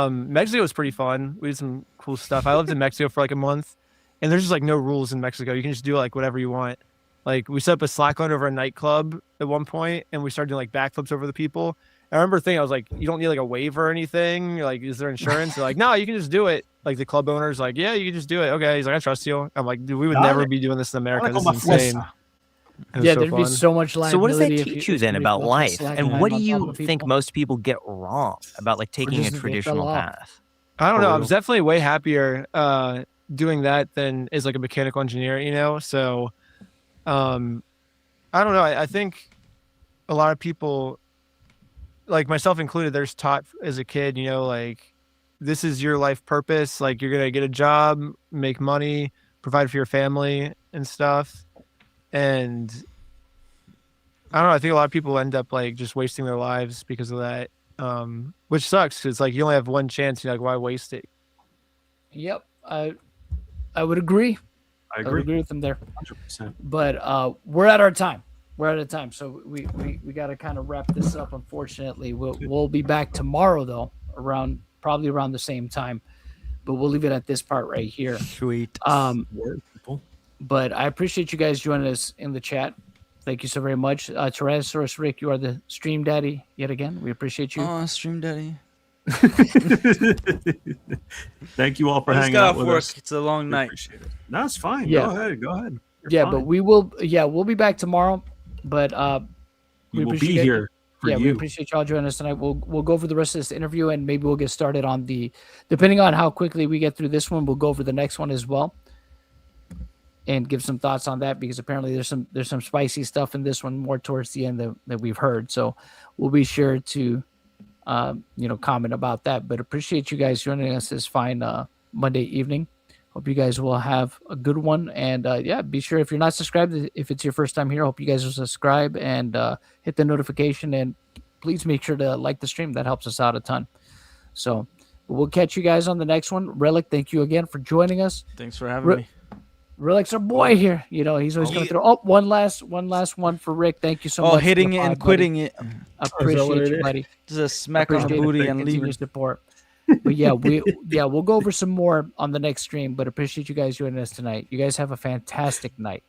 Mexico was pretty fun. We did some cool stuff. I lived in Mexico for like a month, and there's just like no rules in Mexico. You can just do like whatever you want. Like we set up a slackline over a nightclub at one point, and we started doing like backflips over the people. I remember thinking, I was like, you don't need like a waiver or anything. You're like, is there insurance? They're like, no, you can just do it. Like the club owner's like, yeah, you can just do it. Okay. He's like, I trust you. I'm like, dude, we would never be doing this in America. This is insane. Yeah, there'd be so much liability. So what does that teach you then about life? And what do you think most people get wrong about like taking a traditional path? I don't know. I was definitely way happier doing that than as like a mechanical engineer, you know? So I don't know. I think a lot of people, like myself included, there's taught as a kid, you know, like this is your life purpose. Like you're going to get a job, make money, provide for your family and stuff. And I don't know. I think a lot of people end up like just wasting their lives because of that, which sucks because like you only have one chance. You're like, why waste it? Yep, I would agree. I would agree with them there. 100%. But we're at our time. We're out of time, so we got to kind of wrap this up. Unfortunately, we'll be back tomorrow though, probably around the same time. But we'll leave it at this part right here. Sweet. But I appreciate you guys joining us in the chat. Thank you so very much. Tyrannosaurus Rick, you are the stream daddy yet again. We appreciate you. Oh, stream daddy. Thank you all for hanging out with us. It's a long night. No, it's fine. Yeah. Go ahead. You're fine. But we'll be back tomorrow. But we will be here for you. We appreciate y'all joining us tonight. We'll go over the rest of this interview, and maybe we'll get started on depending on how quickly we get through this one, we'll go over the next one as well and give some thoughts on that, because apparently there's some spicy stuff in this one more towards the end that we've heard. So we'll be sure to comment about that. But appreciate you guys joining us this fine Monday evening. Hope you guys will have a good one. And be sure, if you're not subscribed, if it's your first time here, hope you guys will subscribe and hit the notification. And please make sure to like the stream. That helps us out a ton. So we'll catch you guys on the next one. Relic, thank you again for joining us. Thanks for having me. Relic's our boy here. You know, he's always going to throw. Oh, one last one for Rick. Thank you so much. Oh, hitting it and quitting it. Appreciate you, buddy. Just a smack on the booty and leave your support. But yeah, we'll go over some more on the next stream. But appreciate you guys joining us tonight. You guys have a fantastic night.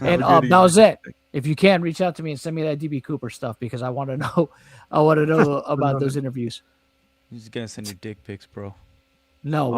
And now Zed, if you can, reach out to me and send me that DB Cooper stuff, because I want to know. I want to know about those interviews. He's gonna send you dick pics, bro. No.